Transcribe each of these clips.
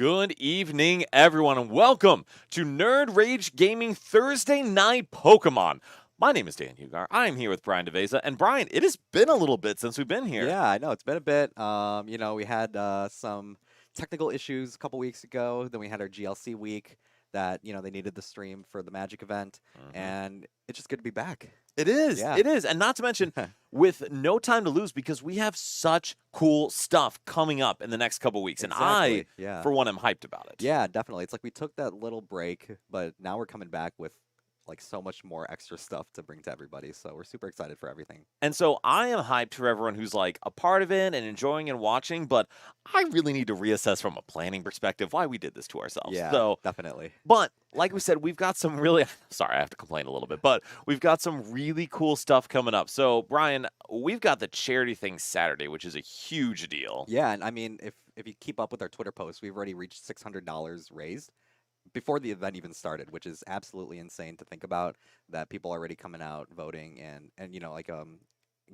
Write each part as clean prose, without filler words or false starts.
Good evening, everyone, and welcome to Nerd Rage Gaming Thursday Night Pokemon. My name is Dan Hugar. I'm here with Brian DeVesa. And Brian, it has been a little bit since we've been here. Yeah, I know. It's been a bit. We had some technical issues a couple weeks ago. Then we had our GLC week that, they needed the stream for the Magic event. And it's just good to be back. It is. Yeah. It is. And not to mention, with no time to lose because we have such cool stuff coming up in the next couple weeks. Exactly. And Yeah. for one, am hyped about it. Yeah, definitely. It's like we took that little break, but now we're coming back with like so much more extra stuff to bring to everybody. So we're super excited for everything. And so I am hyped for everyone who's like a part of it and enjoying and watching, but I really need to reassess from a planning perspective why we did this to ourselves. Yeah, So, definitely. but like we said, we've got some really, sorry, I have to complain a little bit, but we've got some really cool stuff coming up. So, Brian, we've got the charity thing Saturday, which is a huge deal. Yeah, and I mean, if you keep up with our Twitter posts, we've already reached $600 raised before the event even started, which is absolutely insane to think about, that people are already coming out voting and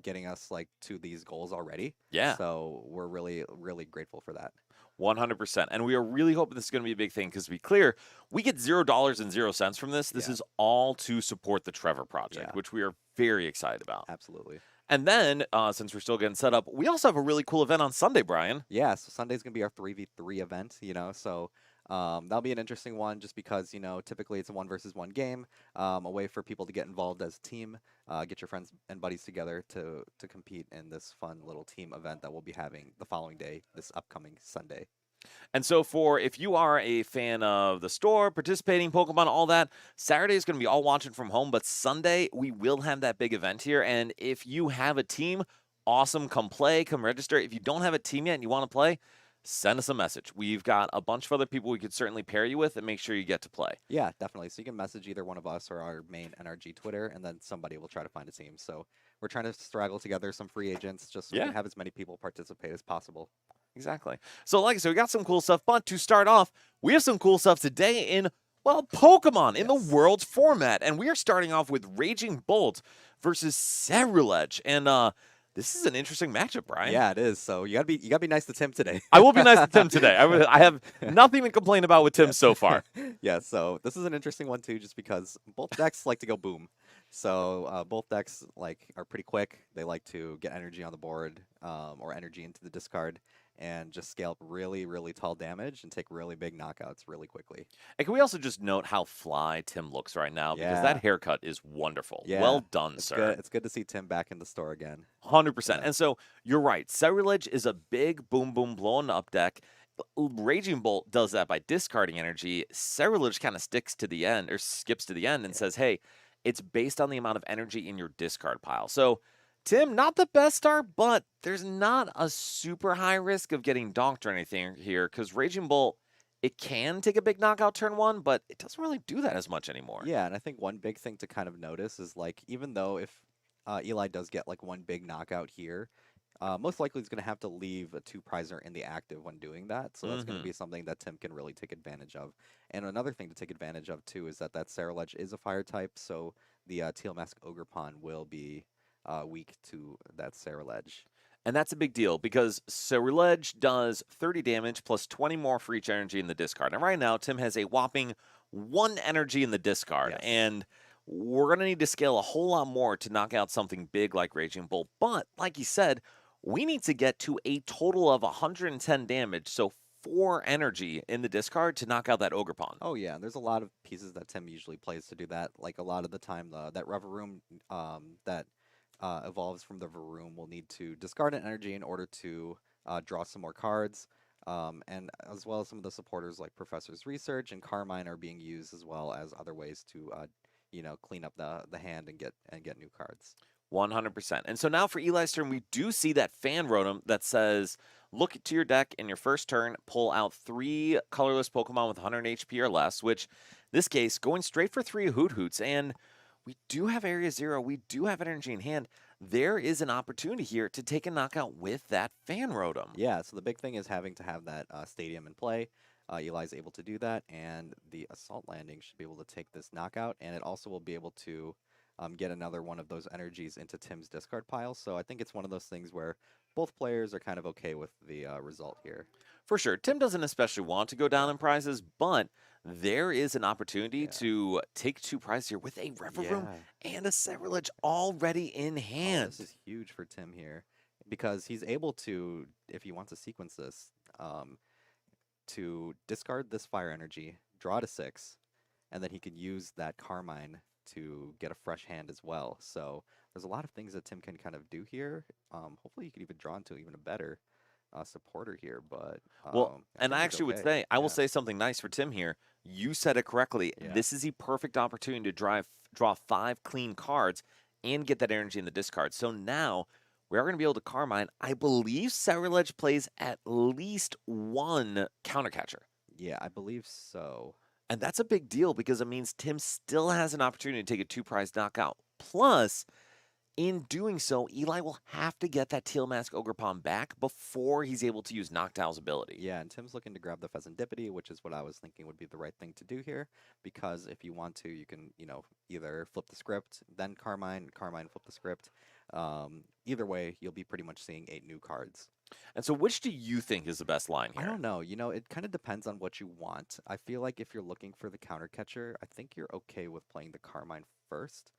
getting us like to these goals already. Yeah. So we're really grateful for that. 100%. And we are really hoping this is going to be a big thing because to be clear, we get $0 from this. This Yeah. is all to support the Trevor Project, Yeah. which we are very excited about. Absolutely. And then, since we're still getting set up, we also have a really cool event on Sunday, Brian. Yeah, so Sunday's gonna be our 3v3 event, so that'll be an interesting one just because, typically it's a 1 versus 1 game, a way for people to get involved as a team, get your friends and buddies together to compete in this fun little team event that we'll be having the following day, this upcoming Sunday. And so if you are a fan of the store, participating, Pokemon, all that, Saturday is going to be all watching from home, but Sunday we will have that big event here. And if you have a team, awesome, come play, come register. If you don't have a team yet and you want to play, send us a message. We've got a bunch of other people we could certainly pair you with and make sure you get to play. Yeah, definitely. So you can message either one of us or our main NRG Twitter, and then somebody will try to find a team. So we're trying to straggle together some free agents just so we can have as many people participate as possible. Exactly. So like I said, we got some cool stuff, but to start off, we have some cool stuff today in, well, Pokemon in the Worlds format. And we are starting off with Raging Bolt versus Ceruledge. And this is an interesting matchup, Brian. Yeah, it is. So you gotta be nice to Tim today. I will be nice to Tim today. I have nothing to complain about with Tim so far. Yeah, so this is an interesting one too, just because both decks like to go boom. So both decks are pretty quick. They like to get energy on the board or energy into the discard and just scale up really tall damage and take really big knockouts really quickly. And can we also just note how fly Tim looks right now? Because that haircut is wonderful. Yeah, well done, it's sir. Good. It's good to see Tim back in the store again. 100%. Yeah. And so you're right. Ceruledge is a big boom blowing up deck. Raging Bolt does that by discarding energy. Ceruledge kind of sticks to the end or skips to the end and says, hey, it's based on the amount of energy in your discard pile. So Tim, not the best start, but there's not a super high risk of getting donked or anything here because Raging Bolt, it can take a big knockout turn one, but it doesn't really do that as much anymore. Yeah, and I think one big thing to kind of notice is even though if Eli does get one big knockout here, most likely he's going to have to leave a 2-prizer in the active when doing that. So that's going to be something that Tim can really take advantage of. And another thing to take advantage of too is that Ceruledge is a fire type, so the Teal Mask Ogerpon will be weak to that Ceruledge. And that's a big deal because Ceruledge does 30 damage plus 20 more for each energy in the discard. And right now, Tim has a whopping 1 energy in the discard. Yes. And we're going to need to scale a whole lot more to knock out something big like Raging Bolt. But like you said, we need to get to a total of 110 damage. So 4 energy in the discard to knock out that Ogerpon. Oh yeah, and there's a lot of pieces that Tim usually plays to do that. Like a lot of the time, that Reverum that evolves from the Varoom will need to discard an energy in order to draw some more cards. And as well as some of the supporters like Professor's Research and Carmine are being used as well as other ways to clean up the hand and get new cards. 100%. And so now for Eli's turn, we do see that fan rotom that says, look to your deck in your first turn, pull out 3 colorless Pokemon with 100 HP or less, which this case going straight for 3 Hoots. And we do have Area 0. We do have energy in hand. There is an opportunity here to take a knockout with that fan rotom. Yeah, so the big thing is having to have that stadium in play. Eli's able to do that, and the Assault Landing should be able to take this knockout, and it also will be able to get another one of those energies into Tim's discard pile. So I think it's one of those things where both players are kind of okay with the result here. For sure. Tim doesn't especially want to go down Yeah. in prizes, but there is an opportunity Yeah. to take 2 prizes here with a Reverum Yeah. and a Ceruledge already in Oh, this hand. is huge for Tim here because he's able to, if he wants to sequence this, to discard this fire energy, draw to 6, and then he can use that Carmine to get a fresh hand as well. So there's a lot of things that Tim can kind of do here. Hopefully, you could even draw into even a better supporter here, but Well, I and think I he's actually would okay. say, I will Yeah, say something nice for Tim here. You said it correctly. yeah, This is the perfect opportunity to draw 5 clean cards and get that energy in the discard. So now we are going to be able to Carmine. I believe Ceruledge plays at least 1 counter catcher. yeah, I believe so. And that's a big deal because it means Tim still has an opportunity to take a 2-prize knockout. Plus, in doing so, Eli will have to get that Teal Mask Ogerpon back before he's able to use Noctowl's ability. Yeah, and Tim's looking to grab the Pheasantipity, which is what I was thinking would be the right thing to do here, because if you want to, you can, either flip the script, then Carmine, Carmine flip the script. Either way, you'll be pretty much seeing 8 new cards. And so, which do you think is the best line I here? don't know, it kind of depends on what you want. I feel like if you're looking for the counter catcher, I think you're okay with playing the Carmine first.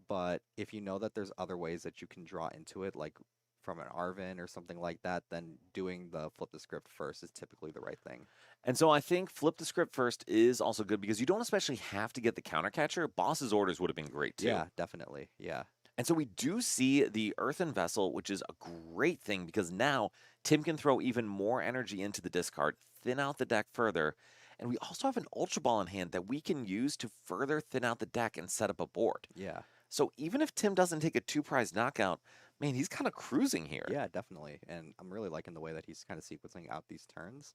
But if you know that there's other ways that you can draw into it, like from an Arvin or something like that, then doing the flip the script first is typically the right thing. And so, I think flip the script first is also good because you don't especially have to get the counter catcher. Boss's orders would have been great too. Yeah, definitely. Yeah. And so we do see the Earthen Vessel, which is a great thing because now Tim can throw even more energy into the discard, thin out the deck further. And we also have an Ultra Ball in hand that we can use to further thin out the deck and set up a board. Yeah. So even if Tim doesn't take a 2-prize knockout, man, he's kind of cruising here. Yeah, definitely. And I'm really liking the way that he's kind of sequencing out these turns.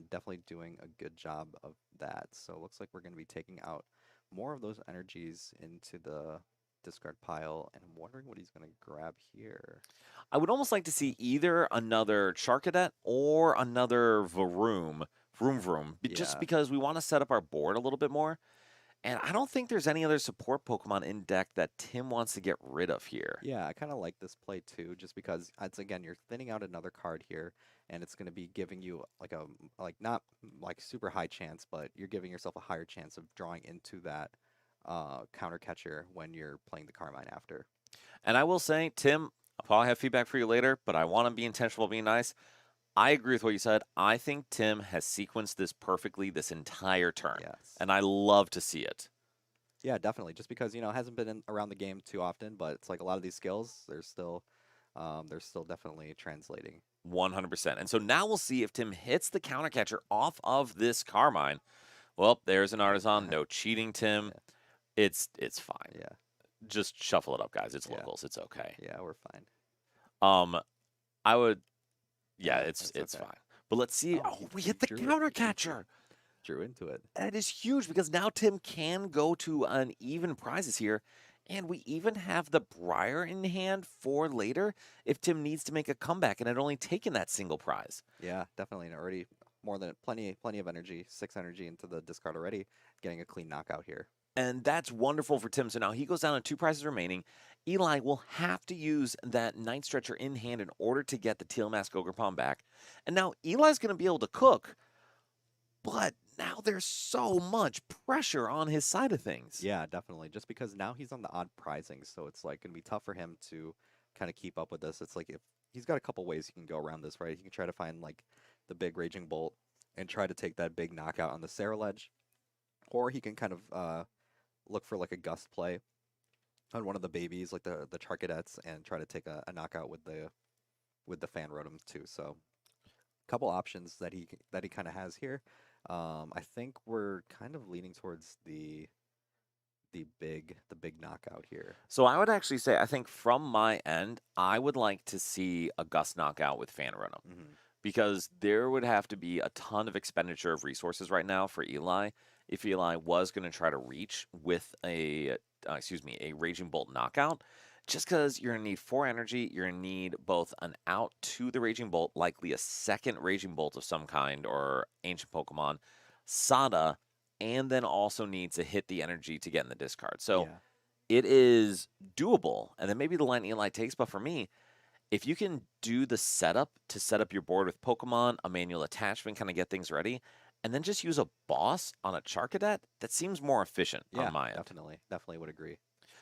Definitely doing a good job of that. So it looks like we're going to be taking out more of those energies into the discard pile, and I'm wondering what he's going to grab here. I would almost like to see either another Charcadet or another Vroom, just Yeah. because we want to set up our board a little bit more. And I don't think there's any other support Pokemon in deck that Tim wants to get rid of here. Yeah, I kind of like this play too, just because it's again you're thinning out another card here, and it's going to be giving you like not like super high chance, but you're giving yourself a higher chance of drawing into that counter catcher when you're playing the Carmine after. And I will say, Tim, I'll probably have feedback for you later, but I want to be intentional being nice. I agree with what you said. I think Tim has sequenced this perfectly this entire turn. Yes. And I love to see it. Yeah, definitely. Just because it hasn't been around the game too often, but it's like a lot of these skills, they're still definitely translating. 100%. And so now we'll see if Tim hits the counter catcher off of this Carmine. Well, there's an Artisan. No cheating, Tim. Yeah. It's fine. Yeah. Just shuffle it up, guys. It's Yeah. locals. It's okay. Yeah, we're fine. I would. Yeah, Yeah, it's that's okay. fine. But let's see. Oh, Oh, we he hit the drew it. counter He drew it. catcher. Drew into it. That is huge because now Tim can go to an even prizes here. And we even have the Briar in hand for later if Tim needs to make a comeback and had only taken that single prize. Yeah, definitely. And already more than plenty of energy, 6 energy into the discard already, getting a clean knockout here. And that's wonderful for Tim. So now he goes down to 2 prizes remaining. Eli will have to use that Night Stretcher in hand in order to get the Teal Mask Ogerpon back. And now Eli's going to be able to cook, but now there's so much pressure on his side of things. Yeah, definitely. Just because now he's on the odd prizing, so it's like gonna be tough for him to kind of keep up with this. It's like if he's got a couple ways he can go around this, right? He can try to find like the big Raging Bolt and try to take that big knockout on the Ceruledge, or he can kind of look for like a gust play on one of the babies, like the Charcadets, and try to take a knockout with the Fan Rotom too. So, couple options that he kind of has here. I think we're kind of leaning towards the big knockout here. So I would actually say, I think from my end, I would like to see a Gust knockout with Fan Rotom. Hmm. Because there would have to be a ton of expenditure of resources right now for Eli if Eli was going to try to reach with a Raging Bolt knockout. Just because you're going to need 4 energy, you're going to need both an out to the Raging Bolt, likely a second Raging Bolt of some kind or ancient Pokemon, Sada, and then also need to hit the energy to get in the discard. So Yeah. it is doable. And then maybe the line Eli takes, but for me, if you can do the setup to set up your board with Pokemon, a manual attachment, kind of get things ready, and then just use a boss on a Charcadet, that seems more efficient on Yeah, my end. definitely would agree.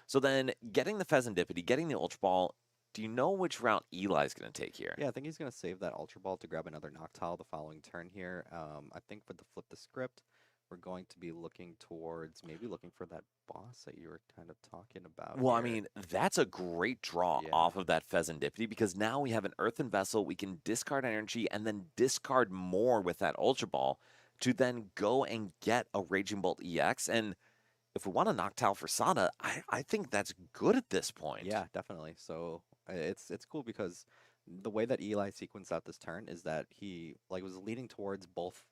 So then getting the Pheasantipity, getting the Ultra Ball, do you know which route Eli's going to take here? Yeah, I think he's going to save that Ultra Ball to grab another Noctowl the following turn here. I think with the flip the script, we're going to be looking towards maybe looking for that boss that you were kind of talking about Well, I here. mean, that's a great draw Yeah. off of that Pheasantipity because now we have an Earthen Vessel. We can discard energy and then discard more with that Ultra Ball to then go and get a Raging Bolt EX. And if we want a Noctowl for Sada, I think that's good at this point. Yeah, definitely. So it's cool because the way that Eli sequenced out this turn is that he like was leaning towards both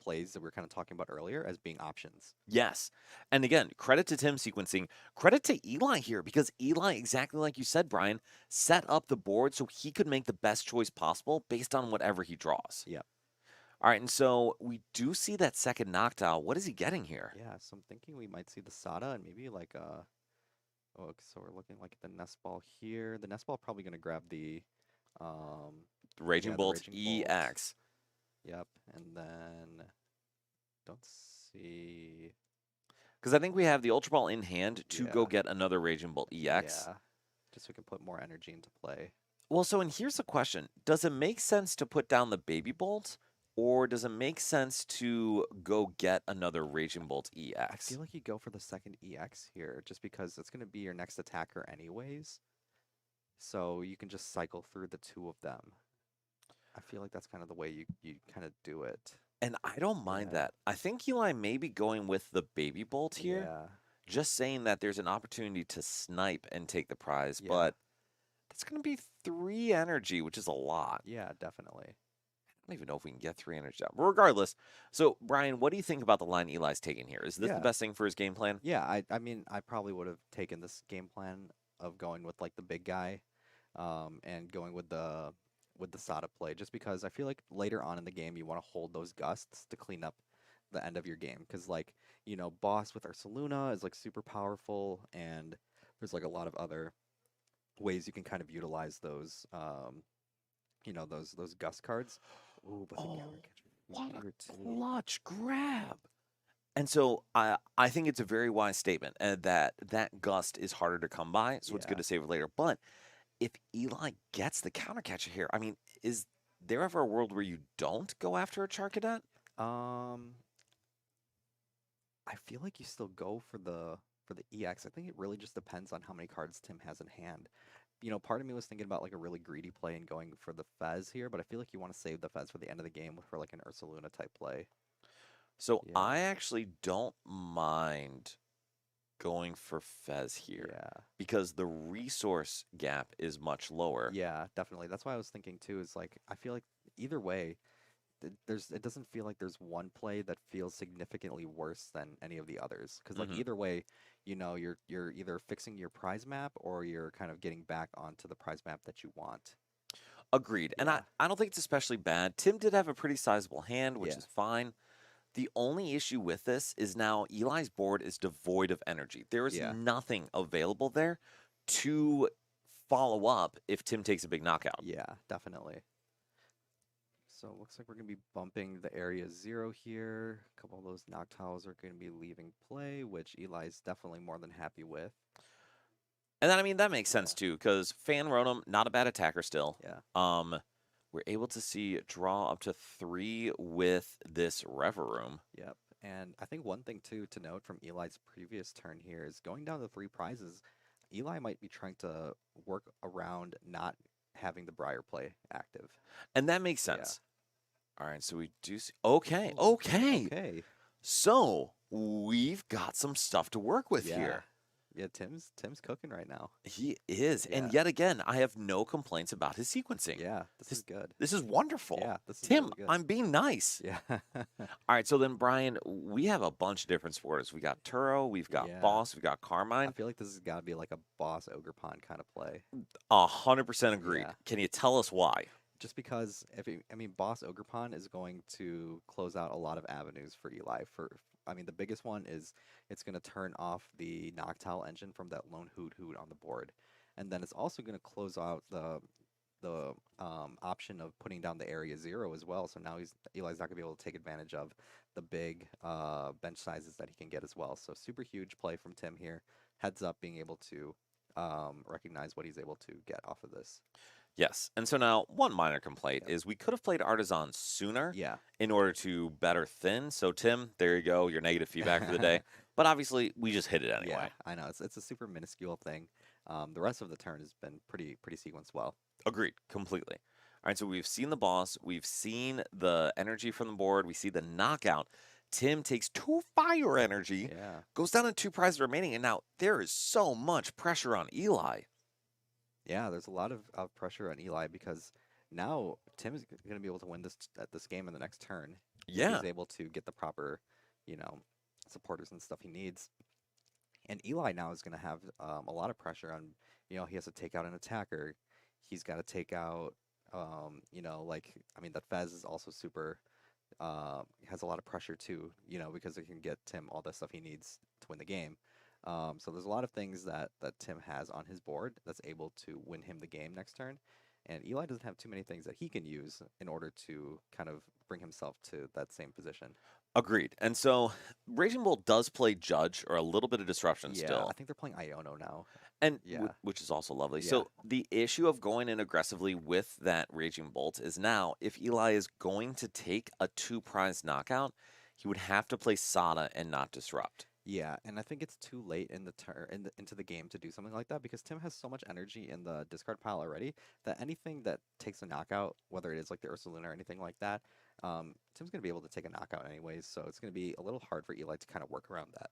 plays that we were kind of talking about earlier as being options. Yes. And again, credit to Tim sequencing, credit to Eli here because Eli, exactly like you said, Brian, set up the board so he could make the best choice possible based on whatever he draws. Yep. All right, and so we do see that second Noctowl. What is he getting here? Yeah, so I'm thinking we might see the Sada and maybe like oh, so we're looking like at the Nest Ball here. The Nest Ball probably gonna grab the Raging the Bolt Raging Bolt. EX. Yep, and then don't see. Because I think we have the Ultra Ball in hand to go Yeah. get another Raging Bolt EX. Yeah, just so we can put more energy into play. Well, so and here's the question. Does it make sense to put down the Baby Bolt? Or does it make sense to go get another Raging Bolt I EX? feel like you go for the second EX here, just because it's gonna be your next attacker anyways. So you can just cycle through the two of them. I feel like that's kind of the way you kind of do it. And I don't mind Yeah. that. I think Eli may be going with the Baby Bolt here, Yeah. just saying that there's an opportunity to snipe and take the prize, Yeah. but that's going to be 3 energy, which is a lot. Yeah, definitely. I don't even know if we can get 3 energy out. But regardless, so Brian, what do you think about the line Eli's taking here? Is this the Yeah. best thing for his game plan? Yeah, I mean, I probably would have taken this game plan of going with like the big guy, and going with the Sada play, just because I feel like later on in the game you want to hold those gusts to clean up the end of your game, because like boss with Ursaluna is like super powerful, and there's like a lot of other ways you can kind of utilize those those gust cards. Ooh, but the Oh, counter catch what a here too. clutch grab. And so I think it's a very wise statement that gust is harder to come by, so it's good Yeah. to save it later. But if Eli gets the counter catcher here, I mean, is there ever a world where you don't go after a Charcadet? Um, I feel like you still go for the EX. I think it really just depends on how many cards Tim has in hand. Part of me was thinking about like a really greedy play and going for the Fez here, but I feel like you want to save the Fez for the end of the game for like an Ursaluna type play. So Yeah. I actually don't mind going for Fez here Yeah. because the resource gap is much lower. Yeah, definitely. That's why I was thinking too, is like I feel like either way, it doesn't feel like there's one play that feels significantly worse than any of the others. Because like Mhm. either way, you're either fixing your prize map or you're kind of getting back onto the prize map that you want. Agreed. And Yeah. I don't think it's especially bad. Tim did have a pretty sizable hand, which Yeah. is fine. The only issue with this is now Eli's board is devoid of energy. There is Yeah. nothing available there to follow up if Tim takes a big knockout. Yeah, definitely. So it looks like we're going to be bumping the area 0 here. A couple of those Noctowls are going to be leaving play, which Eli's definitely more than happy with. And then, I mean, that makes sense Yeah. too, because Fan Rotom, not a bad attacker still. Yeah. We're able to see draw up to 3 with this Reverum. Yep. And I think one thing too to note from Eli's previous turn here is going down to 3 prizes. Eli might be trying to work around not having the Briar play active. And that makes Yeah. sense. All right, so we do see. Okay, Oh, okay. Okay. So we've got some stuff to work with Yeah. here. Yeah, Tim's cooking right now. He is. And Yeah. yet again, I have no complaints about his sequencing. Yeah, this is good. This is wonderful. Yeah, this is Tim, really good. I'm being nice. Yeah. All right, so then, Brian, we have a bunch of different sports. We got Turo, we've got Yeah. Boss, we've got I Carmine. feel like this has got to be like a boss ogre pond kind of play. 100% agreed. Yeah. Can you tell us why? Just because boss ogre pond is going to close out a lot of avenues for Eli I mean, the biggest one is it's going to turn off the Noctowl engine from that lone Hoot Hoot on the board, and then it's also going to close out the option of putting down the area 0 as well. So now Eli's not going to be able to take advantage of the big bench sizes that he can get as well. So super huge play from Tim here. Heads up, being able to recognize what he's able to get off of this. Yes. And so now one minor complaint is we could have played Artisan sooner Yeah. in order to better thin. So Tim, there you go, your negative feedback for the day. But obviously we just hit it anyway. Yeah, I know. It's a super minuscule thing. The rest of the turn has been pretty sequenced well. Agreed, completely. All right, so we've seen the boss, we've seen the energy from the board, we see the knockout. Tim takes 2 fire energy, Yeah. goes down to 2 prizes remaining, and now there is so much pressure on Eli. Yeah, there's a lot of pressure on Eli because now Tim is going to be able to win this game in the next turn. Yeah. He's able to get the proper, supporters and stuff he needs. And Eli now is going to have a lot of pressure on, he has to take out an attacker. He's got to take out, that Fez is also super, has a lot of pressure too, because it can get Tim all the stuff he needs to win the game. So there's a lot of things that Tim has on his board that's able to win him the game next turn. And Eli doesn't have too many things that he can use in order to kind of bring himself to that same position. Agreed. And so Raging Bolt does play Judge or a little bit of Disruption Yeah, still. I think they're playing Iono now. And Yeah. which is also lovely. Yeah. So the issue of going in aggressively with that Raging Bolt is now if Eli is going to take a 2 prize knockout, he would have to play Sada and not Disrupt. Yeah, and I think it's too late in the turn into the game to do something like that because Tim has so much energy in the discard pile already that anything that takes a knockout, whether it is like the Ursaluna or anything like that, Tim's gonna be able to take a knockout anyways. So it's gonna be a little hard for Eli to kind of work around that.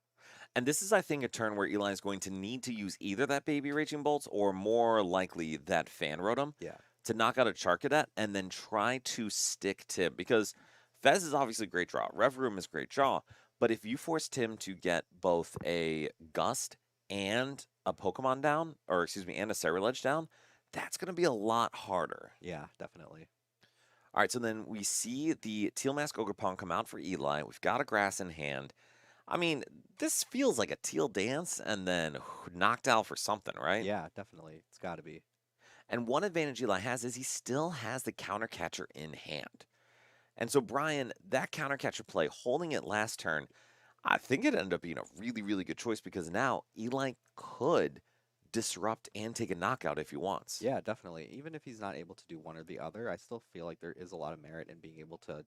And this is, I think, a turn where Eli is going to need to use either that Baby Raging Bolt or more likely that Fan Rotom Yeah. to knock out a Charcadet and then try to stick Tim because Fez is obviously a great draw. Rev Room is a great draw. But if you force Tim to get both a Gust and a Pokemon down, or excuse me, and a Ceruledge down, that's going to be a lot harder. Yeah, definitely. All right, so then we see the Teal Mask Ogerpon come out for Eli. We've got a Grass in hand. I mean, this feels like a Teal Dance and then knocked out for something, right? Yeah, definitely. It's got to be. And one advantage Eli has is he still has the Counter Catcher in hand. And so, Brian, that Counter Catcher play, holding it last turn, I think it ended up being a really, really good choice because now Eli could disrupt and take a knockout if he wants. Yeah, definitely. Even if he's not able to do one or the other, I still feel like there is a lot of merit in being able to,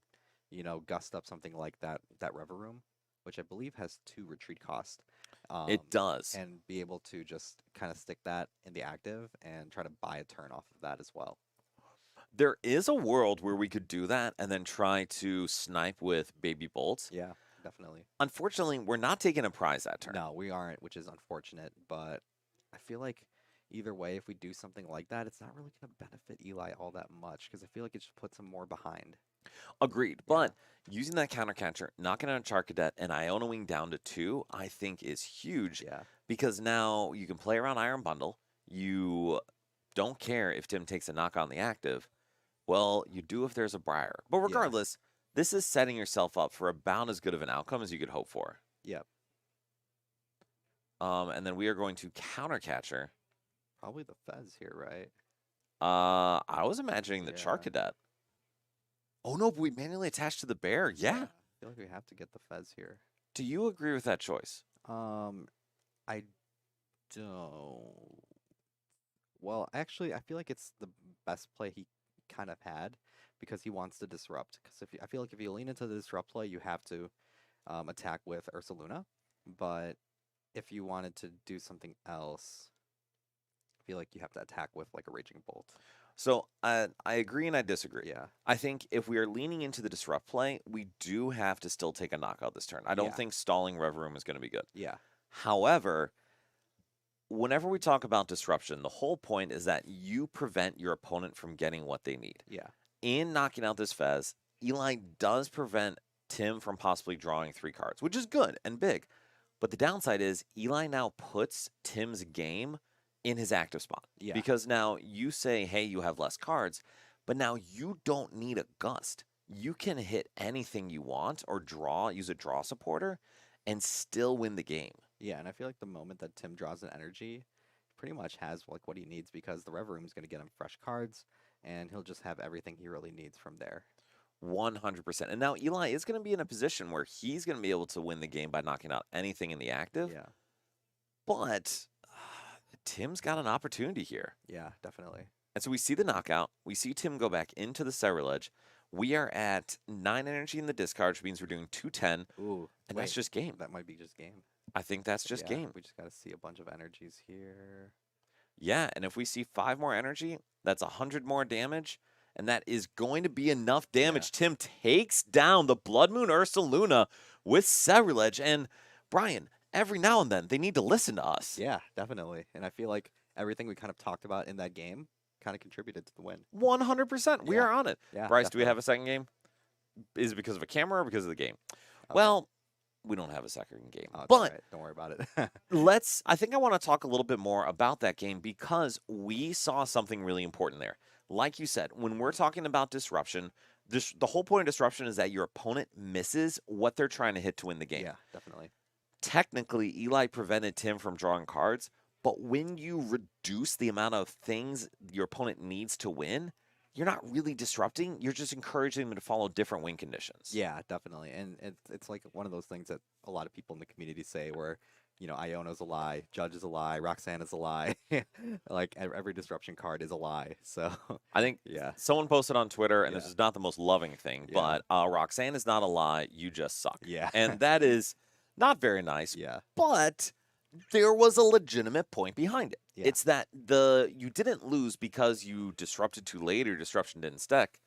gust up something like that Rever Room, which I believe has 2 retreat cost. It does. And be able to just kind of stick that in the active and try to buy a turn off of that as well. There is a world where we could do that and then try to snipe with Baby Bolts. Yeah, definitely. Unfortunately, we're not taking a prize that turn. No, we aren't, which is unfortunate, but I feel like either way, if we do something like that, it's not really going to benefit Eli all that much because I feel like it just puts him more behind. Agreed. But using that Counter Catcher, knocking out a Charcadet, and Ionoing down to 2, I think is huge. Yeah. Because now you can play around Iron Bundle. You don't care if Tim takes a knock on the active. Well, you do if there's a Briar. But regardless, this is setting yourself up for about as good of an outcome as you could hope for. Yep. And then we are going to Counter Catcher. Probably the Fez here, right? I was imagining the Charcadet. Oh no, but we manually attached to the bear. Yeah. I feel like we have to get the Fez here. Do you agree with that choice? I don't. Well, actually, I feel like it's the best play he kind of had because he wants to disrupt. Because I feel like if you lean into the disrupt play, you have to attack with Ursaluna. But if you wanted to do something else, I feel like you have to attack with like a Raging Bolt. So I agree and I disagree. Yeah. I think if we are leaning into the disrupt play, we do have to still take a knockout this turn. I don't think stalling Rev Room is going to be good. Yeah. However, whenever we talk about disruption, the whole point is that you prevent your opponent from getting what they need. Yeah. In knocking out this Fez, Eli does prevent Tim from possibly drawing 3 cards, which is good and big. But the downside is Eli now puts Tim's game in his active spot. Yeah. Because now you say, hey, you have less cards, but now you don't need a Gust. you can hit anything you want or use a draw supporter, and still win the game. Yeah, and I feel like the moment that Tim draws an energy, pretty much has like what he needs because the Rev Room is going to get him fresh cards, and he'll just have everything he really needs from there. 100%. And now Eli is going to be in a position where he's going to be able to win the game by knocking out anything in the active. Yeah, But Tim's got an opportunity here. yeah, definitely. And so we see the knockout. We see Tim go back into the Ceruledge. We are at 9 energy in the discard, which means we're doing 210. Ooh, And wait, that's just game. that might be just game. I think that's just Yeah, game. we just got to see a bunch of energies here. Yeah, and if we see 5 more energy, that's 100 more damage. And that is going to be enough damage. Yeah. Tim takes down the Blood Moon Ursaluna with Ceruledge. And Brian, every now and then, they need to listen to us. Yeah, definitely. And I feel like everything we kind of talked about in that game kind of contributed to the win. 100%. We Yeah. are on it. Yeah, Bryce, do we definitely. have a second game? Is it because of a camera or because of the game? Oh, Well, we don't have a second game. oh, it's But alright, don't worry about it. I think I want to talk a little bit more about that game because we saw something really important there. Like you said, when we're talking about disruption, the whole point of disruption is that your opponent misses what they're trying to hit to win the game. Yeah, definitely. Technically, Eli prevented Tim from drawing cards, but when you reduce the amount of things your opponent needs to win, you're not really disrupting. You're just encouraging them to follow different win conditions. Yeah, definitely. And it's like one of those things that a lot of people in the community say where, Iono's a lie, Judge is a lie, Roxanne is a lie. Like every disruption card is a lie. So, I think yeah. someone posted on Twitter, and this Yeah. is not the most loving thing, Yeah. but Roxanne is not a lie. You just suck. Yeah. And that is not very nice, Yeah. but there was a legitimate point behind it. Yeah. It's that you didn't lose because you disrupted too late or disruption didn't stack.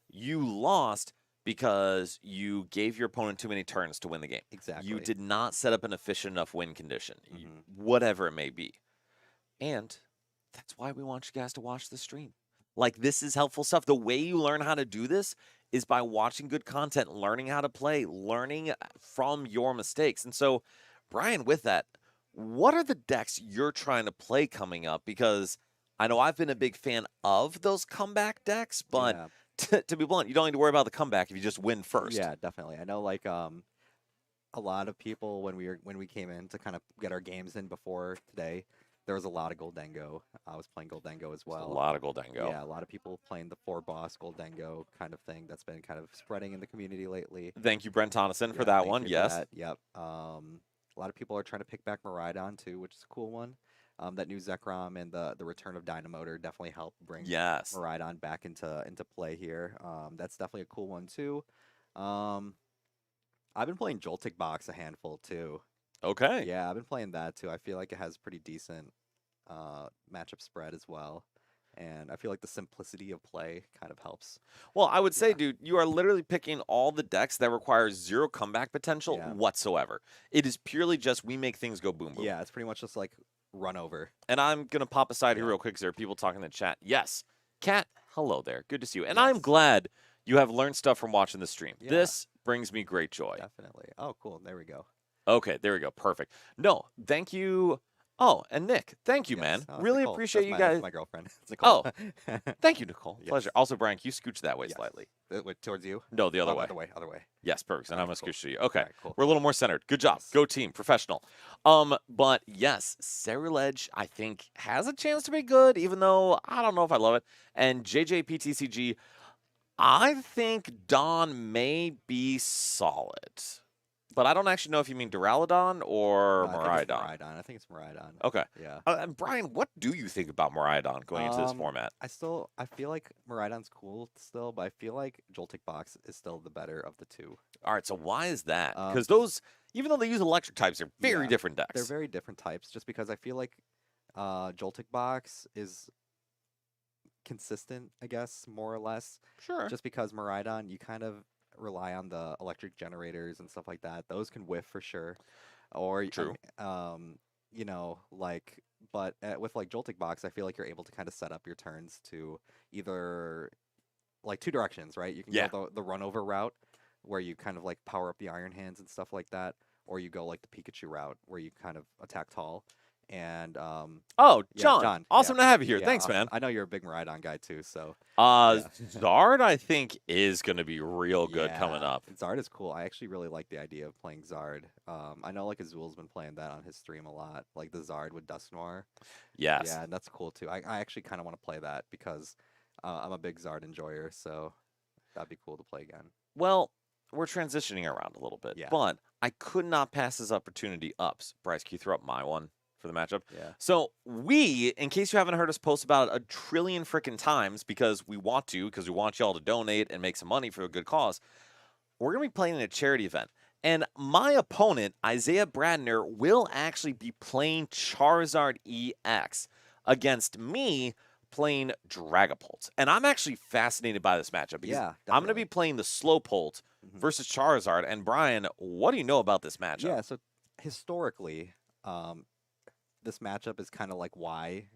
You lost because you gave your opponent too many turns to win the game. Exactly. You did not set up an efficient enough win condition, Mhm. whatever it may be. And that's why we want you guys to watch the stream. Like, this is helpful stuff. The way you learn how to do this is by watching good content, learning how to play, learning from your mistakes. And so, Brian, with that, what are the decks you're trying to play coming up? Because I know I've been a big fan of those comeback decks, but Yeah. to be blunt, you don't need to worry about the comeback if you just win first. Yeah, definitely. I know like a lot of people when we came in to kind of get our games in before today, there was a lot of Gholdengo. I was playing Gholdengo as well. A lot of Gholdengo. Yeah, a lot of people playing the 4-boss Gholdengo kind of thing that's been kind of spreading in the community lately. Thank you, Brent Tonneson, for Yeah, that thank one. you for Yes. that. Yep. A lot of people are trying to pick back Miraidon too, which is a cool one. That new Zekrom and the return of Dynamotor definitely helped bring Yes. Miraidon back into play here. That's definitely a cool one too. I've been playing Joltik Box a handful too. Okay. Yeah, I've been playing that too. I feel like it has pretty decent matchup spread as well. And I feel like the simplicity of play kind of helps. Well, I would say, Yeah. dude, you are literally picking all the decks that require zero comeback potential Yeah. whatsoever. It is purely just we make things go boom boom. Yeah, it's pretty much just like run over. And I'm gonna pop aside here Yeah. real quick because there are people talking in the chat. Yes, Kat, hello there. Good to see you. And I'm Yes. glad you have learned stuff from watching the stream. Yeah. This brings me great joy. Definitely. Oh, cool. There we go. Okay, there we go. Perfect. No, thank you. Oh, and Nick, thank you, Yes. man. Oh, it's Really Nicole. appreciate That's you my, guys. That's my girlfriend. It's Nicole. Thank you, Nicole. Yes. Pleasure. Also, Brian, can you scooch that way Yes. slightly? Wait, towards you? No, the other Oh, way. Other way. Other way. Yes, perfect. And I'm Alright, gonna cool. scooch to you. Okay. Alright, cool. We're a little more centered. Good job. Yes. Go team. Professional. But yes, Ceruledge, I think, has a chance to be good, even though I don't know if I love it. And JJPTCG, I think Dawn may be solid. But I don't actually know if you mean Duraludon or Miraidon. I think it's Miraidon. Okay. Yeah. And Brian, what do you think about Miraidon going into this format? I feel like Miraidon's cool still, but I feel like Joltik Box is still the better of the two. All right, so why is that? Um, Because those, even though they use electric types, they're very Yeah, different decks. They're very different types, just because I feel like Joltik Box is consistent, I guess, more or less. Sure. Just because Miraidon, you kind of rely on the electric generators and stuff like that. Those can whiff for sure. Or True. but with like Joltik Box, I feel like you're able to kind of set up your turns to either like two directions, right? You can Yeah. go the run over route where you kind of like power up the Iron Hands and stuff like that, or you go like the Pikachu route where you kind of attack tall. and Oh, yeah, John, John. Yeah, awesome to have you here. yeah, Thanks, awesome. man. I know you're a big Miraidon guy too, so yeah. Zard, I think, is going to be real good coming Yeah, up. Zard is cool. I actually really like the idea of playing Zard. I know like Azul's been playing that on his stream a lot, like the Zard with Dust Noir. Yes. Yeah, and that's cool too. I actually kind of want to play that because I'm a big Zard enjoyer, so that'd be cool to play again. Well, we're transitioning around a little bit, Yeah. but I could not pass this opportunity up. Bryce, can you throw up my one for the matchup? Yeah. So we, in case you haven't heard us post about it a trillion freaking times, because we want to, because we want y'all to donate and make some money for a good cause, we're going to be playing in a charity event. And my opponent, Isaiah Bradner, will actually be playing Charizard EX against me playing Dragapult. And I'm actually fascinated by this matchup because Yeah, I'm going to be definitely. playing the Slowpolt versus Charizard. And Brian, what do you know about this matchup? Yeah, so historically, this matchup is kind of like why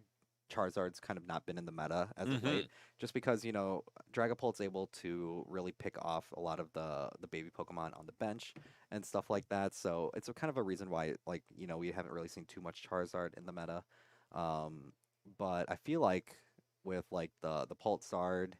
Charizard's kind of not been in the meta as of late, just because Dragapult's able to really pick off a lot of the baby Pokemon on the bench and stuff like that. So it's a kind of a reason why we haven't really seen too much Charizard in the meta. But I feel like with like the Pulsard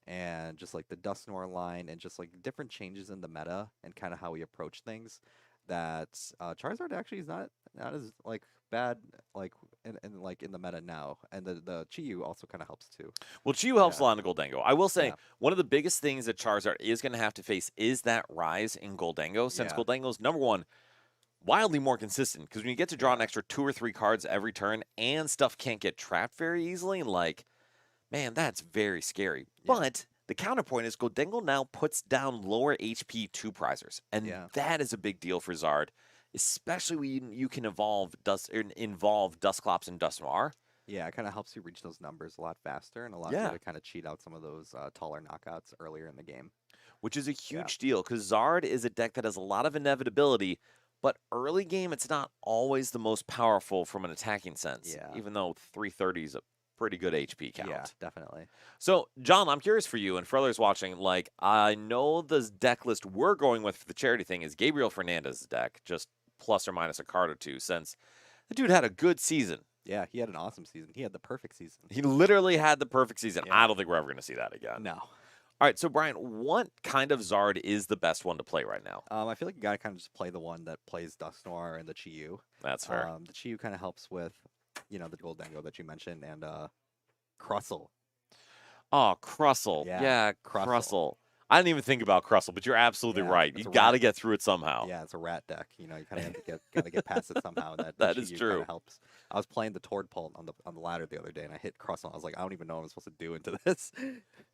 and just like the Dusknoir line and just like different changes in the meta and kind of how we approach things, that Charizard actually is not as like bad like in the meta now, and the Chi-Yu also kind of helps too. Well, Chi-Yu helps a Yeah. lot in Gholdengo. I will say Yeah. one of the biggest things that Charizard is going to have to face is that rise in Gholdengo, since Yeah. Gholdengo's number one, wildly more consistent. Because when you get to draw an Yeah. extra 2 or 3 cards every turn and stuff can't get trapped very easily, like, man, that's very scary. Yeah. But the counterpoint is Gholdengo now puts down lower HP 2 prizers. And Yeah. that is a big deal for Zard, especially when you can involve Dusclops and Dusknoir. Yeah, it kind of helps you reach those numbers a lot faster and allows you Yeah. to kind of cheat out some of those taller knockouts earlier in the game. Which is a Yeah. huge deal because Zard is a deck that has a lot of inevitability, but early game it's not always the most powerful from an attacking sense. Yeah. Even though 330 is a pretty good HP count. Yeah, definitely. So, John, I'm curious for you and for others watching. Like, I know the deck list we're going with for the charity thing is Gabriel Fernandez's deck, just plus or minus a card or two, since the dude had a good season. Yeah, he had an awesome season. He had the perfect season. He literally had the perfect season. Yeah. I don't think we're ever going to see that again. No. All right, so Brian, what kind of Zard is the best one to play right now? I feel like you gotta kind of just play the one that plays Dusknoir and the Chi-Yu. That's fair. The Chi-Yu kind of helps with, the Gholdengo that you mentioned, and Crustle. Oh, Crustle. Yeah, Yeah, Crustle. Crustle. I didn't even think about Crustle, but you're absolutely Yeah, right. it's You a got to rat. get through it somehow. Yeah, it's a rat deck. You kind of have to gotta get past it somehow. And that That is Chi-Yu true. kinda helps. I was playing the Toadpult on the ladder the other day, and I hit Crustle. I was like, I don't even know what I'm supposed to do into this.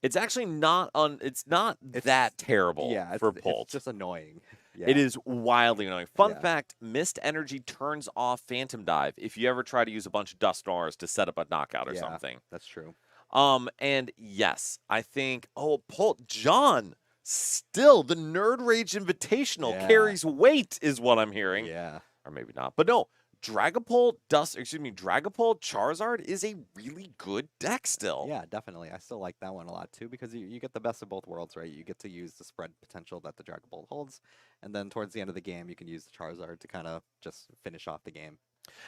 It's actually not it's not that terrible Yeah, for it's Pult. just annoying. Yeah. It is wildly annoying. Fun Yeah. fact, Mist Energy turns off Phantom Dive if you ever try to use a bunch of Dust Stars to set up a knockout or Yeah. something. That's true. And yes, I think Pult John still the Nerd Rage Invitational Yeah. carries weight is what I'm hearing. Yeah. Or maybe not. But no, Dragapult Charizard is a really good deck still. Yeah, definitely. I still like that one a lot too because you get the best of both worlds, right? You get to use the spread potential that the Dragapult holds, and then towards the end of the game, you can use the Charizard to kind of just finish off the game.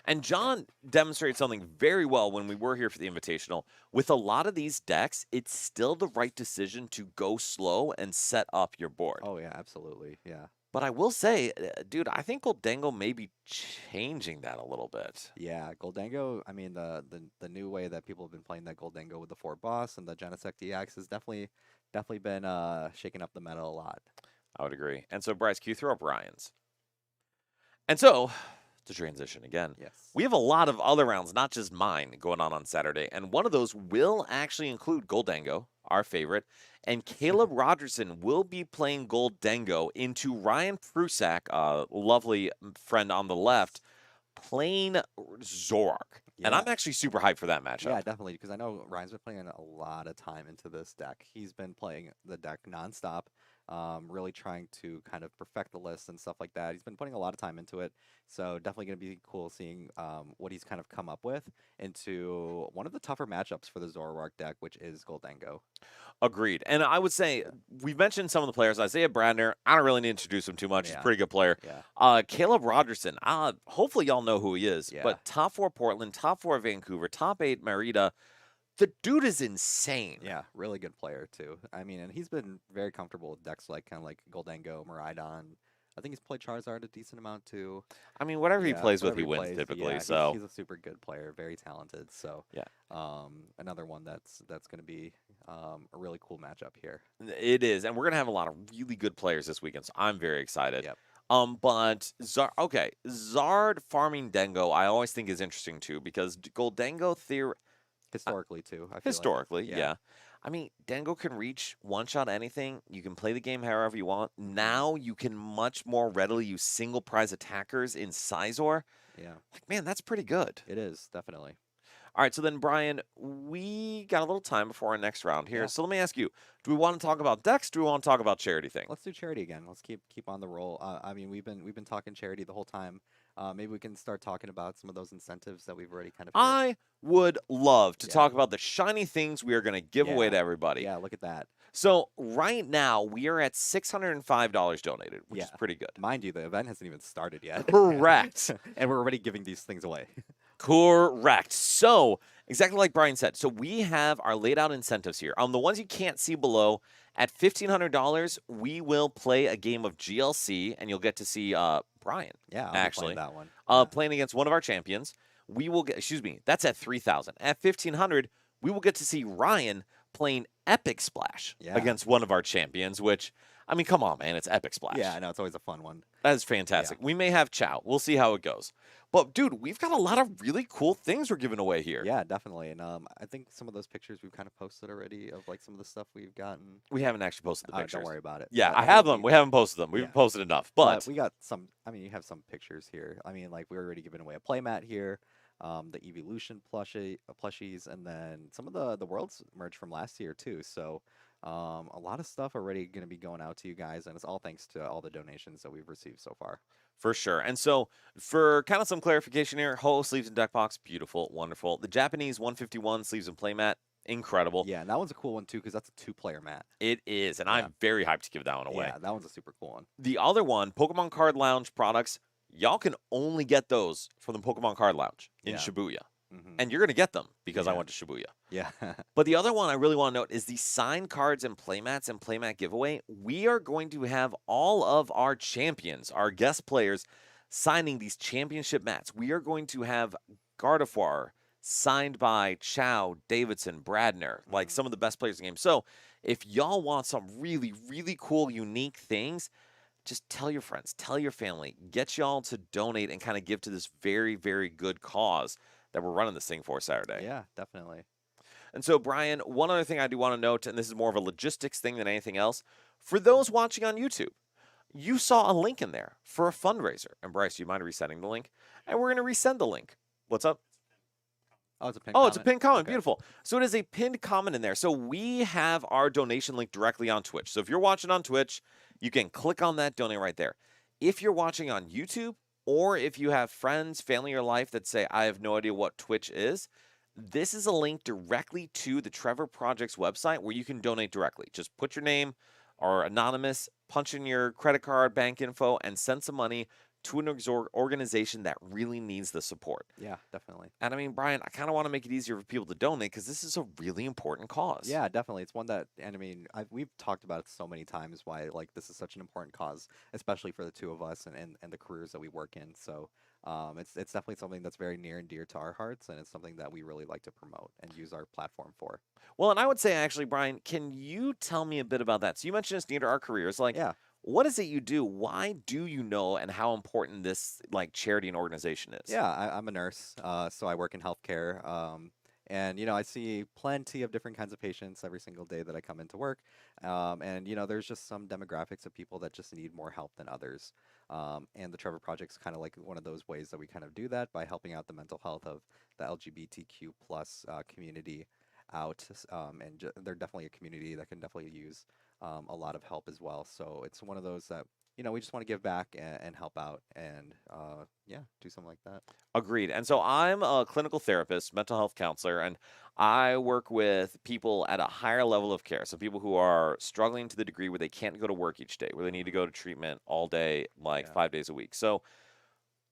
And John demonstrated something very well when we were here for the Invitational. With a lot of these decks, it's still the right decision to go slow and set up your board. Oh yeah, absolutely. Yeah. But I will say, dude, I think Gholdengo may be changing that a little bit. Yeah, Gholdengo, I mean the new way that people have been playing that Gholdengo with the 4 boss and the Genesect EX has definitely been shaking up the meta a lot. I would agree. And so, Bryce, can you throw up Ryan's? And so, to transition again, Yes. we have a lot of other rounds, not just mine, going on Saturday. And one of those will actually include Gholdengo, our favorite. And Caleb Rogerson will be playing Gholdengo into Ryan Prusak, a lovely friend on the left, playing Zoroark. And Yeah. I'm actually super hyped for that matchup. Yeah, definitely, because I know Ryan's been playing a lot of time into this deck. He's been playing the deck nonstop. really trying to kind of perfect the list and stuff like that. He's been putting a lot of time into it, so definitely going to be cool seeing what he's kind of come up with into one of the tougher matchups for the Zoroark deck, which is Gholdengo. Agreed. And I would say we've mentioned some of the players. Isaiah Bradner, I don't really need to introduce him too much. He's a Yeah, pretty good player. yeah, Caleb Rogerson, hopefully y'all know who he is. yeah. But top 4 Portland, top 4 Vancouver, top 8 Merida. The dude is insane. Yeah, really good player too. I mean, and he's been very comfortable with decks like kind of like Gholdengo, Miraidon. I think he's played Charizard a decent amount too. I mean, whatever he Yeah, plays with, whatever he he wins plays, typically. yeah, So he's a super good player, very talented. So, yeah, another one that's going to be a really cool matchup here. it is, and we're gonna have a lot of really good players this weekend. So I'm very excited. Yep. But Zard farming Dengo, I always think is interesting too because Goldengo Historically too, I feel historically, like. yeah. I mean, Dengo can reach one shot anything. You can play the game however you want. Mm-hmm. Now you can much more readily use single prize attackers in Sizor. Yeah, Like, man, that's pretty good. it is definitely. All right, so then Brian, we got a little time before our next round here. Yeah. So let me ask you: do we want to talk about decks? Do we want to talk about charity thing? Let's do charity again. Let's keep on the roll. I mean, we've been talking charity the whole time. Maybe we can start talking about some of those incentives that we've already kind of hit. I would love to Yeah. talk about the shiny things we are going to give away to everybody. Yeah, look at that. So right now we are at $605 donated, which is Yeah. pretty good. Mind you, the event hasn't even started yet. Correct. And we're already giving these things away. Correct. So exactly like Brian said. So we have our laid out incentives here. The ones you can't see below, at $1,500, we will play a game of GLC, and you'll get to see Brian. Yeah, actually that one. playing against one of our champions. We will get. Excuse me. That's at 3,000. At 1,500, we will get to see Ryan playing Epic Splash Yeah. against one of our champions. Which, I mean, come on, man, it's Epic Splash. Yeah, I know it's always a fun one. That is fantastic. We may have Chow. We'll see how it goes. But dude, we've got a lot of really cool things we're giving away here. Yeah, definitely. And I think some of those pictures we've kind of posted already of like some of the stuff we've gotten. We haven't actually posted the pictures. Don't worry about it. Yeah, But I have them. We haven't posted them. We've yeah. posted enough. But we got some. I mean, you have some pictures here. I mean, like we're already giving away a playmat here. The Evolution plushies, and then some of the Worlds merch from last year too. So a lot of stuff already going to be going out to you guys, and it's all thanks to all the donations that we've received so far. For sure. And so, for kind of some clarification here, Ho sleeves and deck box, beautiful, wonderful. The Japanese 151 sleeves and playmat, incredible. Yeah, and that one's a cool one too because that's a 2-player mat. It is, and Yeah. I'm very hyped to give that one away. Yeah, that one's a super cool one. The other one, Pokemon Card Lounge products, y'all can only get those from the Pokemon Card Lounge in Yeah. Shibuya. Mm-hmm. And you're going to get them because I Yeah. went to Shibuya. Yeah. But the other one I really want to note is the signed cards and playmats and playmat giveaway. We are going to have all of our champions, our guest players, signing these championship mats. We are going to have Gardevoir signed by Chow, Davidson, Bradner, like some of the best players in the game. So if y'all want some really, really cool, unique things, just tell your friends, tell your family, get y'all to donate and kind of give to this very, very good cause that we're running this thing for Saturday. Yeah, definitely. And so, Brian, one other thing I do want to note, and this is more of a logistics thing than anything else, for those watching on YouTube, you saw a link in there for a fundraiser. And Bryce, do you mind resetting the link? And we're going to resend the link. What's up? Oh, it's a pinned Oh, comment? it's a pinned comment. Okay. Beautiful. So it is a pinned comment in there. So we have our donation link directly on Twitch. So if you're watching on Twitch, you can click on that donate right there. If you're watching on YouTube, or if you have friends, family, or life that say, I have no idea what Twitch is, this is a link directly to the Trevor Project's website where you can donate directly. Just put your name or anonymous, punch in your credit card, bank info, and send some money to an organization that really needs the support. Yeah, definitely. And I mean, Brian, I kind of want to make it easier for people to donate because this is a really important cause. Yeah, definitely. It's one that, and I mean, we've talked about it so many times why like this is such an important cause, especially for the two of us and the careers that we work in. So it's definitely something that's very near and dear to our hearts, and it's something that we really like to promote and use our platform for. Well, and I would say actually, Brian, can you tell me a bit about that? So you mentioned it's near to our careers. Like, Yeah. what is it you do? Why do you know and how important this like charity and organization is? Yeah, I'm a nurse, so I work in healthcare. And I see plenty of different kinds of patients every single day that I come into work. And there's just some demographics of people that just need more help than others. And the Trevor Project's kind of like one of those ways that we kind of do that by helping out the mental health of the LGBTQ plus community out. And they're definitely a community that can definitely use a lot of help as well. So it's one of those that we just want to give back and help out and yeah, do something like that. Agreed. And so I'm a clinical therapist, mental health counselor, and I work with people at a higher level of care. So people who are struggling to the degree where they can't go to work each day, where they need to go to treatment all day, like Yeah. 5 days a week. So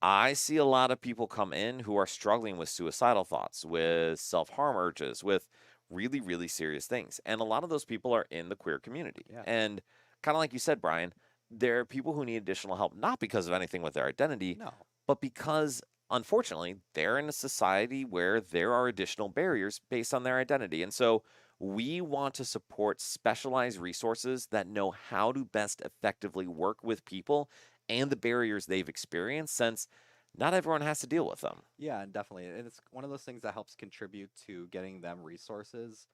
I see a lot of people come in who are struggling with suicidal thoughts, with self harm urges, with really, really serious things. And a lot of those people are in the queer community. Yeah. And kind of like you said, Brian, there are people who need additional help, not because of anything with their identity, No. but because unfortunately they're in a society where there are additional barriers based on their identity. And so we want to support specialized resources that know how to best effectively work with people and the barriers they've experienced, since not everyone has to deal with them. Yeah, and definitely. And it's one of those things that helps contribute to getting them resources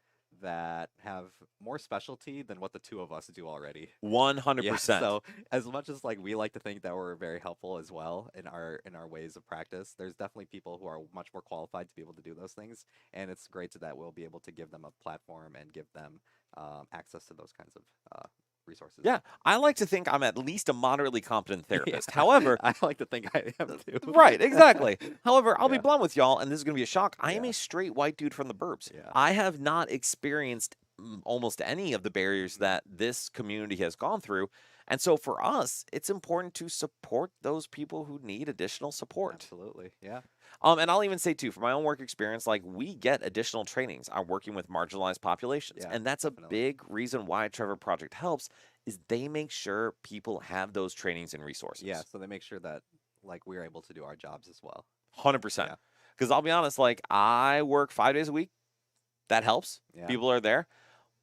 that have more specialty than what the two of us do already. Yeah, 100%. so as much as like we like to think that we're very helpful as well in our ways of practice, there's definitely people who are much more qualified to be able to do those things, and it's great that we'll be able to give them a platform and give them access to those kinds of resources. Yeah, I like to think I'm at least a moderately competent Yeah, therapist. However, I like to think I am too. right, exactly. However, I'll be Yeah, blunt with y'all, and this is going to be a shock. I am yeah, a straight white dude from the burbs. yeah. I have not experienced almost any of the barriers Mhm. that this community has gone through. And so for us, it's important to support those people who need additional support. Absolutely. Yeah. And I'll even say too, from my own work experience, like we get additional trainings on working with marginalized populations. Yeah, And that's a definitely. big reason why Trevor Project helps is they make sure people have those trainings and Yeah, resources. so they make sure that like we're able to do our jobs as well. 100%. Yeah. Because I'll be honest, like I work 5 days a week. That helps. Yeah, People are there,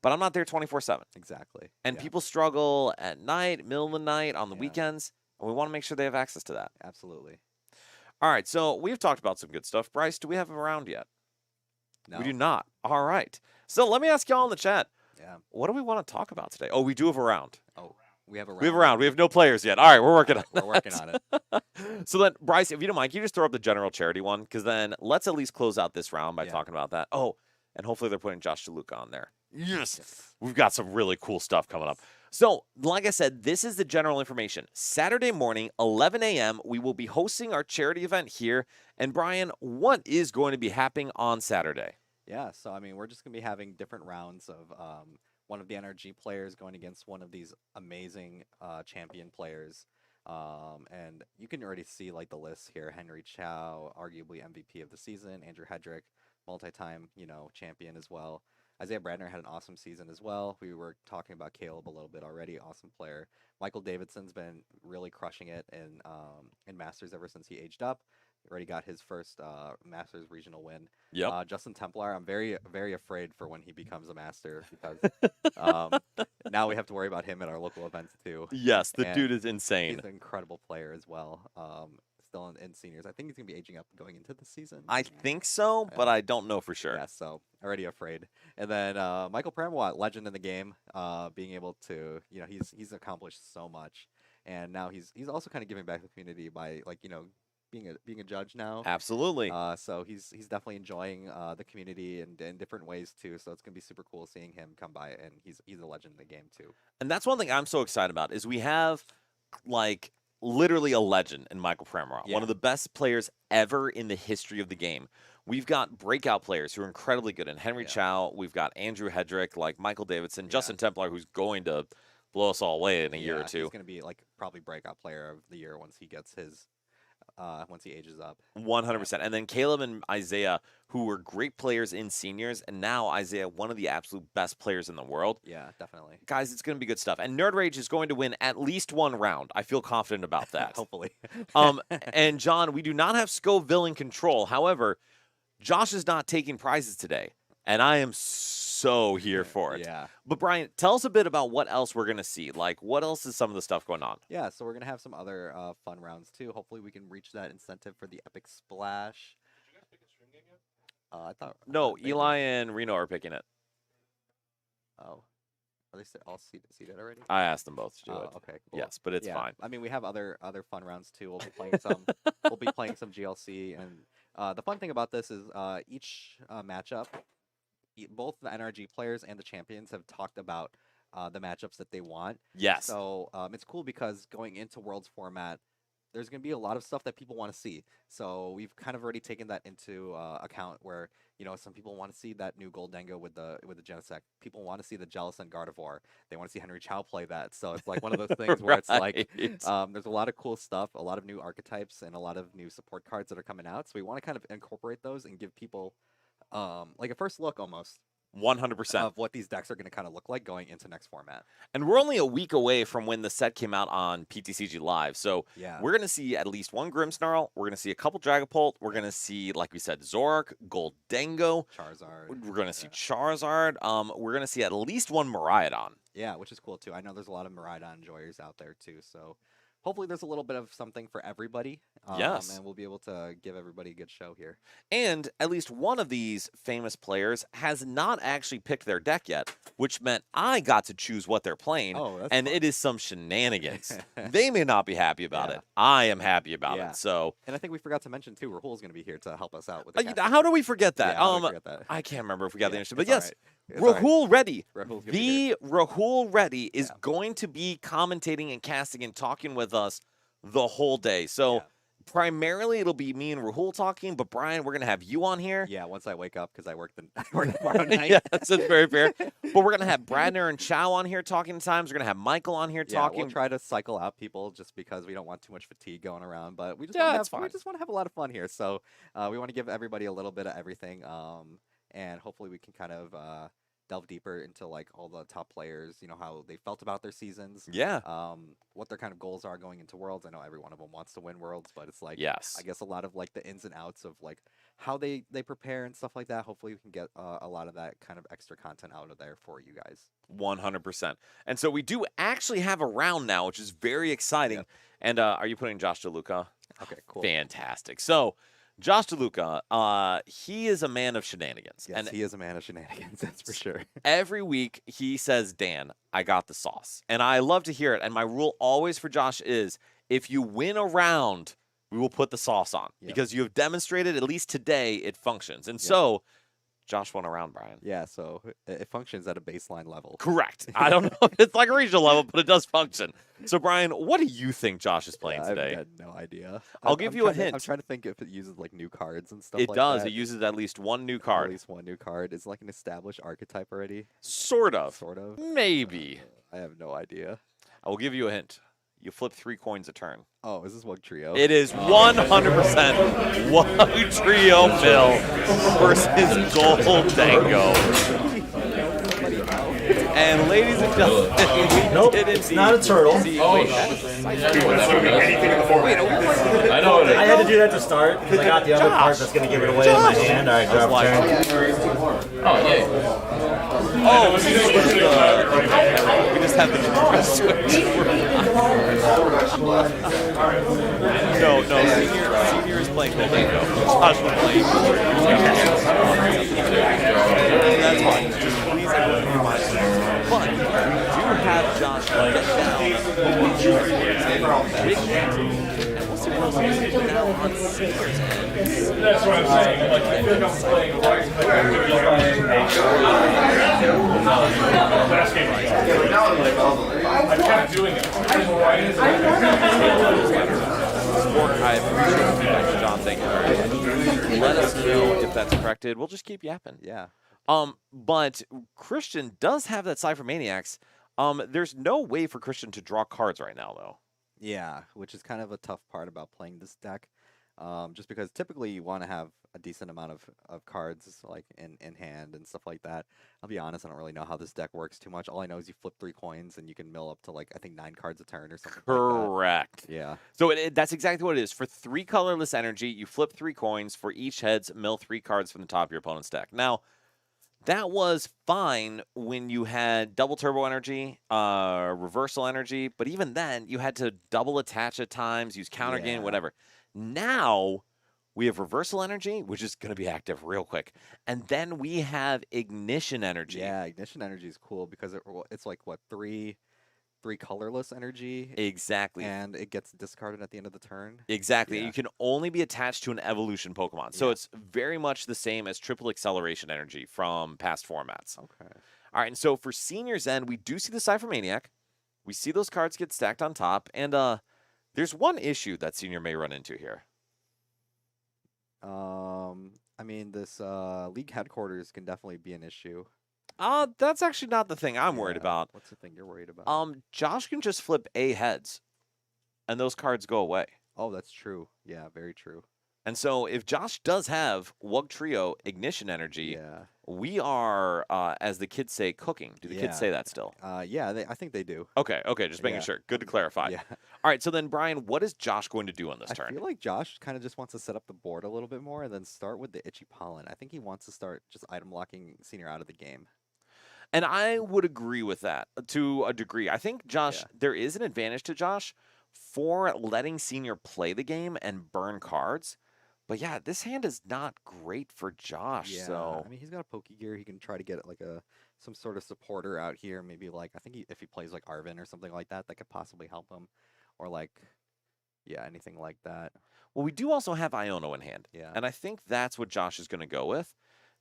but I'm not there 24/7. exactly. And Yeah. people struggle at night, middle of the night, on the Yeah, weekends. And we want to make sure they have access to that. absolutely. All right. So we've talked about some good stuff. Bryce, do we have him around yet? We do No. not. All right. So let me ask y'all in the chat. Yeah. What do we want to talk about today? Oh, we do have a round. Oh, we have a We have a round. round. We have no players yet. All right, we're working on We're working that. on it. So then, Bryce, if you don't mind, can you just throw up the general charity one? Because then let's at least close out this round by Yeah. talking about that. Oh, and hopefully they're putting Josh DeLuca on there. Yes. Yes. We've got some really cool stuff coming up. So, like I said, this is the general information. Saturday morning, 11 a.m., we will be hosting our charity event here. And Brian, what is going to be happening on Saturday? Yeah, so I mean, we're just gonna be having different rounds of one of the NRG players going against one of these amazing champion players. And you can already see like the list here: Henry Chow, arguably MVP of the season; Andrew Hedrick, multi-time champion as well. Isaiah Bradner had an awesome season as well. We were talking about Caleb a little bit already. Awesome player. Michael Davidson's been really crushing it in Masters ever since he aged up. He already got his first Masters regional win. Yep. Justin Templar, I'm very, very afraid for when he becomes a master because um, now we have to worry about him at our local events too. Yes, the And dude is insane. he's an incredible player as well. Still in seniors. I think he's gonna be aging up going into the season. I think so, but Yeah. I don't know for sure. Yeah, so already afraid. And then Michael Pramawat, legend in the game, being able to, he's accomplished so much, and now he's also kind of giving back to the community by like being a judge now. Absolutely. So he's definitely enjoying the community and in different ways too. So it's gonna be super cool seeing him come by, and he's a legend in the game too. And that's one thing I'm so excited about is we have like literally a legend in Michael Pramawat, one Yeah. of the best players ever in the history of the game. We've got breakout players who are incredibly good in Henry Yeah. Chow. We've got Andrew Hedrick, like Michael Davidson, Yeah. Justin Templar, who's going to blow us all away in a year or Yeah, two. he's gonna be like probably breakout player of the year once he gets his once he ages up. 100%. And then Caleb and Isaiah, who were great players in seniors, and now Isaiah, one of the absolute best players in the world. Yeah, definitely. Guys, it's going to be good stuff. And Nerd Rage is going to win at least one round. I feel confident about that. Hopefully. And John, we do not have Scoville in control. However, Josh is not taking prizes today, and I am so here for it. Yeah. But Brian, tell us a bit about what else we're going to see. Like, what else is some of the stuff going on? Yeah, so we're gonna have some other fun rounds too. Hopefully, we can reach that incentive for the Epic Splash. I No, thought they Eli did. and Reno are picking it. Oh, are they all seated already? I asked them both to do Oh, it. okay, cool. Yes, but it's Yeah, fine. I mean, we have other fun rounds too. We'll be playing some. We'll be playing some GLC, and the fun thing about this is each matchup, both the NRG players and the champions have talked about the matchups that they want. Yes. So it's cool because going into Worlds format, there's going to be a lot of stuff that people want to see. So we've kind of already taken that into account where, some people want to see that new Gholdengo with the Genesect. People want to see the Jellicent Gardevoir. They want to see Henry Chow play that. So it's like one of those things where it's like there's a lot of cool stuff, a lot of new archetypes, and a lot of new support cards that are coming out. So we want to kind of incorporate those and give people like a first look almost 100%. of what these decks are going to kind of look like going into next format. And we're only a week away from when the set came out on PTCG Live. So Yeah. we're going to see at least one Grimmsnarl. We're going to see a couple Dragapult. We're going to see, like we said, Zoroark, Gholdengo. Charizard. We're going to see Charizard. We're going to see at least one Miraidon. Yeah, which is cool too. I know there's a lot of Miraidon enjoyers out there too. So hopefully there's a little bit of something for everybody. Yes. And we'll be able to give everybody a good show here. And at least one of these famous players has not actually picked their deck yet, which meant I got to choose what they're playing. Oh, that's and fun. it is some shenanigans. They may not be happy about it. I am happy about it. So, and I think we forgot to mention too, Rahul's going to be here to help us out with the how do we forget that? Yeah, how do we forget that? I can't remember if we got the initiative, but it's yes. all right. Rahul Reddy, Rahul's gonna be Rahul Reddy is going to be commentating and casting and talking with us the whole day. So primarily it'll be me and Rahul talking, but Brian, we're gonna have you on here. Yeah, once I wake up because I work tomorrow night. Yeah, that's very fair. But we're gonna have Bradner and Chow on here talking at times. We're gonna have Michael on here talking. We'll try to cycle out people just because we don't want too much fatigue going around. But we just we just want to have a lot of fun here. So we want to give everybody a little bit of everything. And hopefully we can kind of delve deeper into like all the top players, how they felt about their seasons. Yeah. What their kind of goals are going into Worlds. I know every one of them wants to win Worlds, but it's like, yes, I guess a lot of like the ins and outs of like how they prepare and stuff like that. Hopefully we can get a lot of that kind of extra content out of there for you guys. 100%. And so we do actually have a round now, which is very exciting. Yep. And are you putting Josh DeLuca? Okay, cool. Fantastic. So Josh DeLuca, he is a man of shenanigans. Yes, and he is a man of shenanigans, that's for sure. Every week he says, Dan, I got the sauce. And I love to hear it. And my rule always for Josh is, if you win a round, we will put the sauce on. Yep. Because you have demonstrated, at least today, it functions. And so Josh won a round, Brian. Yeah, so it functions at a baseline level. Correct. I don't know if it's like a regional level, but it does function. So, Brian, what do you think Josh is playing today? I have no idea. I'll give you a hint. I'm trying to think if it uses like new cards and stuff like that. It does. It uses at least one new card. At least one new card. Is like an established archetype already? Sort of. Sort of? Maybe. I have no idea. I will give you a hint. You flip 3 coins a turn. Oh, is this Wugtrio? It is 100% Wugtrio Mill versus Gholdengo. And ladies and gentlemen, it's not a turtle. Wait, I know it is. I had to do that to start because I got the other part that's going to give it away in my hand. All right, drop turn. Oh, yeah. Oh, we just have the switch. No, Senior is playing Gholdengo. Josh was playing That's fine. Just please everyone be mindful. But we do have Josh get down big hand. And we'll see what else he's doing now on Senior's end. That's what I'm saying. Like, I feel like I'm playing I'm kind of doing it. I appreciate the feedback, John. Thank you very much. Let us know if that's corrected. We'll just keep yapping. Yeah. But Christian does have that Cypher Maniacs. There's no way for Christian to draw cards right now, though. Yeah, which is kind of a tough part about playing this deck. Just because typically you want to have a decent amount of cards like in hand and stuff like that. I'll be honest, I don't really know how this deck works too much. All I know is you flip 3 coins and you can mill up to like I think 9 cards a turn or something. Correct. Like that. Yeah. So that's exactly what it is. For 3 colorless energy, you flip 3 coins. For each heads, mill 3 cards from the top of your opponent's deck. Now, that was fine when you had double turbo energy, reversal energy, but even then you had to double attach at times, use counter gain, whatever. Now we have reversal energy, which is going to be active real quick. And then we have ignition energy. Yeah, ignition energy is cool because it's like, what, 3 colorless energy? Exactly. And it gets discarded at the end of the turn? Exactly. Yeah. You can only be attached to an evolution Pokemon. So it's very much the same as triple acceleration energy from past formats. Okay. All right, and so for Senior's end, we do see the Cypher Maniac. We see those cards get stacked on top, and there's one issue that Senior may run into here. I mean, this league headquarters can definitely be an issue. That's actually not the thing I'm worried about. What's the thing you're worried about? Josh can just flip A heads, and those cards go away. Oh, that's true. Yeah, very true. And so if Josh does have Wugtrio Ignition Energy, we are, as the kids say, cooking. Do the kids say that still? Yeah, I think they do. Okay, just making sure. Good to clarify. Yeah. All right, so then, Brian, what is Josh going to do on this I turn? feel like Josh kind of just wants to set up the board a little bit more and then start with the Itchy Pollen. I think he wants to start just item locking Senior out of the game. And I would agree with that to a degree. I think Josh, there is an advantage to Josh for letting Senior play the game and burn cards. But yeah, this hand is not great for Josh. Yeah, So I mean, he's got a Pokegear. He can try to get like some sort of supporter out here. Maybe like I think if he plays like Arvin or something like that, that could possibly help him. Or like, yeah, anything like that. well, we do also have Iono in hand. Yeah. And I think that's what Josh is going to go with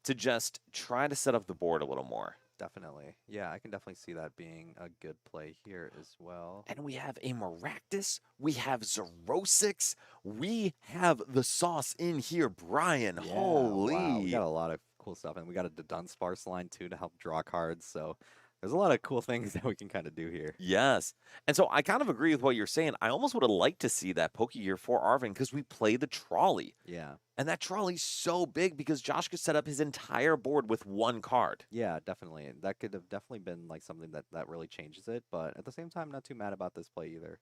to just try to set up the board a little more. Definitely. Yeah, I can definitely see that being a good play here as well. And we have a Maractus. We have Zerosix. We have the sauce in here, Brian. Yeah, Holy. wow, we got a lot of cool stuff. And we got a Dunsparce line too to help draw cards. So there's a lot of cool things that we can kind of do here. Yes. And so I kind of agree with what you're saying. I almost would have liked to see that Pokegear for Arvin because we play the trolley. Yeah. And that trolley's so big because Josh could set up his entire board with one card. Yeah, definitely. And that could have definitely been like something that really changes it. But at the same time, not too mad about this play either.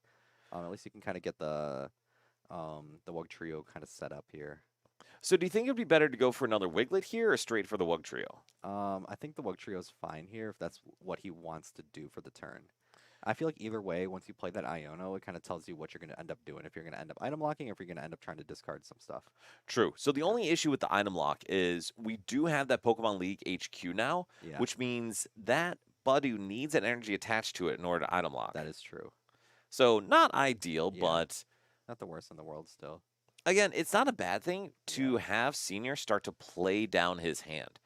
At least you can kind of get the Wugtrio kind of set up here. So do you think it'd be better to go for another Wiglet here or straight for the Wugtrio? I think the Wugtrio is fine here if that's what he wants to do for the turn. I feel like either way, once you play that Iono, it kind of tells you what you're going to end up doing. If you're going to end up item locking, or if you're going to end up trying to discard some stuff. True. So the only issue with the item lock is we do have that Pokemon League HQ now, which means that Budu needs an energy attached to it in order to item lock. That is true. So not ideal, but not the worst in the world still. Again, it's not a bad thing to have Senior start to play down his hand.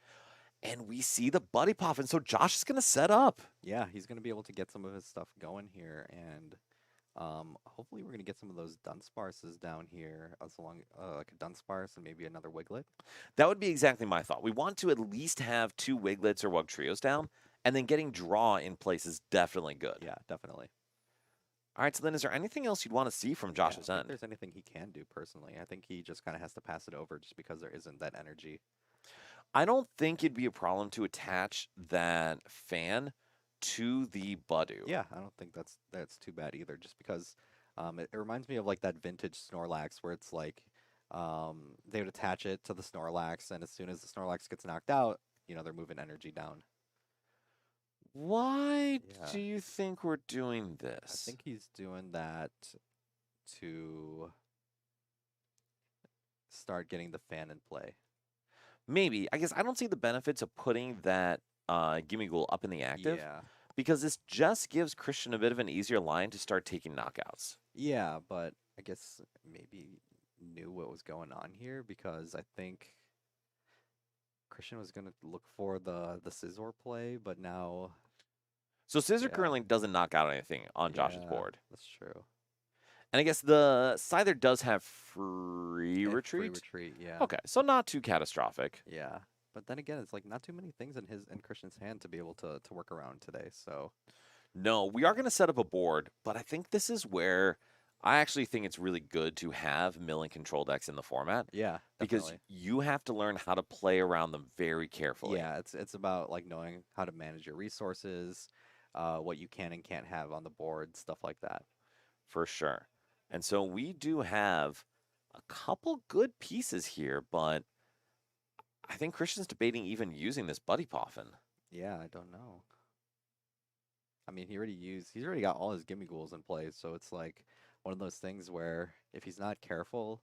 And we see the Buddy Pop, and so Josh is going to set up. Yeah, he's going to be able to get some of his stuff going here, and hopefully we're going to get some of those Dunsparces down here, as long like a Dunsparce and maybe another Wiglet. That would be exactly my thought. We want to at least have 2 Wiglets or Wugtrios down, and then getting draw in place is definitely good. Yeah, definitely. All right, so then is there anything else you'd want to see from Josh's end? If there's anything he can do personally, I think he just kind of has to pass it over just because there isn't that energy. I don't think it'd be a problem to attach that fan to the Budu. Yeah, I don't think that's too bad either, just because it reminds me of like that vintage Snorlax where it's like they would attach it to the Snorlax, and as soon as the Snorlax gets knocked out, they're moving energy down. Why do you think we're doing this? I think he's doing that to start getting the fan in play. Maybe. I guess I don't see the benefits of putting that Gimmighoul up in the active. Yeah. Because this just gives Christian a bit of an easier line to start taking knockouts. Yeah, but I guess maybe knew what was going on here, because I think Christian was going to look for the Scizor play, but now... So Scizor currently doesn't knock out anything on Josh's board. That's true. And I guess the Scyther does have free retreat. Free retreat, yeah. Okay, so not too catastrophic. Yeah, but then again, it's like not too many things in Christian's hand to be able to work around today. So, no, we are going to set up a board, but I think this is where I actually think it's really good to have mill and control decks in the format. Yeah, because you have to learn how to play around them very carefully. Yeah, it's about like knowing how to manage your resources, what you can and can't have on the board, stuff like that. For sure. And so we do have a couple good pieces here, but I think Christian's debating even using this Buddy Poffin. Yeah, I don't know. I mean, he's already got all his Gimmighouls in place, so it's like one of those things where if he's not careful,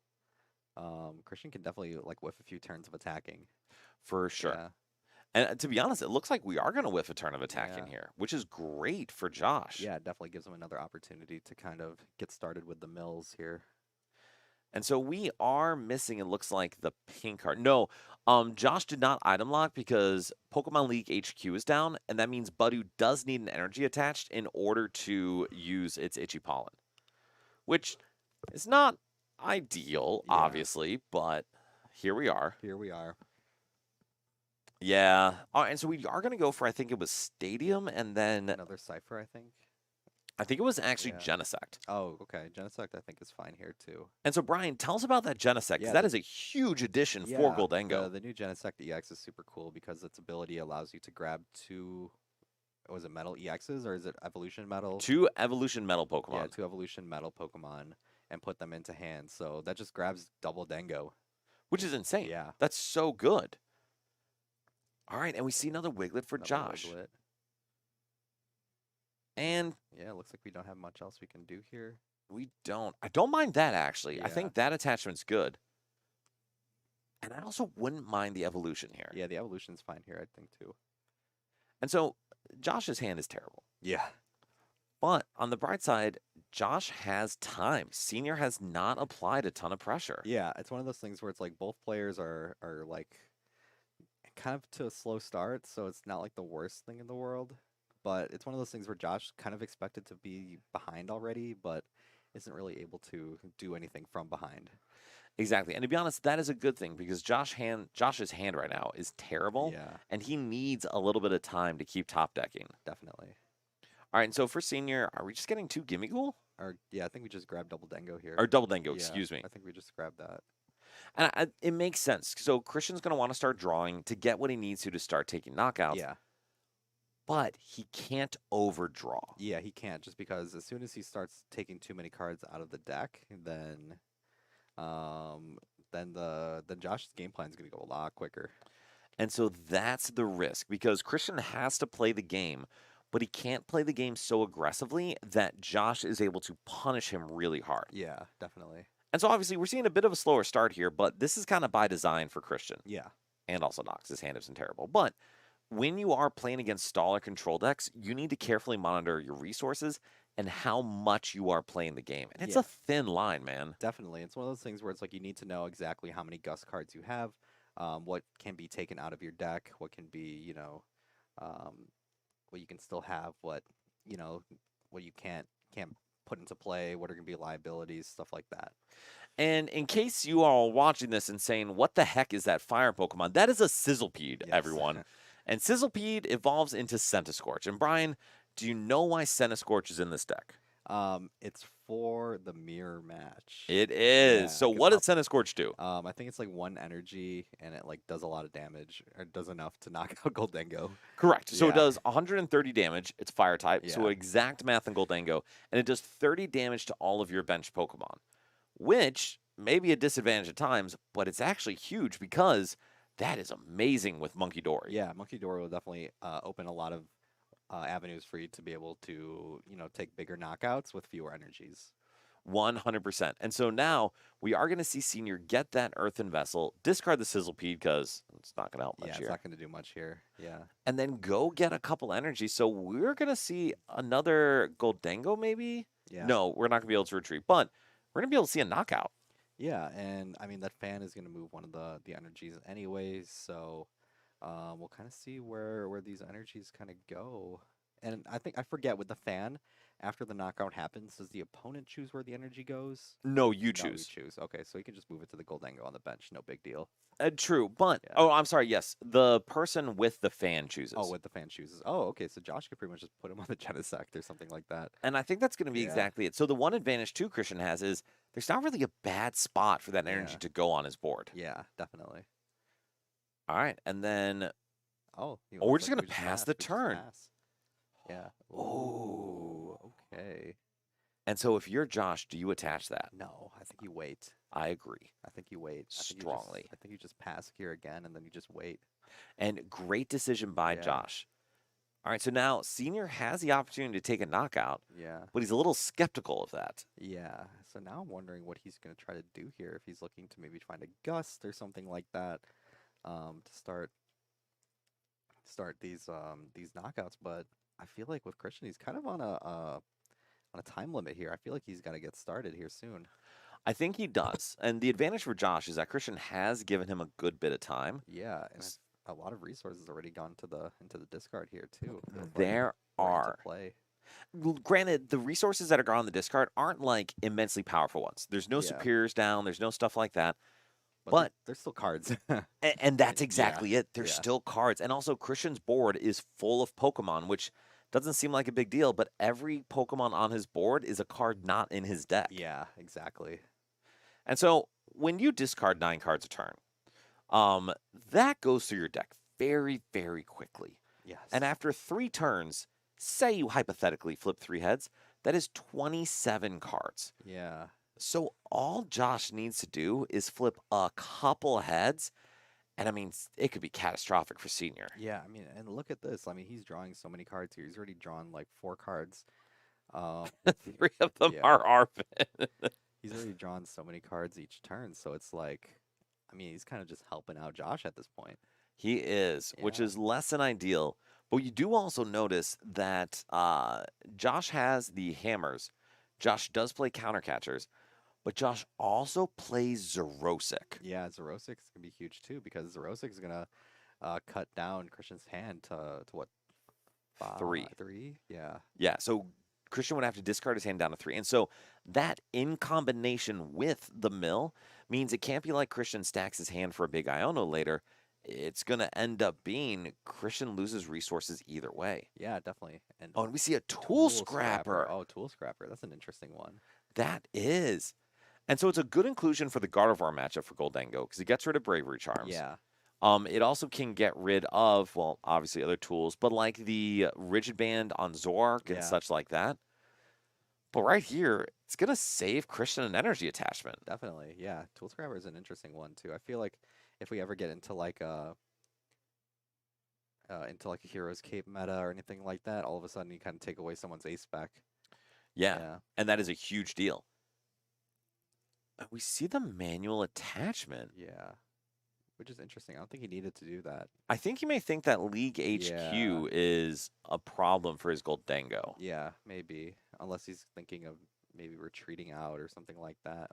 Christian can definitely like whiff a few turns of attacking. For sure. Yeah. And to be honest, it looks like we are going to whiff a turn of attacking here, which is great for Josh. Yeah, it definitely gives him another opportunity to kind of get started with the mills here. And so we are missing, it looks like, the pink card. No, Josh did not item lock because Pokemon League HQ is down, and that means Budu does need an energy attached in order to use its Itchy Pollen, which is not ideal, Yeah. obviously, but here we are. Here we are. Yeah. And so we are going to go for, I think it was Stadium, and then Another Cypher, I think. I think it was actually Yeah. Genesect. Oh, okay. Genesect, I think, is fine here, too. And so, Brian, tell us about that Genesect, because Yeah, that is a huge addition for Gholdengo. The new Genesect EX is super cool because its ability allows you to grab 2, was it Metal EXs, or is it Evolution Metal? 2 Evolution Metal Pokemon. Yeah, 2 Evolution Metal Pokemon, and put them into hand. So that just grabs double Dengo. Which is insane. Yeah. That's so good. All right, and we see another Wiglet for Another Josh. Wiglet. And yeah, it looks like we don't have much else we can do here. we don't. I don't mind that, actually. I Yeah. think that attachment's good. And I also wouldn't mind the evolution here. Yeah, the evolution's fine here, I think, too. And so Josh's hand is terrible. Yeah. But on the bright side, Josh has time. Senior has not applied a ton of pressure. Yeah, it's one of those things where it's like both players are like kind of to a slow start, so it's not like the worst thing in the world. But it's one of those things where Josh kind of expected to be behind already, but isn't really able to do anything from behind. Exactly. And to be honest, that is a good thing because Josh's hand right now is terrible. Yeah, And he needs a little bit of time to keep top decking. definitely. All right, and so for Senior, are we just getting 2 Gimmighoul? Or yeah, I think we just grabbed Double Dengo here. Or Double Dengo, Yeah, excuse me. I think we just grabbed that. And it makes sense. So Christian's going to want to start drawing to get what he needs to start taking knockouts. Yeah. But he can't overdraw. Yeah, he can't, just because as soon as he starts taking too many cards out of the deck, then Josh's game plan is going to go a lot quicker. And so that's the risk because Christian has to play the game, but he can't play the game so aggressively that Josh is able to punish him really hard. Yeah, definitely. And so obviously we're seeing a bit of a slower start here, but this is kind of by design for Christian. Yeah. And also Nox. His hand isn't terrible. But when you are playing against stall or control decks, you need to carefully monitor your resources and how much you are playing the game. And it's Yeah. a thin line, man. Definitely. It's one of those things where it's like you need to know exactly how many Gust cards you have, what can be taken out of your deck, what can be, what you can still have, what you can't put into play, what are going to be liabilities, stuff like that. And in case you are all watching this and saying, what the heck is that fire Pokemon? That is a Sizzlepede, Yes. everyone. And Sizzlepede evolves into Centiskorch. And Brian, do you know why Centiskorch is in this deck? It's for the mirror match. It is. Yeah, So 'cause what does Centiskorch do? I think it's like 1 energy, and it like does a lot of damage, or does enough to knock out Gholdengo. Correct. So it Yeah. does 130 damage. It's fire type. So Yeah. exact math in Gholdengo. And it does 30 damage to all of your bench Pokemon, which may be a disadvantage at times, but it's actually huge because that is amazing with Monkey Dory. Yeah, Monkey Door will definitely open a lot of avenues for you to be able to, take bigger knockouts with fewer energies. 100%. And so now we are going to see Senior get that Earthen Vessel, discard the Sizzlepede because it's not going to help much Yeah, here. it's not going to do much here. Yeah. And then go get a couple energies. So we're going to see another Gholdengo maybe? Yeah. No, we're not going to be able to retreat, but we're going to be able to see a knockout. Yeah, and I mean that fan is going to move one of the energies anyways, so we'll kind of see where these energies kind of go. And I forget with the fan, after the knockout happens, does the opponent choose where the energy goes? No, you No, choose. you choose. Okay, so you can just move it to the Gholdengo on the bench. No big deal. True, but Yeah. oh, I'm sorry. Yes, the person with the fan chooses. Oh, with the fan chooses. Oh, okay. So Josh could pretty much just put him on the Genesect or something like that. And I think that's going to be Yeah. exactly it. So the one advantage too Christian has is there's not really a bad spot for that energy Yeah. to go on his board. Yeah, definitely. All right, and then Oh, Oh, we're just gonna pass the turn. Yeah. Ooh. Okay. and so if you're Josh, do you attach that? No, I think you wait. I agree. I think you wait. Strongly. I think you just pass here again, and then you just wait. And great decision by Yeah. Josh. All right, so now Senior has the opportunity to take a knockout, Yeah. but he's a little skeptical of that. Yeah. So now I'm wondering what he's going to try to do here. If he's looking to maybe find a gust or something like that, to start these knockouts. But I feel like with Christian, he's kind of on a time limit here. I feel like he's got to get started here soon. I think he does. And the advantage for Josh is that Christian has given him a good bit of time. Yeah, and a lot of resources already gone to the into the discard here too. There Right into are. play. Granted, the resources that are gone on the discard aren't like immensely powerful ones. There's no Yeah. superiors down, there's no stuff like that. But But there's still cards. and that's exactly it. There's yeah. still cards. And also Christian's board is full of Pokemon, which doesn't seem like a big deal, but every Pokemon on his board is a card not in his deck. Yeah, exactly. And so when you discard 9 cards a turn, that goes through your deck very, very quickly. Yes. And after 3 turns, say you hypothetically flip 3 heads, that is 27 cards. Yeah. So all Josh needs to do is flip a couple heads, and I mean, it could be catastrophic for Senior. Yeah, I mean, and look at this. I mean, he's drawing so many cards here. He's already drawn like 4 cards. 3 of them yeah. are Arvin. He's already drawn so many cards each turn, so it's like, I mean, he's kind of just helping out Josh at this point. He is, which Yeah. is less than ideal. But you do also notice that Josh has the hammers. Josh does play counter catchers, but Josh also plays Zerosic. Yeah, Zerosic's gonna be huge too because Zerosic's gonna cut down Christian's hand to what? 3. 3? Yeah. Yeah, so Christian would have to discard his hand down to 3. And so that in combination with the mill means it can't be like Christian stacks his hand for a big Iono later. It's going to end up being Christian loses resources either way. Yeah, definitely. And Oh, and we see a Tool Scrapper. Oh, Tool Scrapper. That's an interesting one. That is. And so it's a good inclusion for the Gardevoir matchup for Gholdengo because it gets rid of Bravery Charms. Yeah. It also can get rid of, well, obviously other tools, but like the Rigid Band on Zork and Yeah. such like that. But right here, it's going to save Christian an energy attachment. Definitely. Yeah. Tool Scrapper is an interesting one too. I feel like if we ever get into like a Hero's Cape meta or anything like that, all of a sudden you kind of take away someone's ace spec. Yeah. And that is a huge deal. We see the manual attachment. Yeah. Which is interesting. I don't think he needed to do that. I think you may think that League HQ Yeah. is a problem for his Gholdengo. Yeah, maybe. Unless he's thinking of maybe retreating out or something like that.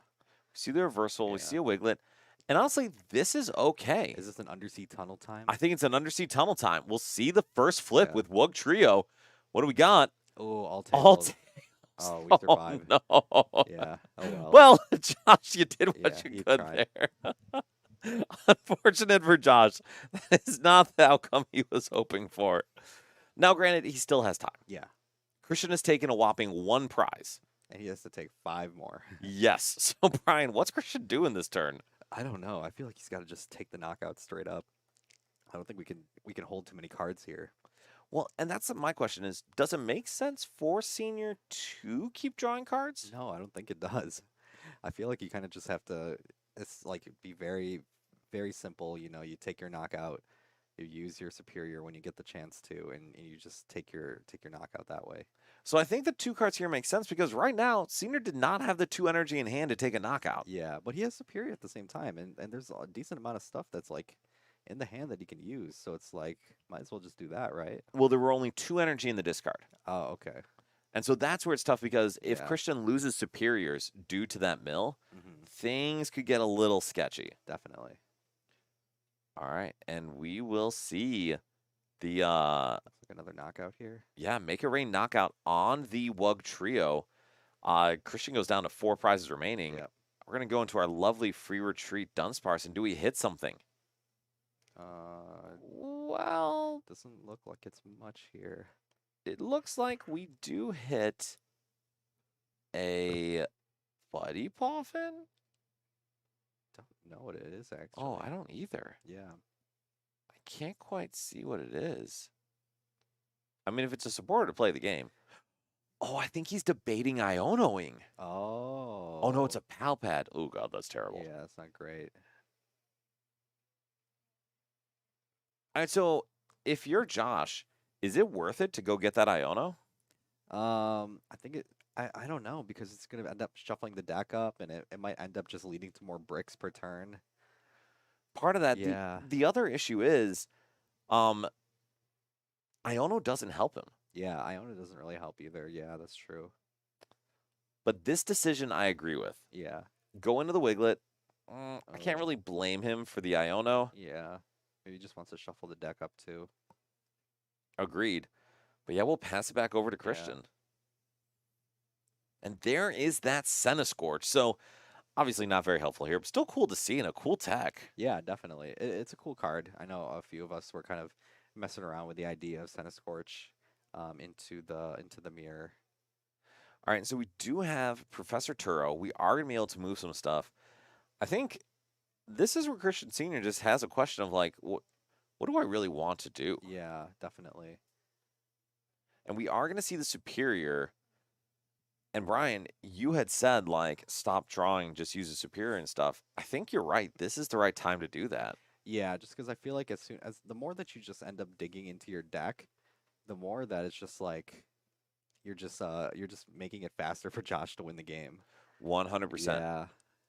We see the reversal. We Yeah. see a Wiglet. And honestly, this is okay. Is this an undersea tunnel time? I think it's an undersea tunnel time. We'll see the first flip Yeah. with Wugtrio. What do we got? Oh, all All tails. tails. Oh, we Oh, survived. no. Yeah. Oh well. Well, Josh, you did what Yeah, you he could tried. there. Unfortunate for Josh. That is not the outcome he was hoping for. Now, granted, he still has time. Yeah. Christian has taken a whopping 1 prize. And he has to take 5 more. Yes. So, Brian, what's Christian doing this turn? I don't know. I feel like he's got to just take the knockout straight up. I don't think we can hold too many cards here. Well, and that's my question is, does it make sense for Senior to keep drawing cards? No, I don't think it does. I feel like you kind of just have to. It's like be very, very simple. You know, you take your knockout, you use your superior when you get the chance to, and you just take your knockout that way. So I think the 2 cards here make sense because right now, Senior did not have the 2 energy in hand to take a knockout. Yeah, but he has superior at the same time, and there's a decent amount of stuff that's like in the hand that he can use. So it's like might as well just do that, right? Well, there were only 2 energy in the discard. Oh, okay. And so that's where it's tough because if Yeah. Christian loses superiors due to that mill, Hmm. things could get a little sketchy. Definitely. All right, and we will see the Looks like another knockout here. yeah, make it rain knockout on the Wugtrio. Christian goes down to 4 prizes remaining. Yep. We're gonna go into our lovely free retreat Dunsparce, and do we hit something? Well, Doesn't look like it's much here. it looks like we do hit a Buddy Poffin. Don't know what it is actually. Oh, I don't either. Yeah. I can't quite see what it is. I mean, if it's a supporter to play the game. Oh, I think he's debating Ionoing. Oh. Oh, no, it's a pal pad. Oh, God, that's terrible. Yeah, that's not great. All right, so if you're Josh, is it worth it to go get that Iono? I think it. I don't know because it's gonna end up shuffling the deck up, and it might end up just leading to more bricks per turn. Part of that, Yeah. the other issue is, Iono doesn't help him. Yeah, Iona doesn't really help either. Yeah, that's true. But this decision I agree with. Yeah. Go into the Wiglet. I can't really blame him for the Iono. Yeah. Maybe he just wants to shuffle the deck up too. Agreed. But yeah, we'll pass it back over to Christian. And there is that Centiskorch. So obviously not very helpful here, but still cool to see and a cool tech. Yeah, definitely. It's a cool card. I know a few of us were kind of messing around with the idea of Centiskorch into the mirror. All right, so we do have Professor Turo. We are going to be able to move some stuff. I think this is where Christian Sr. just has a question of like, what do I really want to do? Yeah, definitely. And we are going to see the Superior. And Brian, you had said like, stop drawing, just use the Superior and stuff. I think you're right. This is the right time to do that. Yeah, just because I feel like the more that you just end up digging into your deck, the more that it's just like you're just making it faster for Josh to win the game. 100%. Yeah.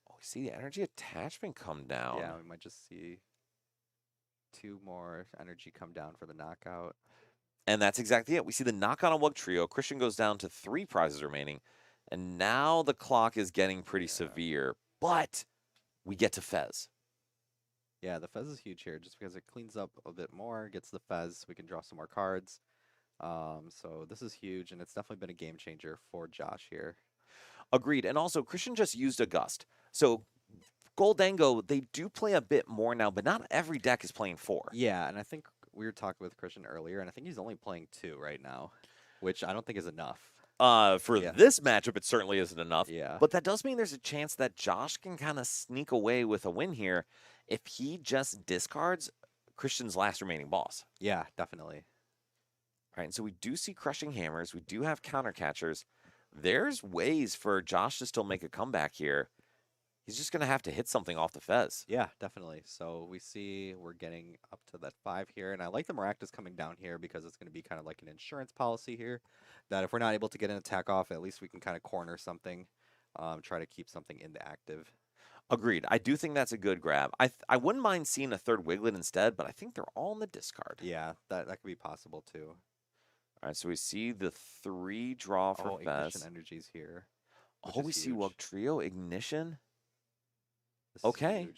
Oh, we see the energy attachment come down. Yeah, we might just see 2 more energy come down for the knockout. And that's exactly it. We see the knock on a Wugtrio. Christian goes down to 3 prizes remaining. And now the clock is getting pretty severe. But we get to Fez. Yeah, the Fez is huge here just because it cleans up a bit more, gets the Fez, we can draw some more cards. So this is huge, and it's definitely been a game changer for Josh here. Agreed. And also, Christian just used a Gust. So Gholdengo, they do play a bit more now, but not every deck is playing 4. Yeah, and I think we were talking with Christian earlier, and I think he's only playing 2 right now, which I don't think is enough. For this matchup, it certainly isn't enough. Yeah. But that does mean there's a chance that Josh can kind of sneak away with a win here if he just discards Christian's last remaining boss. Yeah, definitely. Right, and so we do see Crushing Hammers. We do have Counter Catchers. There's ways for Josh to still make a comeback here. He's just going to have to hit something off the Fez. Yeah, definitely. So we see we're getting up to that 5 here. And I like the Maractus coming down here because it's going to be kind of like an insurance policy here. That if we're not able to get an attack off, at least we can kind of corner something. Try to keep something in the active. Agreed. I do think that's a good grab. I wouldn't mind seeing a 3rd Wiglet instead, but I think they're all in the discard. Yeah, that could be possible too. All right, so we see the 3 draw for Fez. Ignition Energy's here. Oh, we see Wugtrio, Ignition. This okay.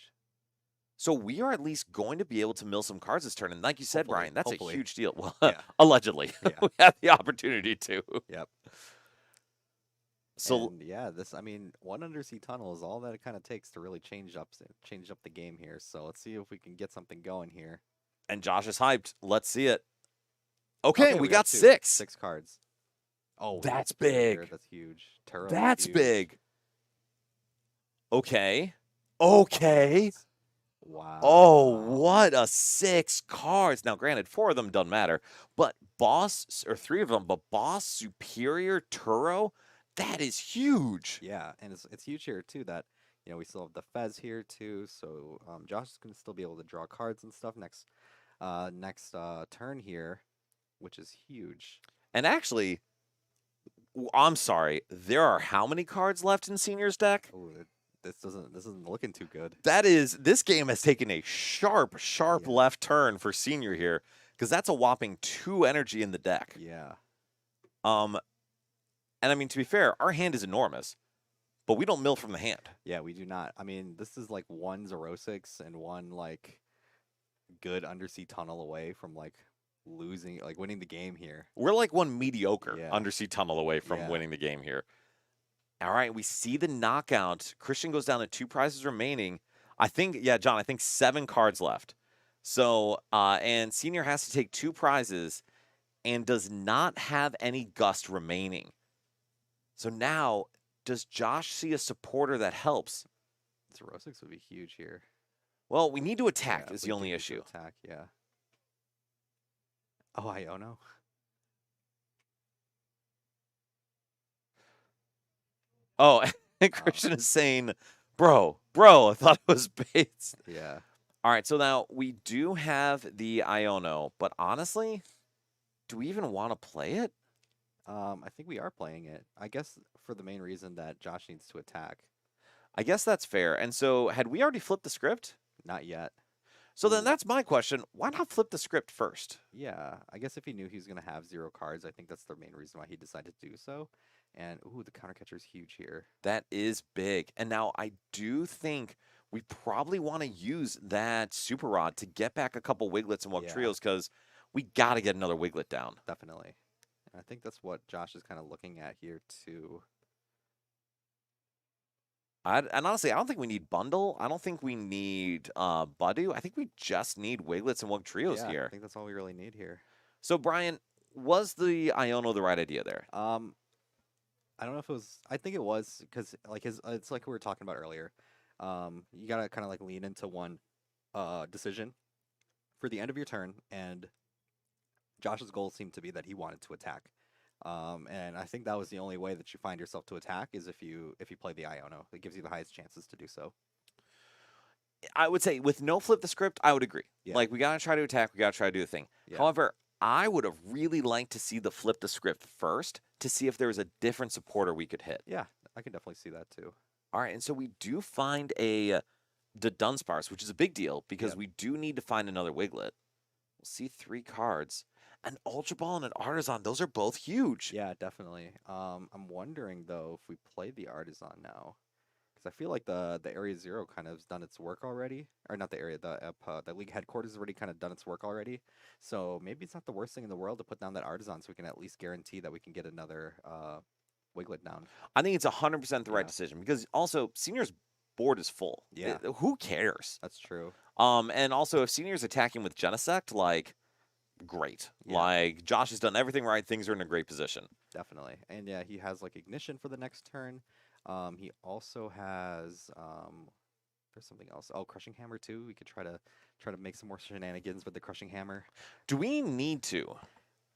So we are at least going to be able to mill some cards this turn. And like you said, Brian, that's a huge deal. Well, yeah. Allegedly. Yeah. We have the opportunity to. Yep. So and yeah, I mean, 1 undersea tunnel is all that it kind of takes to really change up the game here. So let's see if we can get something going here. And Josh is hyped. Let's see it. Okay, we got 2. 6. 6 cards. Oh, that's big. That's huge. Turo that's huge. big. Okay. Okay. Wow. Oh, what a 6 cards. Now, granted, 4 of them doesn't matter, but boss, or 3 of them, but boss, superior, Turo, that is huge. Yeah, and it's huge here too that, we still have the Fez here too, so Josh is going to still be able to draw cards and stuff next turn here, which is huge. And actually, I'm sorry, there are how many cards left in Senior's deck? Ooh, this isn't looking too good. This game has taken a sharp left turn for Senior here, because that's a whopping 2 energy in the deck. Yeah. And I mean, to be fair, our hand is enormous, but we don't mill from the hand. Yeah, we do not. I mean, this is like 1 Zerosix and 1 like good undersea tunnel away from like winning the game here. We're like 1 mediocre undersea tunnel away from winning the game here. All right, we see the knockout. Christian goes down to 2 prizes remaining. I think, John, I think 7 cards left. So, and Senior has to take 2 prizes and does not have any Gust remaining. So now, does Josh see a supporter that helps? Zerosix would be huge here. Well, we need to attack is the only issue. Attack, yeah. Oh, Iono. Oh, and Christian is saying, bro, I thought it was base. Yeah. All right, so now we do have the Iono, but honestly, do we even want to play it? I think we are playing it. I guess for the main reason that Josh needs to attack. I guess that's fair. And so, had we already flipped the script? Not yet. So then that's my question. Why not flip the script first? Yeah, I guess if he knew he was going to have 0 cards, I think that's the main reason why he decided to do so. And, ooh, the counter catcher is huge here. That is big. And now I do think we probably want to use that Super Rod to get back a couple Wiglets and Wugtrios because we got to get another Wiglet down. Definitely. And I think that's what Josh is kind of looking at here, too. And honestly, I don't think we need Bundle. I don't think we need Budu. I think we just need Wiglets and Wugtrios here. I think that's all we really need here. So, Brian, was the Iono the right idea there? I don't know if it was. I think it was because like it's like we were talking about earlier. You gotta kind of like lean into one decision for the end of your turn, and Josh's goal seemed to be that he wanted to attack. And I think that was the only way that you find yourself to attack is if you play the Iono. It gives you the highest chances to do so. I would say with no flip the script, I would agree. Yeah. Like we gotta try to attack, we gotta try to do the thing. Yeah. However, I would have really liked to see the flip the script first to see if there was a different supporter we could hit. Yeah, I can definitely see that too. All right, and so we do find the Dunsparce, which is a big deal because we do need to find another Wiglet. We'll see 3 cards. An Ultra Ball and an Artisan, those are both huge. Yeah, definitely. I'm wondering though if we play the Artisan now, because I feel like the Area 0 kind of has done its work already, or not the area, the league headquarters has already kind of done its work already. So maybe it's not the worst thing in the world to put down that Artisan, so we can at least guarantee that we can get another Wiglet down. I think it's 100% the right decision because also Senior's board is full. Yeah. Who cares? That's true. And also if Senior's attacking with Genesect, like, great. Yeah. Like, Josh has done everything right. Things are in a great position. Definitely. And yeah, he has like Ignition for the next turn. He also has there's something else. Oh, Crushing Hammer too. We could try to make some more shenanigans with the Crushing Hammer. Do we need to?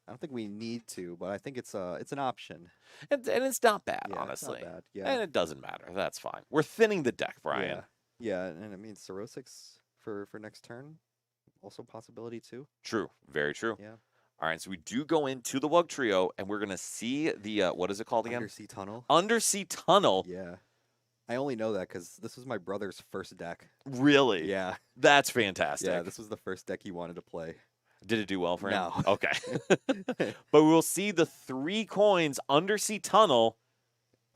I don't think we need to, but I think it's an option. And it's not bad, Yeah, honestly. It's not bad. Yeah. And it doesn't matter. That's fine. We're thinning the deck, Brian. Yeah, and I mean Cirrhosis for next turn, also possibility too. True. Very true. Yeah. All right, so we do go into the Wugtrio, and we're going to see the, what is it called again? Undersea Tunnel. Undersea Tunnel. Yeah. I only know that because this was my brother's first deck. Really? Yeah. That's fantastic. Yeah, this was the first deck he wanted to play. Did it do well for him? No. Okay. But we'll see the 3 coins, Undersea Tunnel.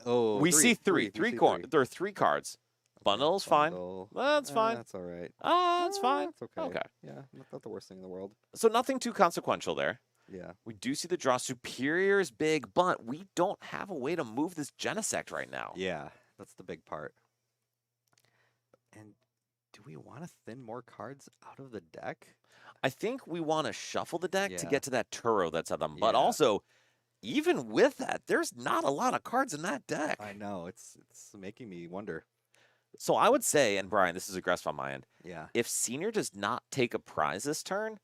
Oh, we see three. We see coins. There are 3 cards. Bundle's fine. Bundle. That's fine. That's all right. That's fine. That's okay. Okay. Yeah, not the worst thing in the world. So nothing too consequential there. Yeah. We do see the draw. Superior is big, but we don't have a way to move this Genesect right now. Yeah, that's the big part. And do we want to thin more cards out of the deck? I think we want to shuffle the deck to Yeah. get to that Turo that's at them. But Yeah. also, even with that, there's not a lot of cards in that deck. I know, it's making me wonder. So I would say, and Brian, this is aggressive on my end, Yeah. if Senior does not take a prize this turn,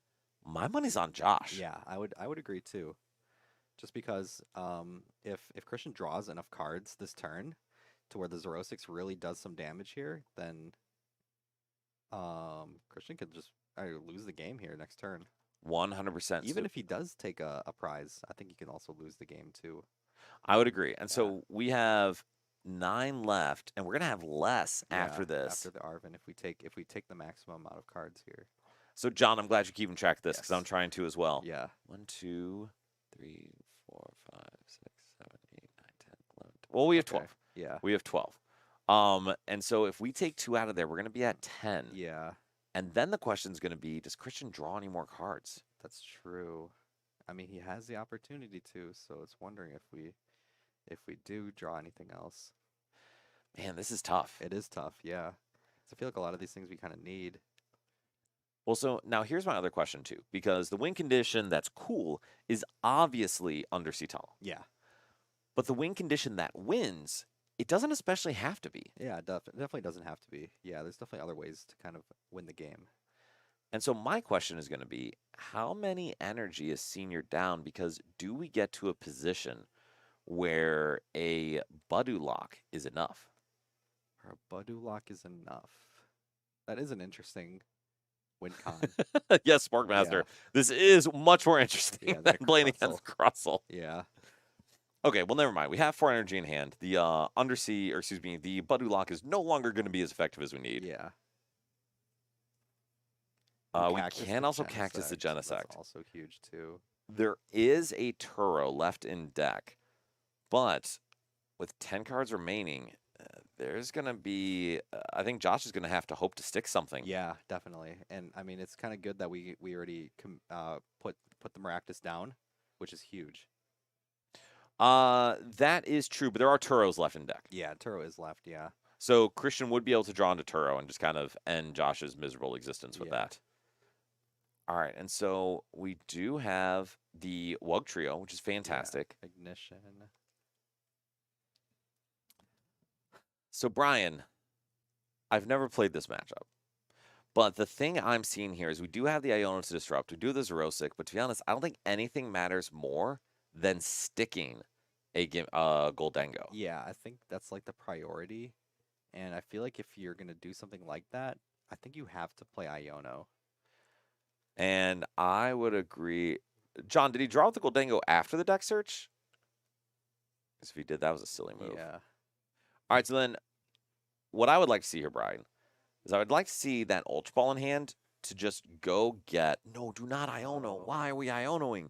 my money's on Josh. Yeah, I would agree too. Just because if Christian draws enough cards this turn to where the Zerosix really does some damage here, then Christian could just lose the game here next turn. 100%. Even if he does take a prize, I think he can also lose the game too. I would agree. And so we have 9 left, and we're gonna have less after this. After the Arvin, if we take the maximum amount of cards here. So John, I'm glad you're keeping track of this because Yes. I'm trying to as well. Yeah. 1, 2, 3, 4, 5, 6, 7, 8, 9, 10, 11. Well, we have 12. Yeah. We have 12. And so if we take 2 out of there, we're gonna be at 10. Yeah, And then the question is gonna be, does Christian draw any more cards? that's true. I mean, he has the opportunity to, so it's wondering if we do draw anything else. Man, this is tough. It is tough, yeah. So I feel like a lot of these things we kind of need. Well, so now here's my other question too, because the win condition that's cool is obviously Undersea Tunnel. Yeah. But the win condition that wins, it doesn't especially have to be. Yeah, it definitely doesn't have to be. Yeah, there's definitely other ways to kind of win the game. And so my question is going to be, how many energy is Senior down? Because do we get to a position where a Budu lock is enough? Or a Budu lock is enough. That is an interesting win con. Yes, Sparkmaster. This is much more interesting Yeah, than than playing Crossel. against Crossel. Yeah. Okay, well, never mind. We have 4 energy in hand. The Undersea, or excuse me, the Budu lock is no longer going to be as effective as we need. Yeah. We can also Cactus the Genesect. That's also huge too. There is a Turo left in deck, but with 10 cards remaining, there's going to be, I think Josh is going to have to hope to stick something. Yeah, definitely. And I mean, it's kind of good that we already put the Maractus down, which is huge. That is true, but there are Turos left in deck. Yeah, Turo is left, yeah. So Christian would be able to draw into Turo and just kind of end Josh's miserable existence with that. All right, and so we do have the Wugtrio, which is fantastic. Yeah, Ignition. So Brian, I've never played this matchup, but the thing I'm seeing here is we do have the Iono to disrupt, we do the Xerosic, but to be honest, I don't think anything matters more than sticking a Gholdengo. Yeah, I think that's like the priority, and I feel like if you're gonna do something like that, I think you have to play Iono. And I would agree. John, did he draw with the Gholdengo after the deck search? Because if he did, that was a silly move. Yeah. All right, so then what I would like to see here, Brian, is I would like to see that Ultra Ball in hand to just go get... No, do not Iono. Why are we Ionoing?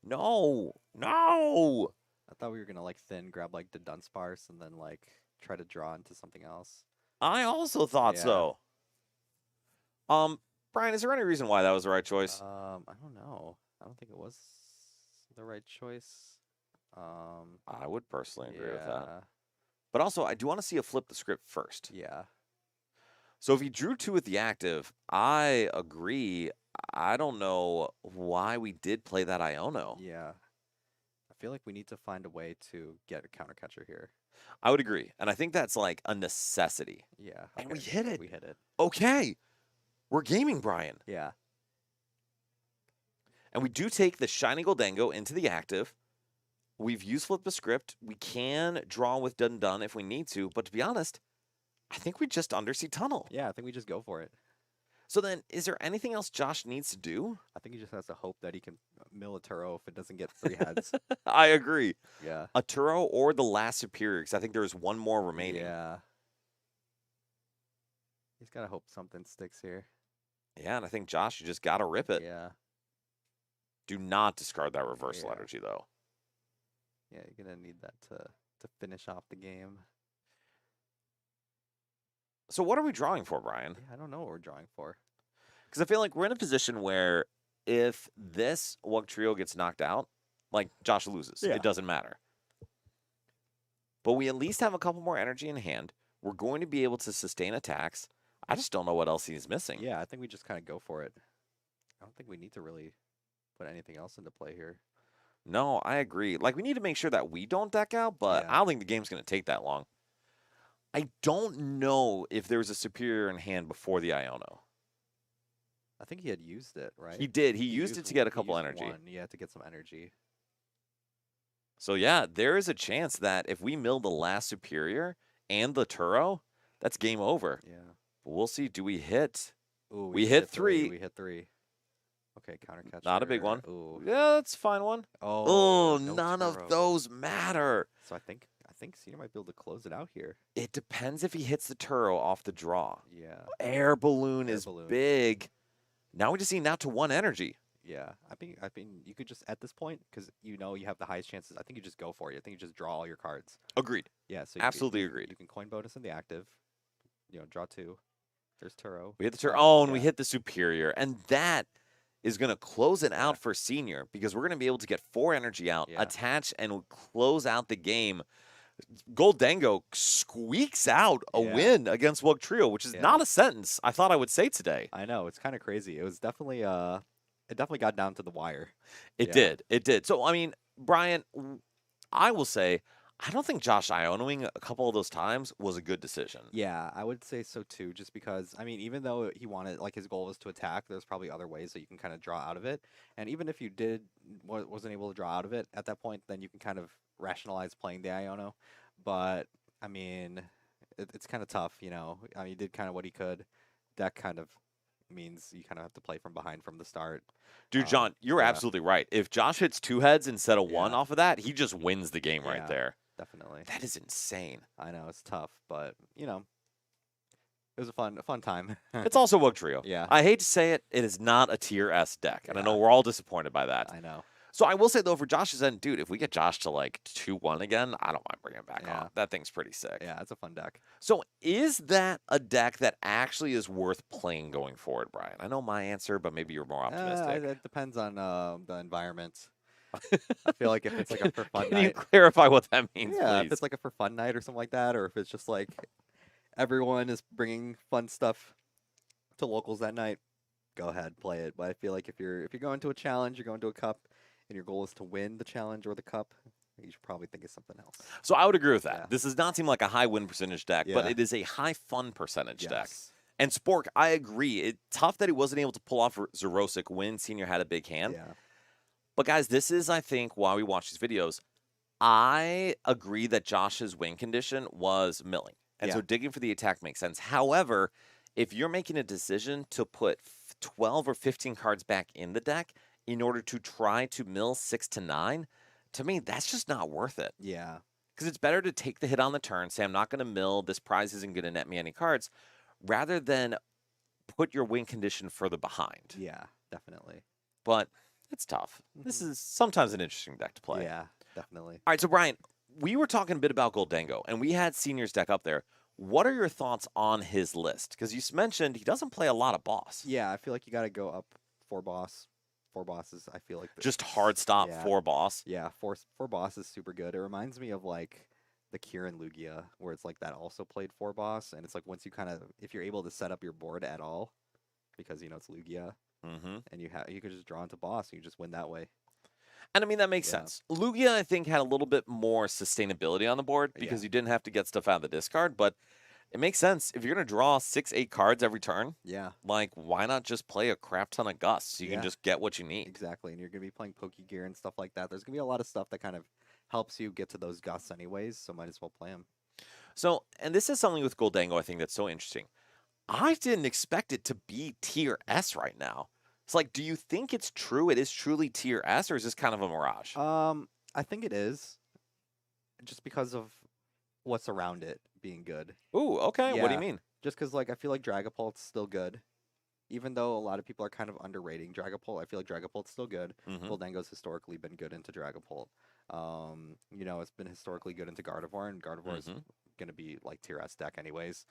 No. No. I thought we were gonna like thin grab like the Dunsparce and then like try to draw into something else. I also thought so. Brian, is there any reason why that was the right choice? I don't know. I don't think it was the right choice. I would personally agree with that. Yeah. But also, I do want to see a flip the script first. Yeah. So if he drew 2 with the active, I agree. I don't know why we did play that Iono. Yeah. I feel like we need to find a way to get a counter catcher here. I would agree. And I think that's like a necessity. Yeah. And we hit it. We hit it. Okay. We're gaming, Brian. Yeah. And we do take the Shiny Gholdengo into the active. We've used Flip the Script. We can draw with Dun Dun if we need to. But to be honest, I think we just Undersea Tunnel. Yeah, I think we just go for it. So then, is there anything else Josh needs to do? I think he just has to hope that he can mill a Turo if it doesn't get 3 heads. I agree. Yeah. A Turo or the last Superior, because I think there's one more remaining. Yeah. He's got to hope something sticks here. Yeah, and I think, Josh, you just got to rip it. Yeah. Do not discard that reversal Yeah. energy, though. Yeah, you're going to need that to finish off the game. So what are we drawing for, Brian? Yeah, I don't know what we're drawing for. Because I feel like we're in a position where if this Wugtrio gets knocked out, like, Josh loses. Yeah. It doesn't matter. But we at least have a couple more energy in hand. We're going to be able to sustain attacks. I just don't know what else he's missing. Yeah, I think we just kind of go for it. I don't think we need to really put anything else into play here. No, I agree. Like, we need to make sure that we don't deck out, but Yeah. I don't think the game's going to take that long. I don't know if there was a Superior in hand before the Iono. I think he had used it, right? He did. He used it to get a couple energy. Yeah, to get some energy. So, yeah, there is a chance that if we mill the last Superior and the Turo, that's game over. Yeah. But we'll see. Do we hit? Ooh, We hit 3. We hit 3. Okay, counter catcher. Not a big one. Ooh. Yeah, that's a fine one. Oh, Oh, no none Turo. of those matter. So I think Cedar might be able to close it out here. It depends if he hits the Turo off the draw. Yeah. Air Balloon Air is Balloon. big. Now we just need now to 1 energy. Yeah. I think you could just at this point, because you know you have the highest chances. I think you just go for it. I think you just draw all your cards. Agreed. Yeah. So Absolutely agreed. You can coin bonus in the active. You know, draw 2. There's Turo. We hit the Turo. Oh, and we Yeah. hit the Superior. And that is going to close it out for Senior because we're going to be able to get 4 energy out, Yeah. attach, and close out the game. Gholdengo squeaks out a Yeah. win against Wugtrio, which is Yeah. not a sentence I thought I would say today. I know, it's kind of crazy. It was definitely it definitely got down to the wire. It Yeah. did. It did. So, I mean, Brian, I will say, I don't think Josh Ionoing a couple of those times was a good decision. Yeah, I would say so too, just because, I mean, even though he wanted, like, his goal was to attack, there's probably other ways that you can kind of draw out of it. And even if you wasn't able to draw out of it at that point, then you can kind of rationalize playing the Iono. But, I mean, it's kind of tough, you know. I mean, he did kind of what he could. That kind of means you kind of have to play from behind from the start. Dude, John, you're yeah. absolutely right. If Josh hits 2 heads instead of 1 Yeah. off of that, he just wins the game right Yeah. there. Definitely. That is insane. I know, it's tough, but, you know, It was a fun time. It's also Wugtrio. Yeah. I hate to say it, it is not a tier S deck, and I know we're all disappointed by that. I know. So I will say though, for Josh's end, dude, if we get Josh to like 2-1 again, I don't mind bringing him back on. That thing's pretty sick. Yeah, it's a fun deck. So is that a deck that actually is worth playing going forward, Brian? I know my answer, but maybe you're more optimistic. It depends on the environment. I feel like if it's like a for fun Can night. you clarify what that means, Yeah, please? if it's like a for fun night or something like that, or if it's just like everyone is bringing fun stuff to locals that night, go ahead, play it. But I feel like if you're going to a challenge, you're going to a cup, and your goal is to win the challenge or the cup, you should probably think of something else. So I would agree with that. Yeah. This does not seem like a high win percentage deck, but Yeah. it is a high fun percentage deck. Yes. And Spork, I agree. It's tough that he wasn't able to pull off Zerosic when Senior had a big hand. Yeah. But guys, this is, I think, why we watch these videos. I agree that Josh's win condition was milling. And so digging for the attack makes sense. However, if you're making a decision to put 12 or 15 cards back in the deck in order to try to mill 6 to 9, to me, that's just not worth it. Yeah. Because it's better to take the hit on the turn, say, I'm not going to mill, this prize isn't going to net me any cards, rather than put your win condition further behind. Yeah, definitely. But it's tough. This is sometimes an interesting deck to play. Yeah, definitely. All right, so Brian, we were talking a bit about Gholdengo, and we had Senior's deck up there. What are your thoughts on his list? Because you mentioned he doesn't play a lot of boss. Yeah, I feel like you got to go up 4 bosses. I feel like Just hard stop 4 boss. Yeah, four boss is super good. It reminds me of like the Kieran Lugia, where it's like that also played 4 boss, and it's like once you if you're able to set up your board at all, because it's Lugia, and you could just draw into boss, and you just win that way. And I mean, that makes sense. Lugia, I think, had a little bit more sustainability on the board because you didn't have to get stuff out of the discard, but it makes sense. If you're going to draw 6-8 cards every turn, like, why not just play a crap ton of Gusts so you can just get what you need? Exactly, and you're going to be playing Pokegear and stuff like that. There's going to be a lot of stuff that kind of helps you get to those Gusts anyways, so might as well play them. So, and this is something with Gholdengo I think that's so interesting. I didn't expect it to be tier S right now. It's like, do you think it's true? It is truly tier S, or is this kind of a mirage? I think it is, just because of what's around it being good. Ooh, okay. What do you mean? Just because, like, I feel like Dragapult's still good, even though a lot of people are kind of underrating Dragapult. I feel like Dragapult's still good. Gholdengo's historically been good into Dragapult. It's been historically good into Gardevoir, and Gardevoir is going to be like tier S deck anyways.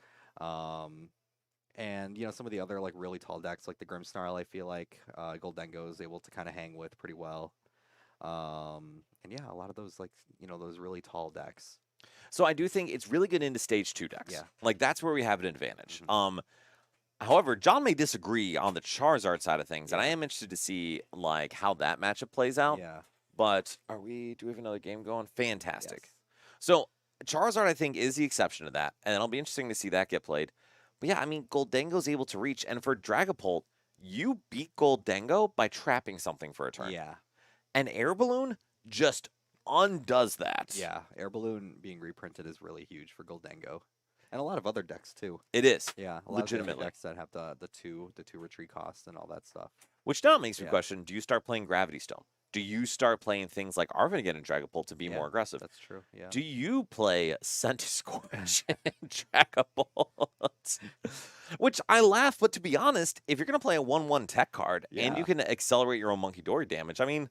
And some of the other like really tall decks like the Grimmsnarl, I feel like Gholdengo is able to kind of hang with pretty well. And yeah, a lot of those those really tall decks. So I do think it's really good into stage 2 decks. Yeah. Like that's where we have an advantage. However, John may disagree on the Charizard side of things, and I am interested to see like how that matchup plays out. Yeah. But do we have another game going? Fantastic. Yes. So Charizard, I think, is the exception to that, and it'll be interesting to see that get played. But yeah, I mean, Gholdengo's able to reach, and for Dragapult, you beat Gholdengo by trapping something for a turn. Yeah. And Air Balloon just undoes that. Yeah. Air Balloon being reprinted is really huge for Gholdengo. And a lot of other decks too. It is. Yeah, a lot legitimately. of the other decks that have the two retreat cost and all that stuff. Which now makes me question, do you start playing Gravity Stone? Do you start playing things like Arvanigan and Dragapult to be more aggressive? That's true, yeah. Do you play Centiskorch and Dragapult? Which I laugh, but to be honest, if you're going to play a 1/1 tech card and you can accelerate your own Monkey Dory damage, I mean,